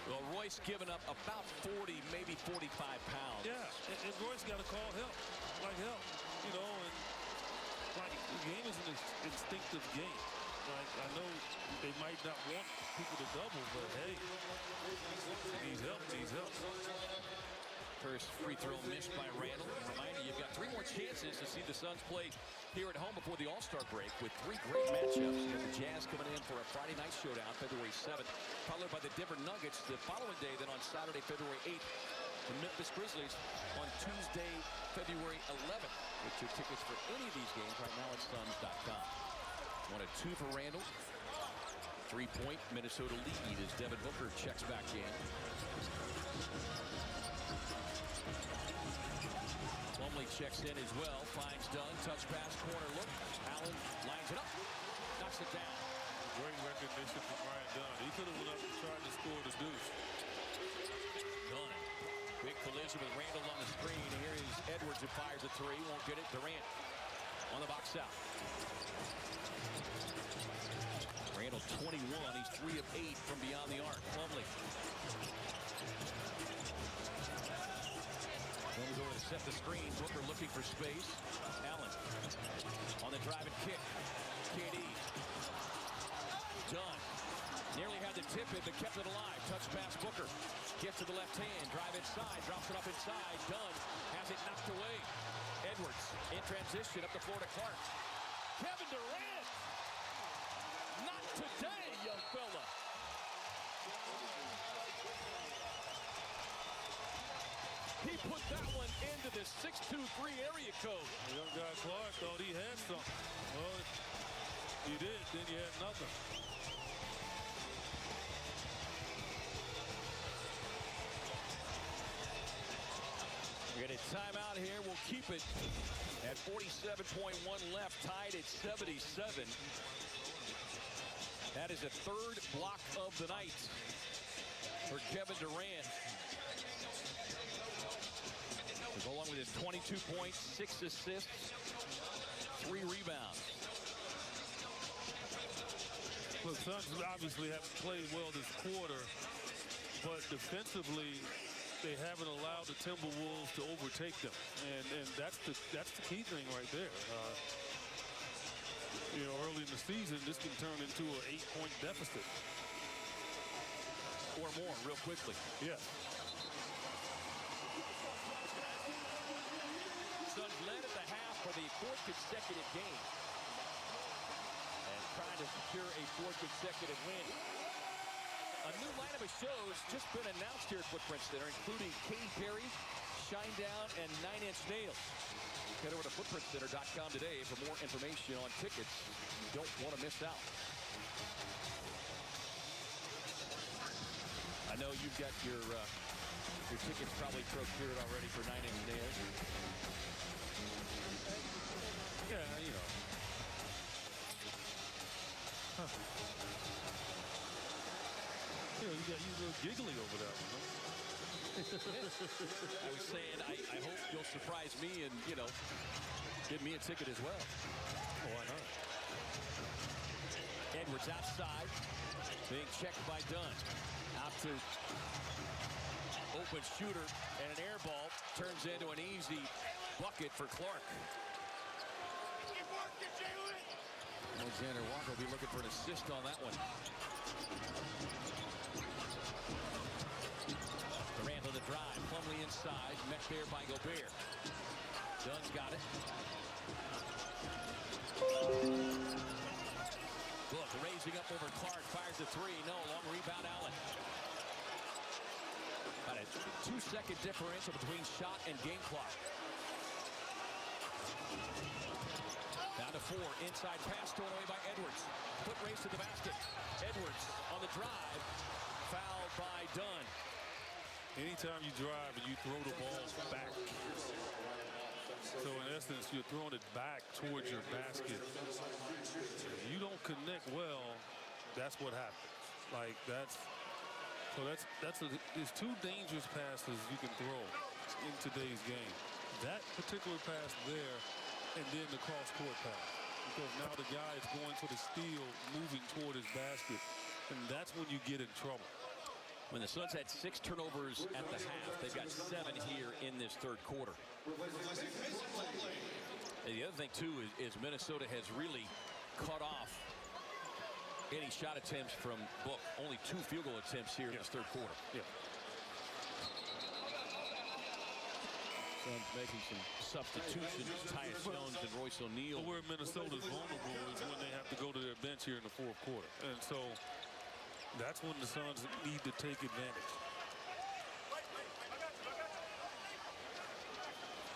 Well, Royce giving up about 40, maybe 45 pounds. Yeah, and Royce got to call help, you know, and like the game is an instinctive game. Like, I know they might not want people to double, but hey, needs help. First free throw missed by Randall. Reminder, you've got 3 more chances to see the Suns play here at home before the All-Star break with 3 great matchups. You have the Jazz coming in for a Friday night showdown, February 7th, followed by the Denver Nuggets the following day. Then on Saturday, February 8th, the Memphis Grizzlies on Tuesday, February 11th. Get your tickets for any of these games right now at Suns.com. 1 of 2 for Randall. 3-point Minnesota lead as Devin Booker checks back in. Plumlee checks in as well. Finds Dunn. Touch pass. Corner look. Allen lines it up. Knocks it down. Great recognition from Ryan Dunn. He could have went up and tried to score the deuce. Dunn. Big collision with Randall on the screen. Here is Edwards who fires a three. Won't get it. Durant on the box out. Randall 21. He's 3 of 8 from beyond the arc. Plumlee. Plumlee's over to set the screen. Booker looking for space. Allen on the drive and kick. KD. Dunn. Nearly had to tip it, but kept it alive. Touch pass Booker. Gets to the left hand. Drive inside. Drops it up inside. Dunn has it knocked away. Edwards in transition up the floor to Clark. Kevin Durant. Not today, young fella. He put that one into the 6-2-3 area code. The young guy Clark thought he had something. Well, you did, then you had nothing. We get a timeout here. We'll keep it at 47.1 left, tied at 77. That is a third block of the night for Kevin Durant. To go along with his 22 points, 6 assists, 3 rebounds. Look, Suns obviously haven't played well this quarter, but defensively, they haven't allowed the Timberwolves to overtake them, and that's the key thing right there. You know, early in the season, this can turn into an 8-point deficit or more, real quickly. Yeah. Suns led at the half for the 4th consecutive game, and trying to secure a 4th consecutive win. A new lineup of shows just been announced here at Footprint Center, including Katy Perry, Shinedown, and 9 Inch Nails. Head over to footprintcenter.com today for more information on tickets. You don't want to miss out. I know you've got your tickets probably procured already for 9 Inch Nails. Yeah, you know. Huh. You know, you a little giggly over that one, huh? I was saying, I hope you'll surprise me and, you know, give me a ticket as well. Oh, why not? Edwards outside, being checked by Dunn. Out to open shooter, and an air ball turns into an easy bucket for Clark. Alexander Walker will be looking for an assist on that one. Durant on the drive. Plumlee inside. Met there by Gobert. Dunn's got it. Book raising up over Clark. Fires a three. No. Long rebound, Allen. About a 2-second differential between shot and game clock. Down to 4. Inside pass stolen away by Edwards. Foot race to the basket. Edwards on the drive. Fouled by Dunn. Anytime you drive and you throw the ball back, so in essence, you're throwing it back towards your basket. If you don't connect well, that's what happens. Like there's 2 dangerous passes you can throw in today's game. That particular pass there, and then the cross-court pass. Because now the guy is going for the steal, moving toward his basket, and that's when you get in trouble. When the Suns had 6 turnovers at the half, they've got 7 here in this third quarter. And the other thing, too, is Minnesota has really cut off any shot attempts from Book. Only 2 field goal attempts here in this third quarter. Yeah. Suns making some substitutions. Tyus Jones and Royce O'Neal. Where Minnesota's vulnerable is when they have to go to their bench here in the 4th quarter. And so that's when the Suns need to take advantage.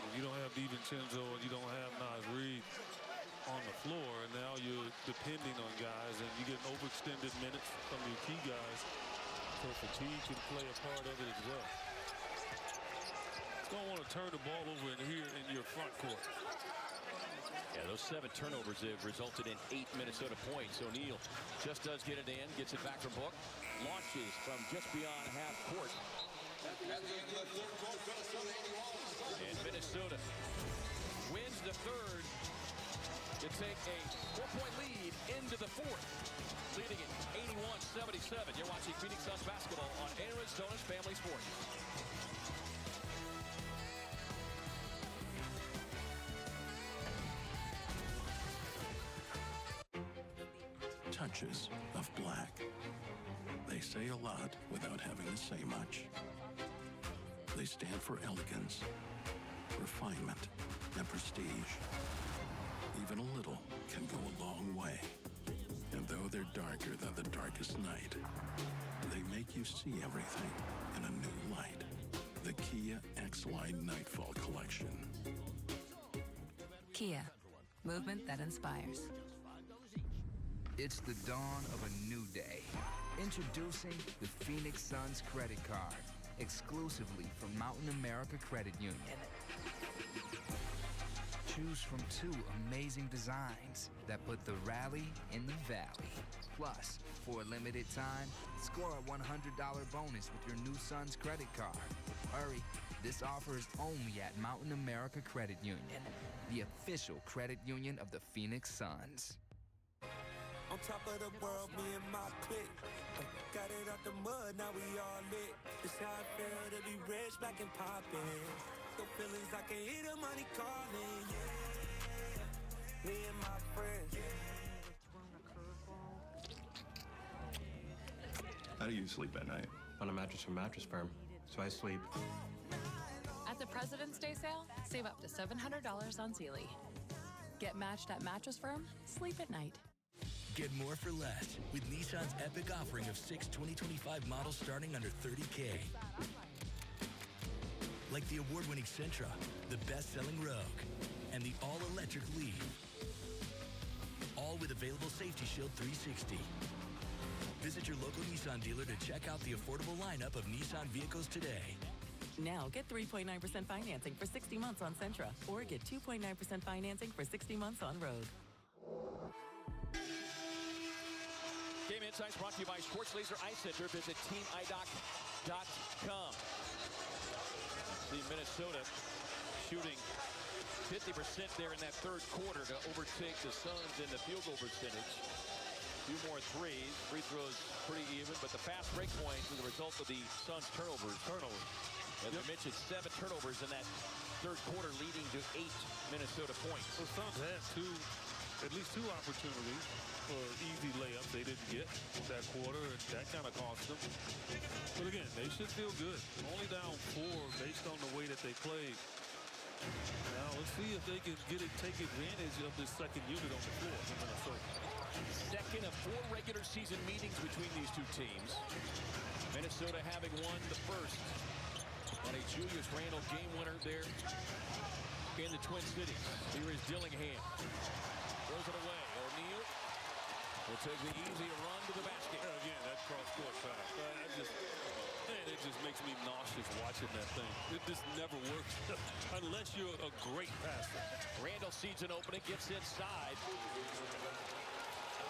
When you don't have DiVincenzo and you don't have Naz Reid on the floor, and now the depending on guys, and you get overextended minutes from your key guys. So fatigue can play a part of it as well. Don't want to turn the ball over in here in your front court. Yeah, those 7 turnovers have resulted in 8 Minnesota points. O'Neal just does get it in, gets it back from Book, launches from just beyond half court. And Minnesota wins the third to take a 4-point lead into the fourth, leading it 81-77. You're watching Phoenix Suns basketball on Arizona's Family Sports. Touches of black. They say a lot without having to say much. They stand for elegance, refinement, and prestige. Even a little can go a long way. And though they're darker than the darkest night, they make you see everything in a new light. The Kia X-Line Nightfall Collection. Kia, movement that inspires. It's the dawn of a new day. Introducing the Phoenix Suns credit card, exclusively from Mountain America Credit Union. Choose from 2 amazing designs that put the rally in the valley. Plus, for a limited time, score a $100 bonus with your new Suns credit card. Hurry, this offer is only at Mountain America Credit Union, the official credit union of the Phoenix Suns. On top of the world, me and my clique. Got it out the mud, now we all lit. It's how I feel to be rich, black and poppin'. No feelings, I can hear the money calling, yeah. Me and my friends. How do you sleep at night? On a mattress from Mattress Firm, so I sleep. At the President's Day sale, save up to $700 on Sealy. Get matched at Mattress Firm, sleep at night. Get more for less with Nissan's epic offering of 6 2025 models starting under $30K. Like the award-winning Sentra, the best-selling Rogue, and the all-electric Leaf. All with available Safety Shield 360. Visit your local Nissan dealer to check out the affordable lineup of Nissan vehicles today. Now get 3.9% financing for 60 months on Sentra, or get 2.9% financing for 60 months on Rogue. Game Insights brought to you by Sports Laser Eye Center. Visit teamidoc.com. See Minnesota shooting 50% there in that third quarter to overtake the Suns in the field goal percentage. Few more threes. Free throws pretty even, but the fast break points are the result of the Suns turnovers. As I mentioned, 7 turnovers in that third quarter, leading to 8 Minnesota points. The Suns had at least two opportunities for easy layups they didn't get that quarter, and that kind of cost them. But again, they should feel good. Only down 4 based on the way that they played. Now let's see if they can take advantage of this second unit on the floor in Minnesota. Second of 4 regular season meetings between these two teams. Minnesota having won the first on a Julius Randle game winner there in the Twin Cities. Here is Dillingham. Throws it away. O'Neal will take the easy run to the basket. Again, that cross-court pass. It just makes me nauseous watching that thing. It just never works unless you're a great passer. Randle sees an opening, gets inside.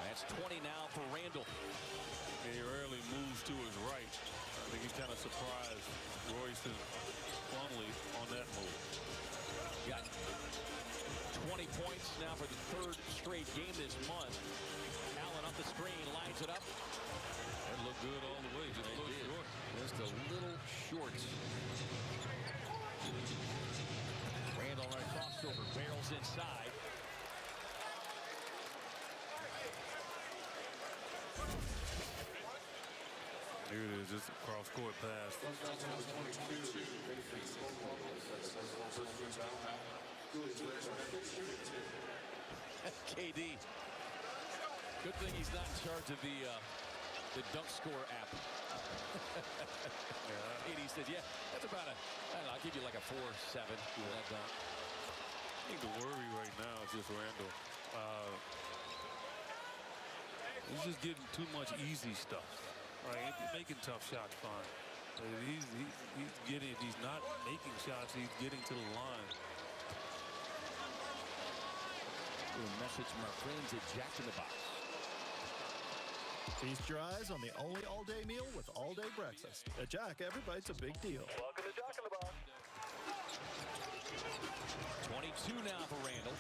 That's 20 now for Randle. He rarely moves to his right. I think he kind of surprised Royce and Plumlee on that move. Got 20 points now for the 3rd straight game this month. Allen up the screen, lines it up. That looked good all the way, just a little short. Just a little short. Randle on a crossover, barrels inside. Here it is, just a cross-court pass. KD. Good thing he's not in charge of the dunk score app. KD said, yeah, that's about I don't know, I'll give you like a 4-7 for that dunk. I think the worry right now is just Randle. He's just getting too much easy stuff. Right? Making tough shots fine. He's getting, if he's not making shots, he's getting to the line. A message from our friends at Jack in the Box. Feast your eyes on the only all-day meal with all-day breakfast. At Jack, every bite's a big deal. Welcome to Jack in the Box. 22 now for Randall.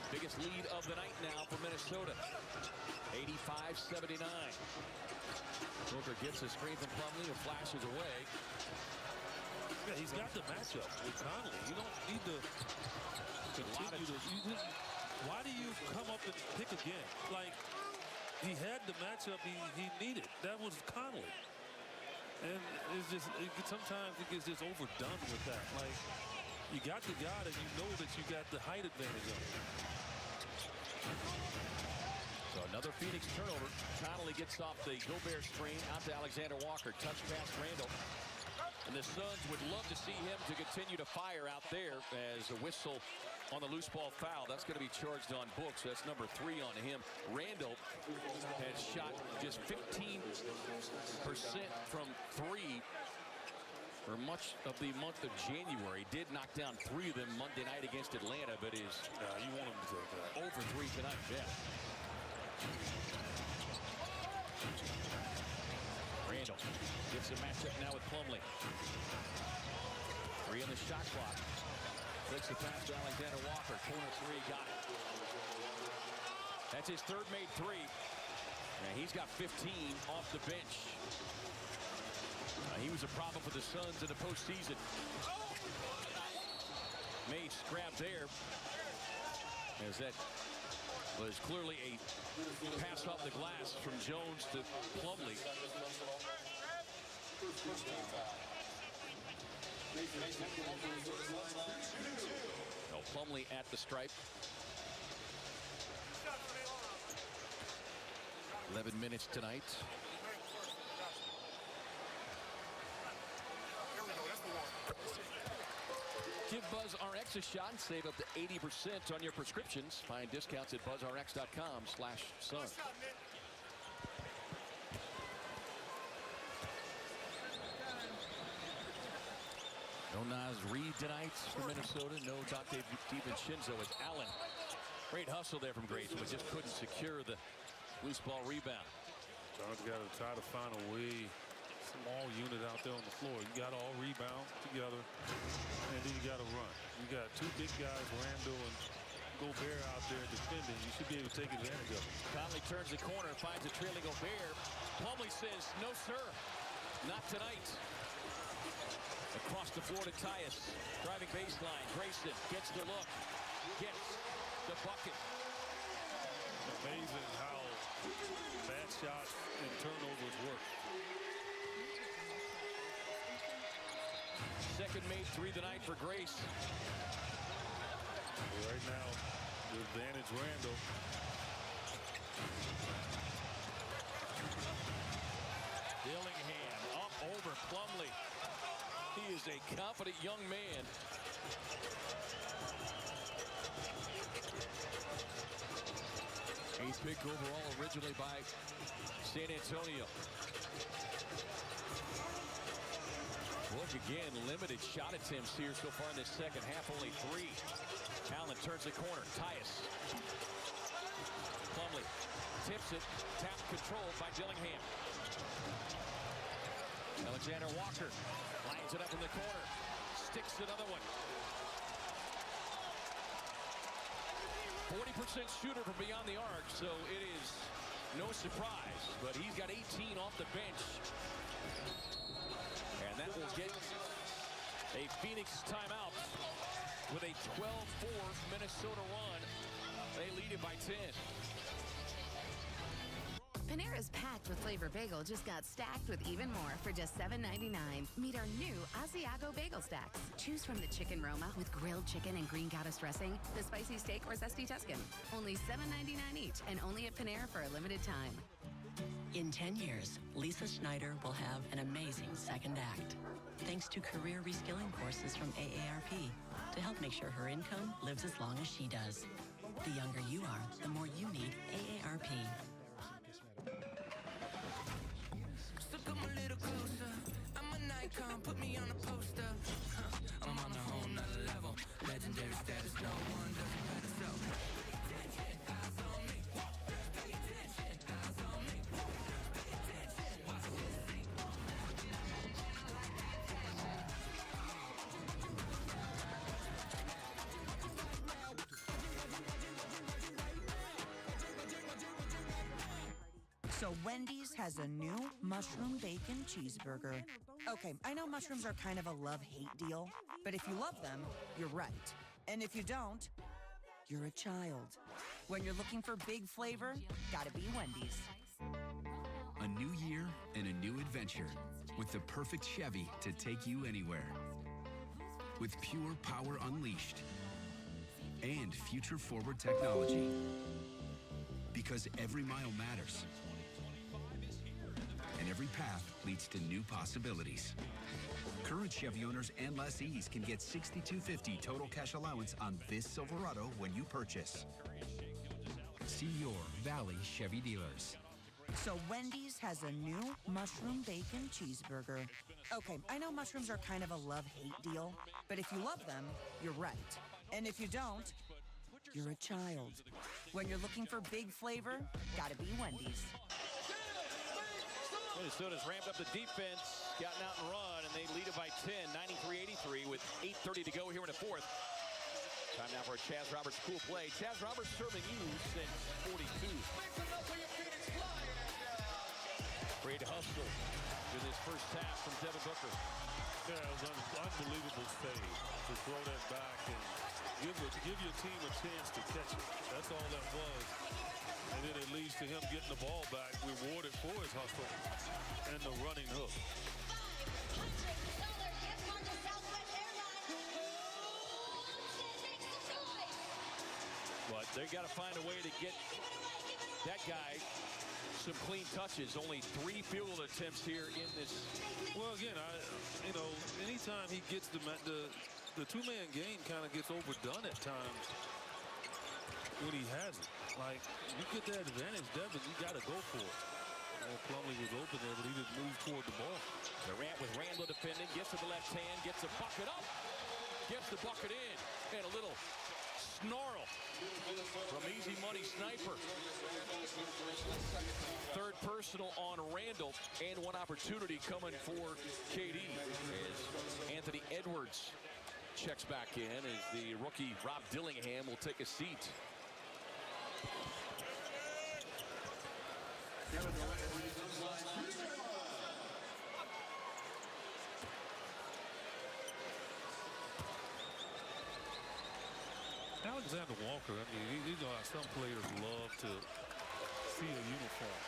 Biggest lead of the night now for Minnesota. 85-79. Booker gets a screen from Plumlee and flashes away. Yeah, he's got the matchup with Conley. You don't need to continue to... Why do you come up and pick again? Like, he had the matchup he needed. That was Conley. And it's just, sometimes it gets just overdone with that. Like, you got the guy that you know that you got the height advantage on. So another Phoenix turnover. Connolly gets off the Gobert screen out to Alexander Walker. Touch pass Randall. And the Suns would love to see him to continue to fire out there as a whistle on the loose ball foul. That's going to be charged on Books. That's number 3 on him. Randall has shot just 15% from 3 for much of the month of January. Did knock down 3 of them Monday night against Atlanta, but is you want him to take that. over 3 tonight. Yeah. Randall gets a matchup now with Plumlee. 3 on the shot clock. Takes the pass to Alexander Walker. Corner 3, got it. That's his 3rd made 3. And he's got 15 off the bench. He was a problem for the Suns in the postseason. Mace grabbed there, as that was clearly a pass off the glass from Jones to Plumlee. No, Plumlee at the stripe. 11 minutes tonight. Give BuzzRx a shot and save up to 80% on your prescriptions. Find discounts at buzzrx.com/sun. No Naz Reid tonight for Minnesota. No Dante DiVincenzo as Allen. Great hustle there from Grayson, but just couldn't secure the loose ball rebound. John's got to try to find a way. Small unit out there on the floor. You got to all rebound together, and then you got to run. You got 2 big guys, Randall and Gobert, out there defending. You should be able to take advantage of it. Conley turns the corner, finds a trailing Gobert. Plumlee says, no, sir, not tonight. Across the floor to Tyus. Driving baseline. Grayson gets the look. Gets the bucket. Amazing how bad shots and turnovers work. Second made 3 tonight for Grace. Right now, the advantage Randall. Dillingham up over Plumlee. He is a confident young man. Eighth pick overall, originally by San Antonio. Look again, limited shot attempts here so far in this second half, only 3. Allen turns the corner, Tyus. Plumlee tips it, tap controlled by Dillingham. Alexander Walker lines it up in the corner, sticks another one. 40% shooter from beyond the arc, so it is no surprise, but he's got 18 off the bench. And that will get a Phoenix timeout with a 12-4 Minnesota run. They lead it by 10. Panera's packed with flavor bagel just got stacked with even more for just $7.99. Meet our new Asiago Bagel Stacks. Choose from the chicken Roma with grilled chicken and green goddess dressing, the spicy steak or zesty Tuscan. Only $7.99 each and only at Panera for a limited time. In 10 years, Lisa Schneider will have an amazing second act, thanks to career reskilling courses from AARP to help make sure her income lives as long as she does. The younger you are, the more you need AARP. might come put me on a poster. I'm on a whole nother level. Legendary status, no one doesn't better so. Eyes on me. Pay attention. Eyes on me. Pay attention. Watch this thing. So Wendy's has a new mushroom bacon cheeseburger. Okay, I know mushrooms are kind of a love-hate deal, but if you love them, you're right. And if you don't, you're a child. When you're looking for big flavor, gotta be Wendy's. A new year and a new adventure with the perfect Chevy to take you anywhere. With pure power unleashed and future-forward technology. Because every mile matters. And every path leads to new possibilities. Current Chevy owners and lessees can get $6,250 total cash allowance on this Silverado when you purchase. See your Valley Chevy dealers. So Wendy's has a new mushroom bacon cheeseburger. Okay, I know mushrooms are kind of a love-hate deal, but if you love them, you're right. And if you don't, you're a child. When you're looking for big flavor, gotta be Wendy's. Minnesota's ramped up the defense, gotten out and run, and they lead it by 10, 93-83 with 8:30 to go here in the fourth. Time now for a Chaz Roberts cool play. Chaz Roberts serving you since 42. Great hustle in this first half from Devin Booker. Yeah, it was an unbelievable save to throw that back and give your team a chance to catch it. That's all that was. And then it leads to him getting the ball back, rewarded for his hustle and the running hook. But they got to find a way to get that guy some clean touches. Only 3 field goal attempts here in this. Well, again, anytime he gets the two-man game kind of gets overdone at times when he has it. Like, you get that advantage, Devin, you got to go for it. Well, Plumlee was open there, but he didn't move toward the ball. Durant with Randall defending, gets to the left hand, gets a bucket up, gets the bucket in, and a little snarl from Easy Money Sniper. Third personal on Randall, and one opportunity coming for KD as Anthony Edwards checks back in as the rookie Rob Dillingham will take a seat. Alexander Walker, I mean, you know how some players love to see a uniform.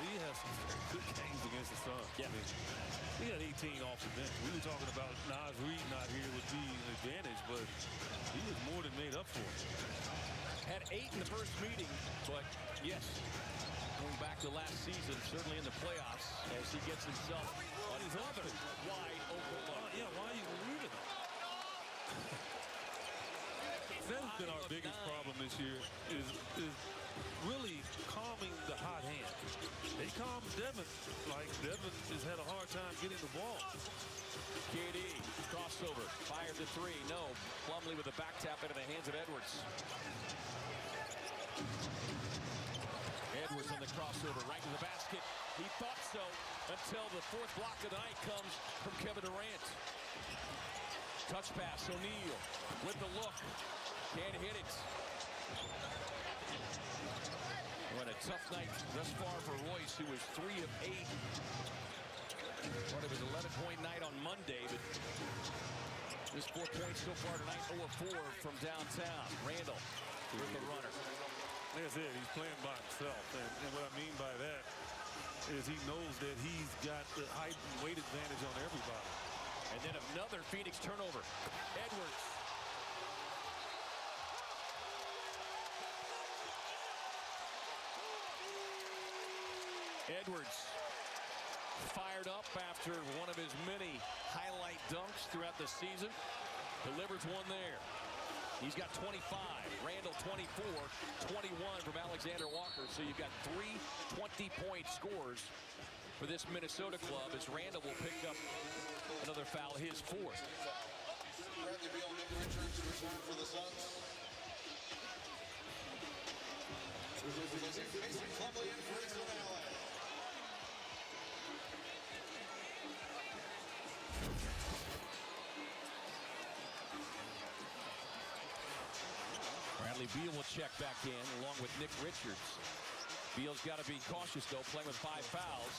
He has some good games against the Suns. Yeah. I mean, he had 18 off the bench. We were talking about Naz Reid not here would be an advantage, but he was more than made up for it. Had 8 in the first meeting, but yes, going back to last season, certainly in the playoffs, as he gets himself another wide open look. Yeah, why are you leaving? That's been our biggest problem this year is really calming the hot hand. They calm Devin. Like, Devin has had a hard time getting the ball. KD, crossover, fires a 3. No. Plumlee with a back tap into the hands of Edwards. Edwards on the crossover, right to the basket. He thought so until the fourth block of the night comes from Kevin Durant. Touch pass, O'Neal with the look. Can't hit it. What a tough night thus far for Royce, who was 3 of 8. Thought it was 11-point night on Monday, but just 4 points so far tonight, 0 of 4 from downtown. Randall with the runner. Like I said, he's playing by himself. And what I mean by that is he knows that he's got the height and weight advantage on everybody. And then another Phoenix turnover. Edwards. Edwards fired up after one of his many highlight dunks throughout the season. Delivers one there. He's got 25. Randall 24, 21 from Alexander Walker. So you've got 3 20-point scores for this Minnesota club as Randall will pick up another foul, his fourth. Bradley Beal, Nick Richards return for the Suns. Mason Plumlee in for Eastern LA. Bradley Beal will check back in along with Nick Richards. Beal's got to be cautious, though, playing with 5 fouls.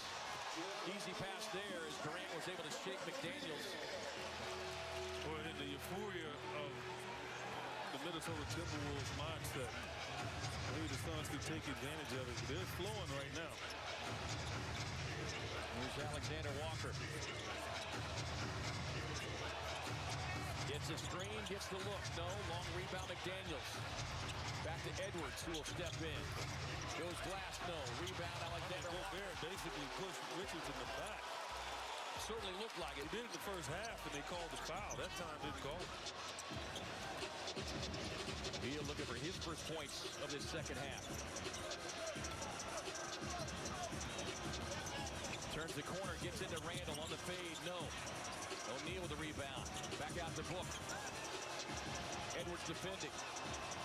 Easy pass there as Durant was able to shake McDaniels. Boy, in the euphoria of the Minnesota Timberwolves mindset, maybe the Suns could take advantage of it. They're flowing right now. Here's Alexander Walker. Gets a screen, gets the look. No, long rebound McDaniels. Back to Edwards, who will step in. Goes glass, no. Rebound, Alexander Walker. Basically pushed Richards in the back. Certainly looked like it. He did in the first half, and they called the foul. That time didn't call it. Beal looking for his first points of this second half. Turns the corner, gets into Randall on the fade. No. O'Neal with the rebound. Back out to Book. Edwards defending.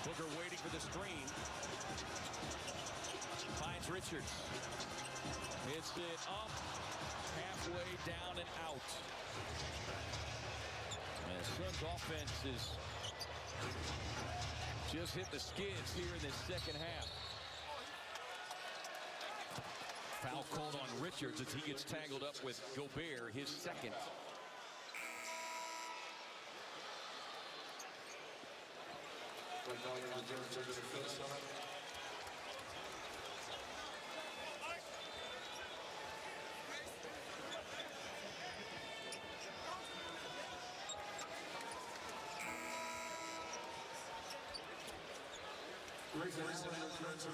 Booker waiting for the screen. Finds Richards. Hits it up. Halfway down and out. And Suns offense is just hit the skids here in this second half. Foul called on Richards as he gets tangled up with Gobert, his second.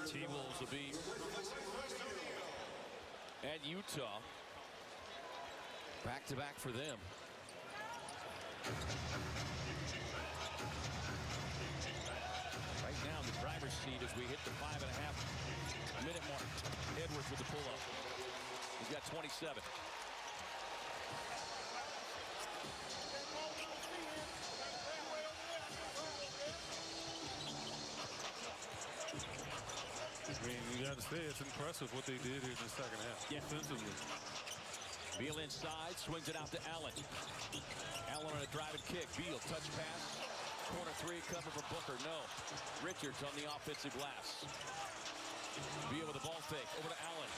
T-Wolves will be at Utah. Back-to-back for them. Right now in the driver's seat as we hit the 5.5-minute mark. Edwards with the pull-up. He's got 27. I mean, you got to say it's impressive what they did here in the second half. Defensively. Beal inside, swings it out to Allen. Allen on a driving kick. Beal, touch pass. Corner three, cover for Booker. No. Richards on the offensive glass. Beal with a ball fake. Over to Allen.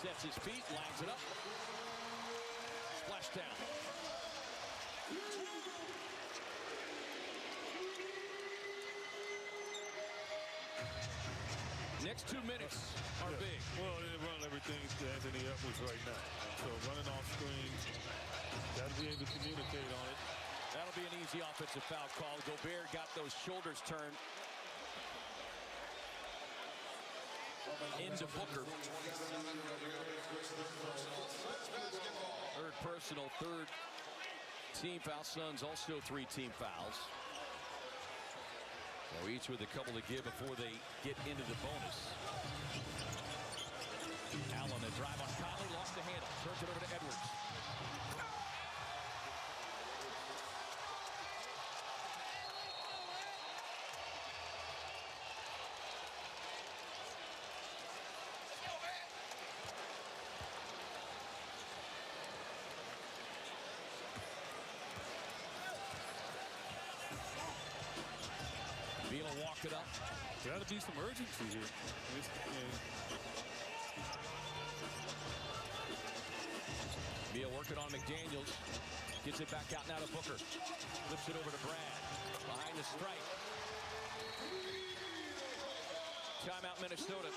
Sets his feet, lines it up. Splash down. Next 2 minutes are big. Well, they run everything to Anthony Edwards right now. So running off screens, got to be able to communicate on it. That'll be an easy offensive foul call. Gobert got those shoulders turned into Booker. Third personal, third team foul. Suns also 3 team fouls. So each with a couple to give before they get into the bonus. Allen, a drive on Conley, lost the handle, turns it over to Edwards. Beal will walk it up. Got to be some urgency here. Beal working on McDaniels. Gets it back out now to Booker. Flips it over to Brad. Behind the stripe. Timeout Minnesota.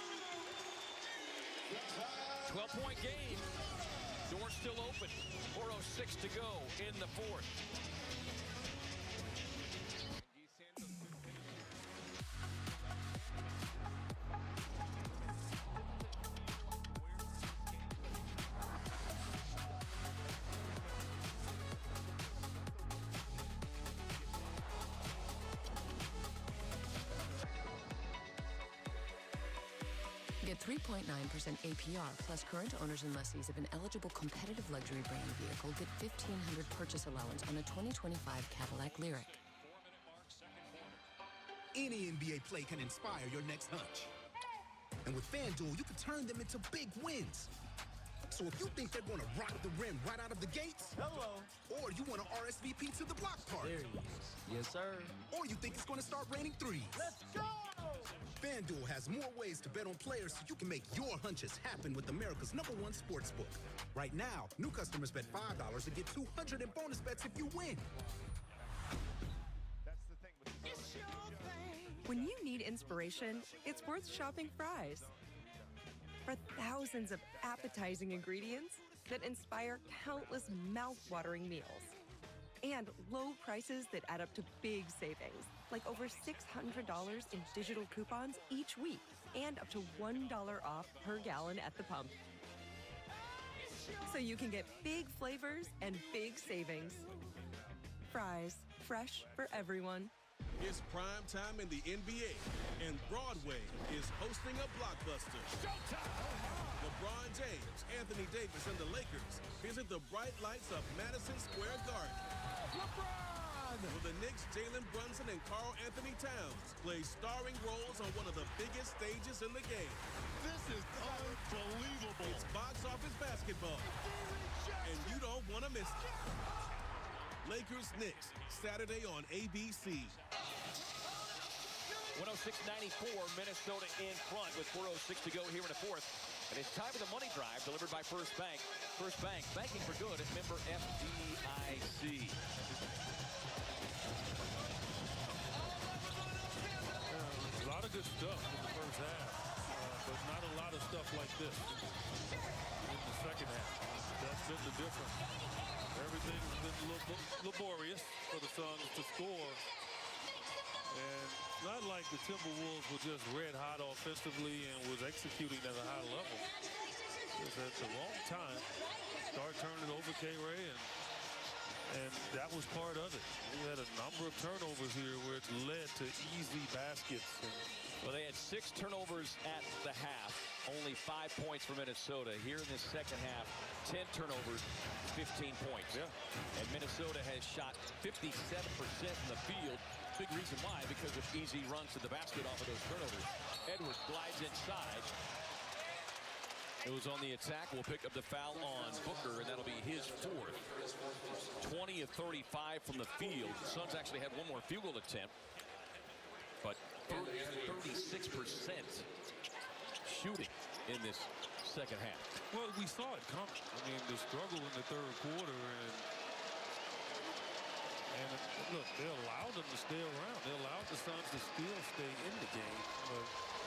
12-point game. Door still open. 4:06 to go in the fourth. Get 3.9% APR, plus current owners and lessees of an eligible competitive luxury brand vehicle get $1,500 purchase allowance on a 2025 Cadillac Lyriq. Any NBA play can inspire your next hunch. And with FanDuel, you can turn them into big wins. So if you think they're going to rock the rim right out of the gates, hello, or you want to RSVP to the block party, there he is. Yes, sir. Or you think it's going to start raining threes. Let's go! FanDuel has more ways to bet on players so you can make your hunches happen with America's #1 sportsbook. Right now, new customers bet $5 and get $200 in bonus bets if you win. When you need inspiration, it's worth shopping Fry's. For thousands of appetizing ingredients that inspire countless mouth-watering meals. And low prices that add up to big savings, like over $600 in digital coupons each week, and up to $1 off per gallon at the pump. So you can get big flavors and big savings. Fry's, fresh for everyone. It's prime time in the NBA, and Broadway is hosting a blockbuster. Showtime! LeBron James, Anthony Davis, and the Lakers visit the bright lights of Madison Square Garden. LeBron! Will the Knicks' Jalen Brunson and Karl Anthony Towns play starring roles on one of the biggest stages in the game. This is unbelievable. It's box office basketball, and you don't want to miss it. Lakers-Knicks, Saturday on ABC. 106-94, Minnesota in front with 4:06 to go here in the fourth. And it's time for the money drive delivered by First Bank. First Bank, banking for good at member FDIC. A lot of good stuff in the first half, but not a lot of stuff like this in the second half. That's been the difference. Everything's been a little laborious for the Suns to score. And not like the Timberwolves were just red hot offensively and was executing at a high level. It was at the wrong time. Start turning it over K-Ray, and that was part of it. We had a number of turnovers here where it's led to easy baskets. Well, they had 6 turnovers at the half. Only 5 points for Minnesota. Here in this second half, 10 turnovers, 15 points. Yeah. And Minnesota has shot 57% from the field. Big reason why, because of easy runs to the basket off of those turnovers. Edwards glides inside. It was on the attack. We'll pick up the foul on Booker, and that'll be his 4th. 20 of 35 from the field. The Suns actually had one more field goal attempt, but 36% shooting in this second half. Well, we saw it coming. I mean, the struggle in the third quarter, and look, they allowed them to stay around. They allowed the Suns to still stay in the game, but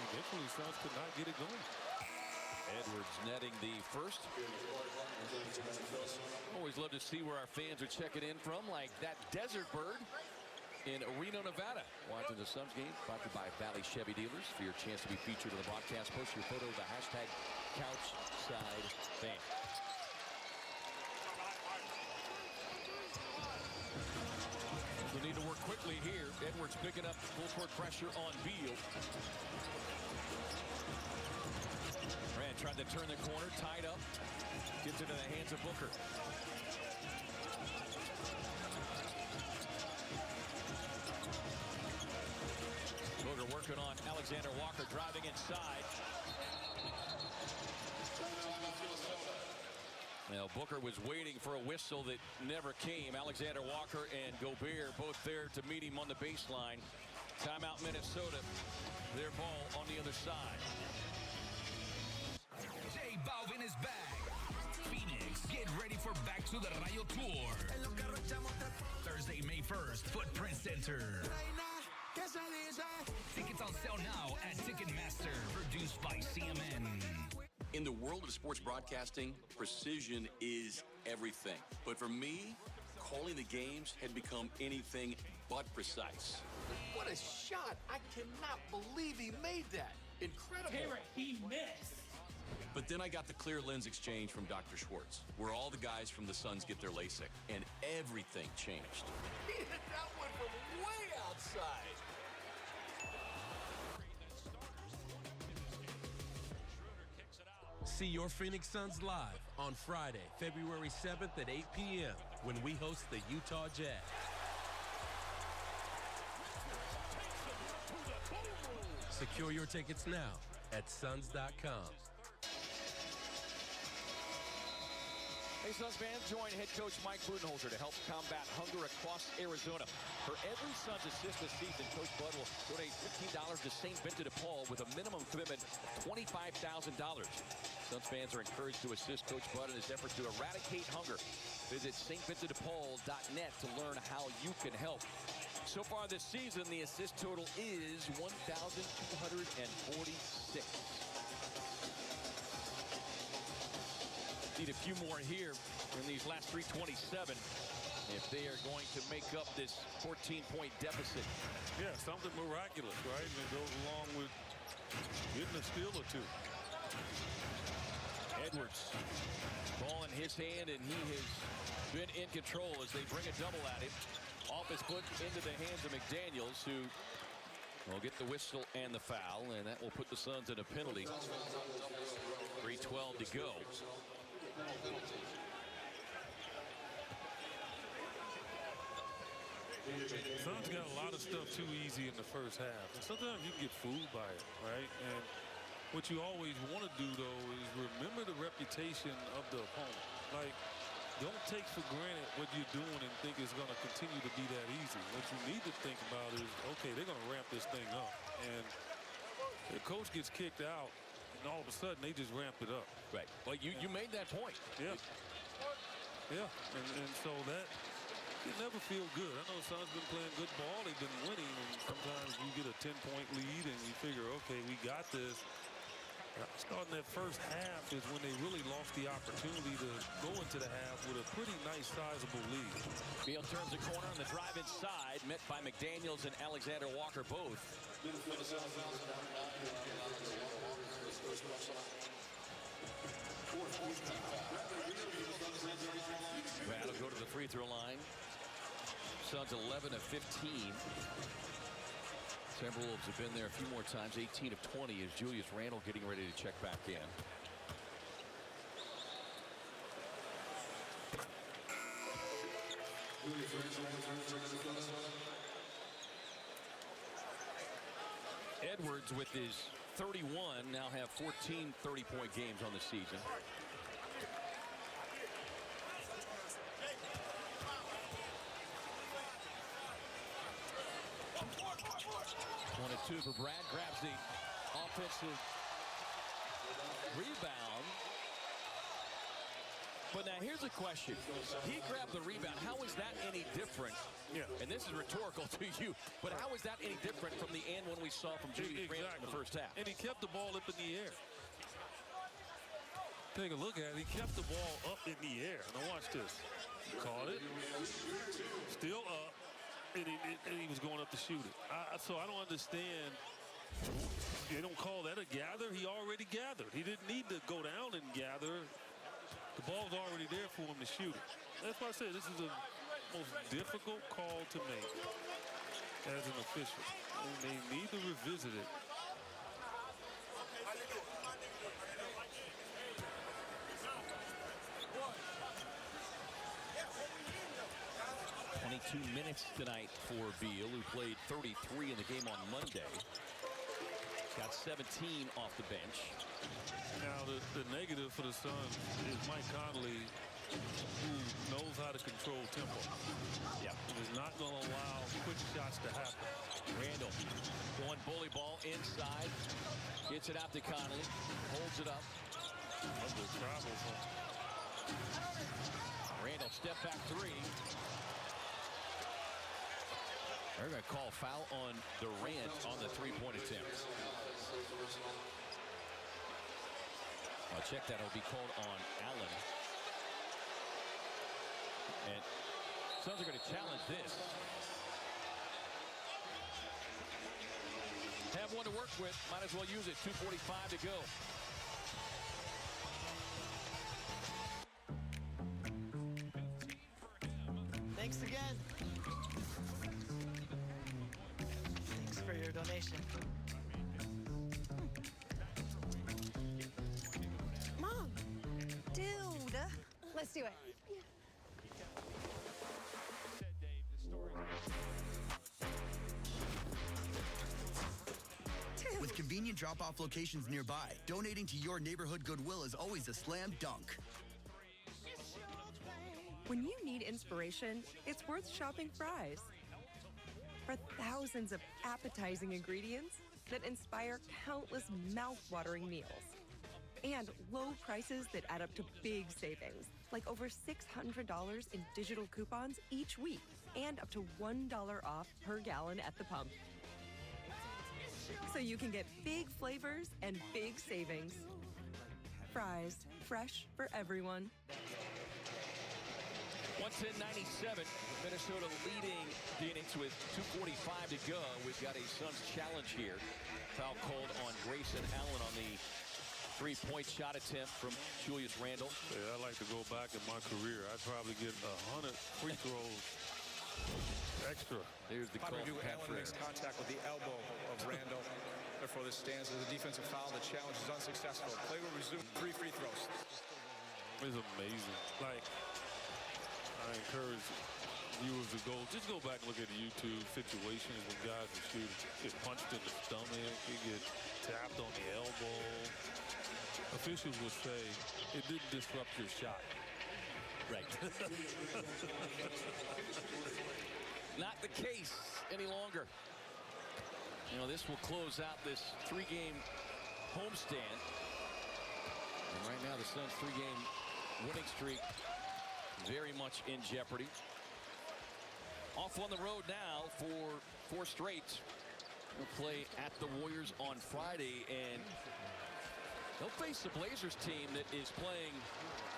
eventually the Suns could not get it going. Edwards netting the first. Always love to see where our fans are checking in from, like that Desert Bird in Reno, Nevada. Watching the Suns game, brought to you by Valley Chevy Dealers. For your chance to be featured in the broadcast, post your photo with the hashtag CouchSideFan. We'll need to work quickly here. Edwards picking up full court pressure on Beal. Grant tried to turn the corner, tied up. Gets into the hands of Booker. Booker working on Alexander Walker, driving inside. Now, Booker was waiting for a whistle that never came. Alexander Walker and Gobert both there to meet him on the baseline. Timeout, Minnesota. Their ball on the other side. J Balvin is back. Phoenix, get ready for Back to the Rayo Tour. Thursday, May 1st, Footprint Center. Tickets on sale now at Ticketmaster, produced by CMN. In the world of sports broadcasting, precision is everything. But for me, calling the games had become anything but precise. What a shot. I cannot believe he made that. Incredible. He missed. But then I got the clear lens exchange from Dr. Schwartz, where all the guys from the Suns get their LASIK, and everything changed. He hit that one from way outside. See your Phoenix Suns live on Friday, February 7th at 8 p.m. when we host the Utah Jazz. Secure your tickets now at suns.com. Hey, Suns fans, join head coach Mike Budenholzer to help combat hunger across Arizona. For every Suns assist this season, Coach Bud will donate $15 to St. Vincent de Paul with a minimum commitment of $25,000. Suns fans are encouraged to assist Coach Bud in his efforts to eradicate hunger. Visit stvincentdepaul.net to learn how you can help. So far this season, the assist total is 1,246. Need a few more here in these last 3:27 if they are going to make up this 14-point deficit. Yeah, something miraculous, right? And it goes along with getting a steal or two. Edwards, ball in his hand, and he has been in control as they bring a double at him. Off his foot into the hands of McDaniels, who will get the whistle and the foul, and that will put the Suns in a penalty. 3:12 to go. Suns got a lot of stuff too easy in the first half. And sometimes you can get fooled by it, right? And what you always want to do, though, is remember the reputation of the opponent. Like, don't take for granted what you're doing and think it's going to continue to be that easy. What you need to think about is, okay, they're going to ramp this thing up. And the coach gets kicked out, and all of a sudden, they just ramp it up. Right. Well, you made that point. Yeah. Yeah. And so that, you never feel good. I know Suns been playing good ball. They've been winning. And sometimes you get a 10-point lead, and you figure, okay, we got this. Starting that first half is when they really lost the opportunity to go into the half with a pretty nice, sizable lead. Beal turns the corner on the drive inside, met by McDaniels and Alexander Walker both. That'll go to the free throw line. Suns 11 of 15. Timberwolves have been there a few more times. 18 of 20 is Julius Randle getting ready to check back in. Edwards with his 31 now have 14 30-point games on the season. For Brad, grabs the offensive rebound. But now here's a question. He grabbed the rebound. How is that any different? Yeah. And this is rhetorical to you, but how is that any different from the end when we saw from Julius Randle in the first half? And he kept the ball up in the air. Take a look at it. He kept the ball up in the air. Now watch this. Caught it. Still up. And he was going up to shoot it. So I don't understand. They don't call that a gather. He already gathered. He didn't need to go down and gather. The ball's already there for him to shoot it. That's why I said this is the most difficult call to make as an official. And they need to revisit it. 22 minutes tonight for Beal, who played 33 in the game on Monday. Got 17 off the bench. Now, the negative for the Suns is Mike Conley, who knows how to control tempo. Yeah. Is not going to allow quick shots to happen. Randle going bully ball inside. Gets it out to Conley. Holds it up. Randle step back three. They're going to call foul on Durant on the three-point attempt. I'll check that. It'll be called on Allen. And Suns are going to challenge this. Have one to work with. Might as well use it. 2:45 to go. Thanks again. Thanks for your donation. Mom, Let's do it. With convenient drop-off locations nearby, donating to your neighborhood Goodwill is always a slam dunk. When you need inspiration, it's worth shopping Fry's. For thousands of appetizing ingredients that inspire countless mouth-watering meals. And low prices that add up to big savings, like over $600 in digital coupons each week, and up to $1 off per gallon at the pump. So you can get big flavors and big savings. Fry's, fresh for everyone. 110-97, Minnesota leading Phoenix with 2:45 to go. We've got a Suns challenge here. Foul called on Grayson Allen on the three-point shot attempt from Julius Randle. Yeah, I like to go back in my career. I'd probably get 100 free throws extra. There's the call. Allen makes contact with the elbow of Randle. Therefore, this stands as a defensive foul. The challenge is unsuccessful. Play will resume. 3 free throws. It's amazing. Like, I encourage viewers to just go back and look at the YouTube situations when guys are shooting. Get punched in the stomach, they get tapped on the elbow. Officials would say it didn't disrupt your shot. Right. Not the case any longer. You know, this will close out this 3-game homestand. And right now, the Suns' 3-game winning streak very much in jeopardy. Off on the road now for 4 straight. We'll play at the Warriors on Friday, and they'll face the Blazers team that is playing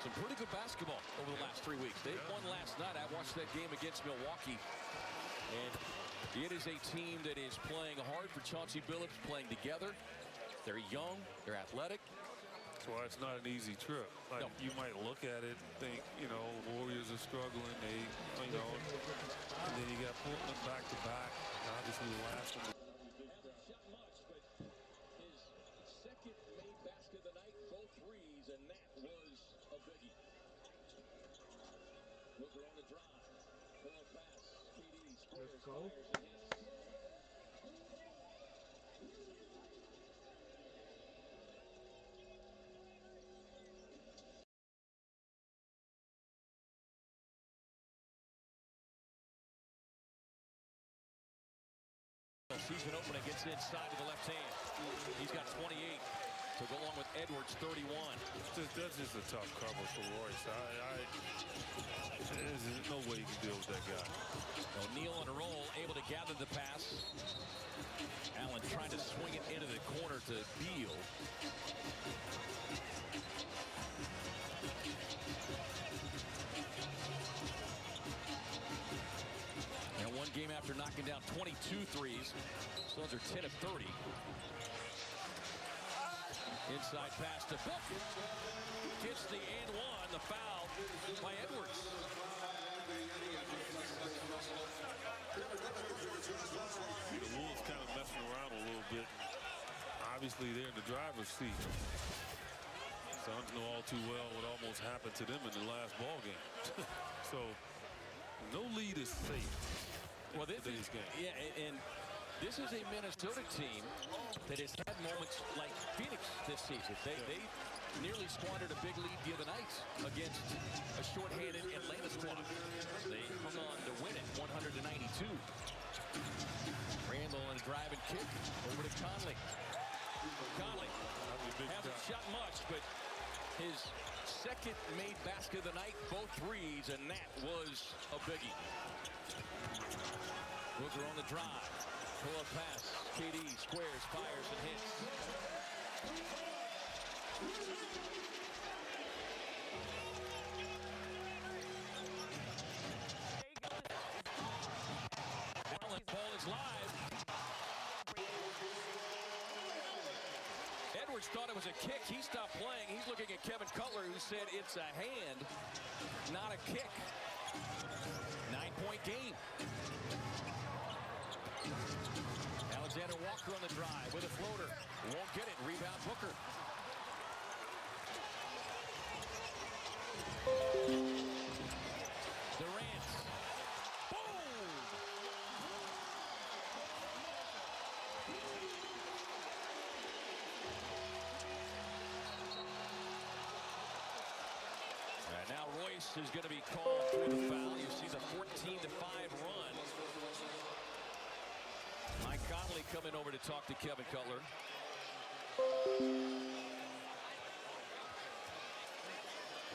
some pretty good basketball over the last 3 weeks. They won last night. I watched that game against Milwaukee, and it is a team that is playing hard for Chauncey Billups, playing together. They're young, they're athletic. That's why it's not an easy trip. Like, you might look at it and think, you know, Warriors are struggling. They, you know, and then you got Portland back-to-back. Obviously, the last one. Let's go. Season opening gets inside to the left hand. He's got 28 to go along with Edwards, 31. That's just a tough cover for Royce. There's no way you can deal with that guy. O'Neal on a roll, able to gather the pass. Allen trying to swing it into the corner to Beal. And one game after knocking down 22 threes, Suns are 10 of 30. Inside pass to Book. Gets the and one, the foul by Edwards. The Wolves kind of messing around a little bit. Obviously, they're in the driver's seat. Suns know all too well what almost happened to them in the last ball game. So, no lead is safe. Well, this game. Yeah, and this is a Minnesota team that has had moments like Phoenix this season. They nearly squandered a big lead the other night against a shorthanded Atlanta squad. They hung on to win it, 100-92. Randle and a drive and kick over to Conley. Conley hasn't shot much, but his second made basket of the night, both threes, and that was a biggie. Booker on the drive. Pull-up pass. KD squares, fires, and hits. Allen, ball is live. Edwards thought it was a kick. He stopped playing. He's looking at Kevin Cutler, who said it's a hand, not a kick. 9-point game. Alexander Walker on the drive with a floater. Won't get it. Rebound Booker. Royce is going to be called for the foul. You see the 14-5 run. Mike Conley coming over to talk to Kevin Cutler.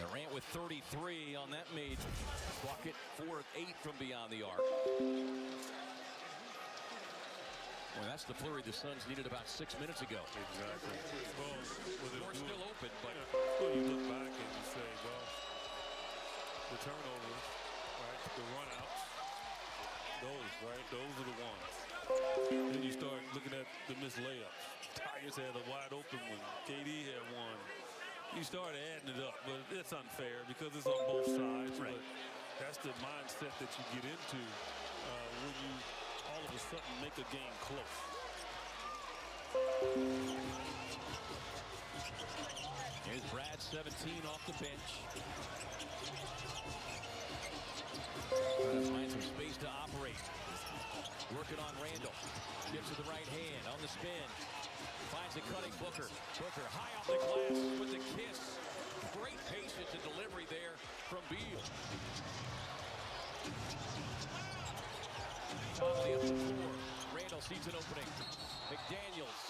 Durant with 33 on that made bucket, 4 of 8 from beyond the arc. Well, that's the flurry the Suns needed about 6 minutes ago. Exactly. Well, the door's still open, but well, you look back and you say, well, the turnovers, right, the run-outs, those are the ones. Then you start looking at the missed layups. Tigers had a wide open one. KD had one. You start adding it up, but it's unfair because it's on both sides. Right. But that's the mindset that you get into when you all of a sudden make a game close. Here's Brad, 17 off the bench. Trying to find some space to operate. Working on Randall. Gets to the right hand on the spin. Finds a cutting Booker. Booker high off the glass with the kiss. Great patience and delivery there from Beal. Conley up the floor. Randall sees an opening. McDaniels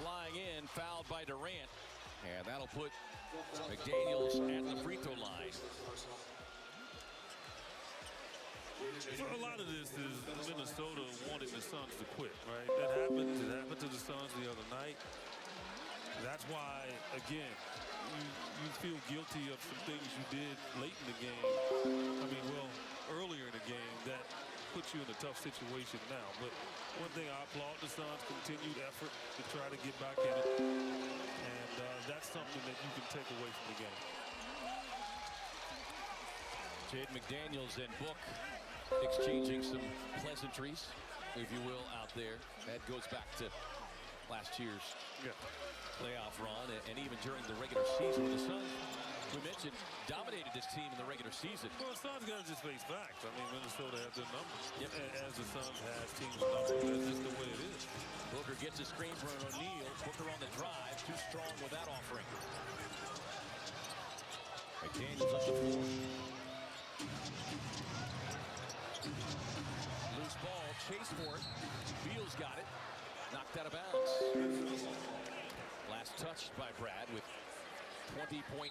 flying in, fouled by Durant. And that'll put McDaniels at the free throw line. Well, a lot of this is Minnesota wanting the Suns to quit, right? That happened. It happened to the Suns the other night. That's why, again, you feel guilty of some things you did late in the game. I mean, well, earlier in the game that puts you in a tough situation now. But one thing I applaud the Suns' continued effort to try to get back in it. And that's something that you can take away from the game. Jaden McDaniels and Book exchanging some pleasantries, if you will, out there. That goes back to last year's playoff run, and even during the regular season. The Suns, we mentioned, dominated this team in the regular season. Well, the Suns got to just face facts. I mean, Minnesota has their numbers. Yep. As the Suns has teams' numbers. That's just the way it is. Booker gets a screen for O'Neal. Booker on the drive. Too strong with that offering. McDaniels up the floor. Loose ball, chase for it. Beal's got it. Knocked out of bounds. Last touched by Brad with 20.8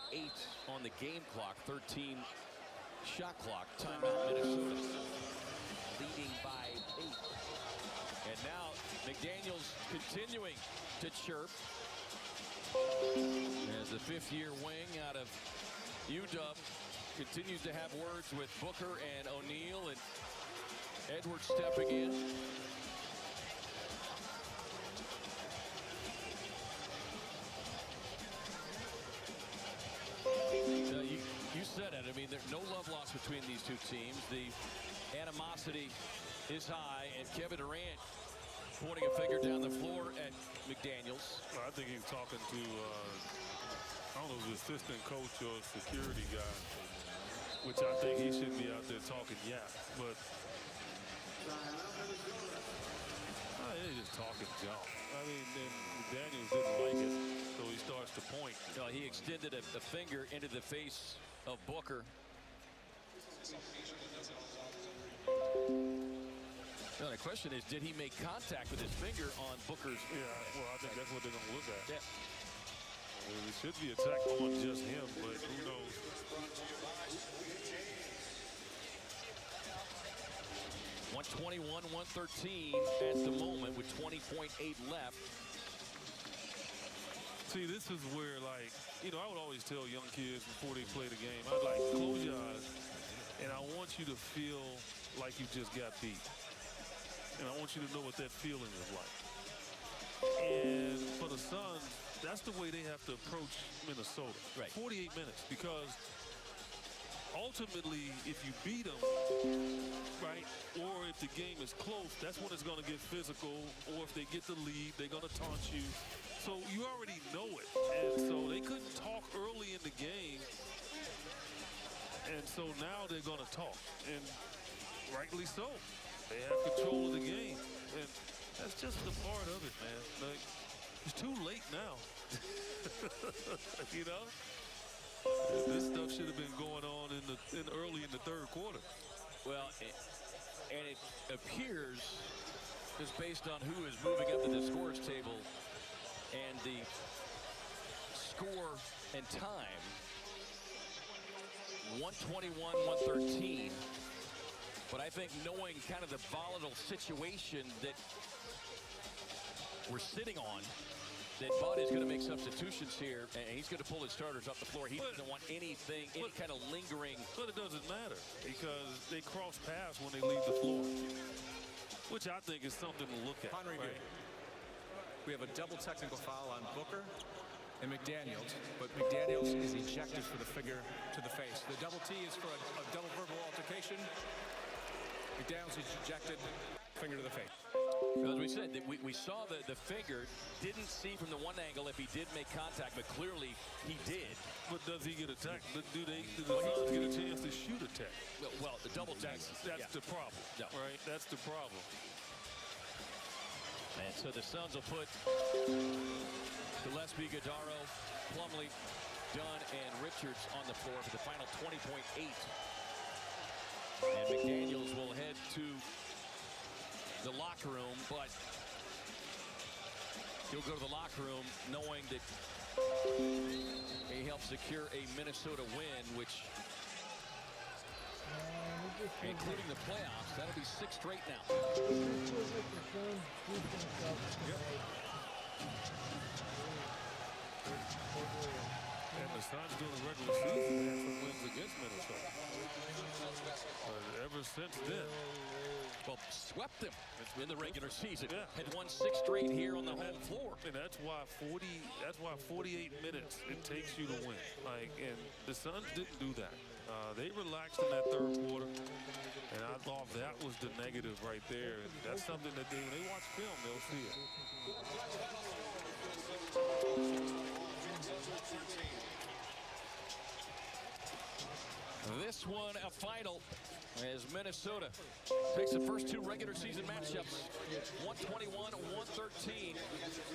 on the game clock. 13 shot clock. Timeout Minnesota. Leading by 8. And now McDaniels continuing to chirp. As the fifth-year wing out of UW continues to have words with Booker and O'Neal, and Edwards stepping in. You said it. I mean, there's no love lost between these two teams. The animosity is high, and Kevin Durant pointing a finger down the floor at McDaniels. Well, I think he was talking to, I don't know, the assistant coach or security guy, which I think he shouldn't be out there talking yap. But he's just talking junk. I mean, then McDaniels didn't like it, so he starts to point. He extended a finger into the face of Booker. Now the question is, did he make contact with his finger on Booker's? Yeah, well, I think that's what they're going to look at. Yeah. Well, it should be attacked on just him, but who knows? .121-113 at the moment with 20.8 left. See, this is where, like, you know, I would always tell young kids before they play the game, I'd like, close your eyes, and I want you to feel like you just got beat. And I want you to know what that feeling is like. And for the Suns, that's the way they have to approach Minnesota. Right. 48 minutes, because ultimately, if you beat them, right, or if the game is close, that's when it's going to get physical. Or if they get the lead, they're going to taunt you. So you already know it. And so they couldn't talk early in the game. And so now they're going to talk. And rightly so. They have control of the game. And that's just the part of it, man. Like, it's too late now. You know? This stuff should have been going on early in the third quarter. Well, and it appears, just based on who is moving up to the scores table and the score and time, 121-113. But I think knowing kind of the volatile situation that we're sitting on, that Bud is going to make substitutions here, and he's going to pull his starters off the floor. He doesn't want any kind of lingering. But it doesn't matter because they cross paths when they leave the floor, which I think is something to look at. Right? We have a double technical foul on Booker and McDaniels, but McDaniels is ejected for the figure to the face. The double T is for a double verbal altercation. McDaniels is ejected, finger to the face. As we said, we saw the finger, didn't see from the one angle if he did make contact, but clearly he did. But does he get attacked? Do the Suns get a chance to shoot a tech? Well, the double tech. That's the problem, right? That's the problem. And so the Suns will put Gillespie, Goddaro, Plumlee, Dunn, and Richards on the floor for the final 20.8. And McDaniels will head to the locker room, but he'll go to the locker room knowing that he helped secure a Minnesota win, which, including the playoffs, that'll be 6 straight now. And the Suns during the regular season had some wins against Minnesota. But ever since then, well, swept them in the regular season. Had won 6 straight here on the home floor. And that's why 48 minutes it takes you to win. And the Suns didn't do that. They relaxed in that third quarter, and I thought that was the negative right there. And that's something that when they watch film, they'll see it. This one a final as Minnesota takes the first 2 regular season matchups, 121-113.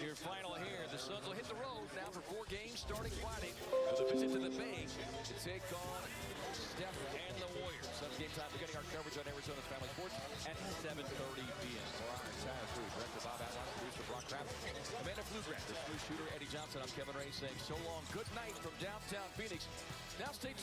Your final here. The Suns will hit the road now for 4 games starting Friday with a visit to the Bay to take on Steph and the Warriors. Suns game time beginning our coverage on Arizona's Family Sports at 7:30 p.m. For our entire crew, Director Bob Allen, producer Brock Kraft, Amanda Flugrant, the smooth shooter Eddie Johnson. I'm Kevin Ray saying so long. Good night from downtown Phoenix. Now stay tuned.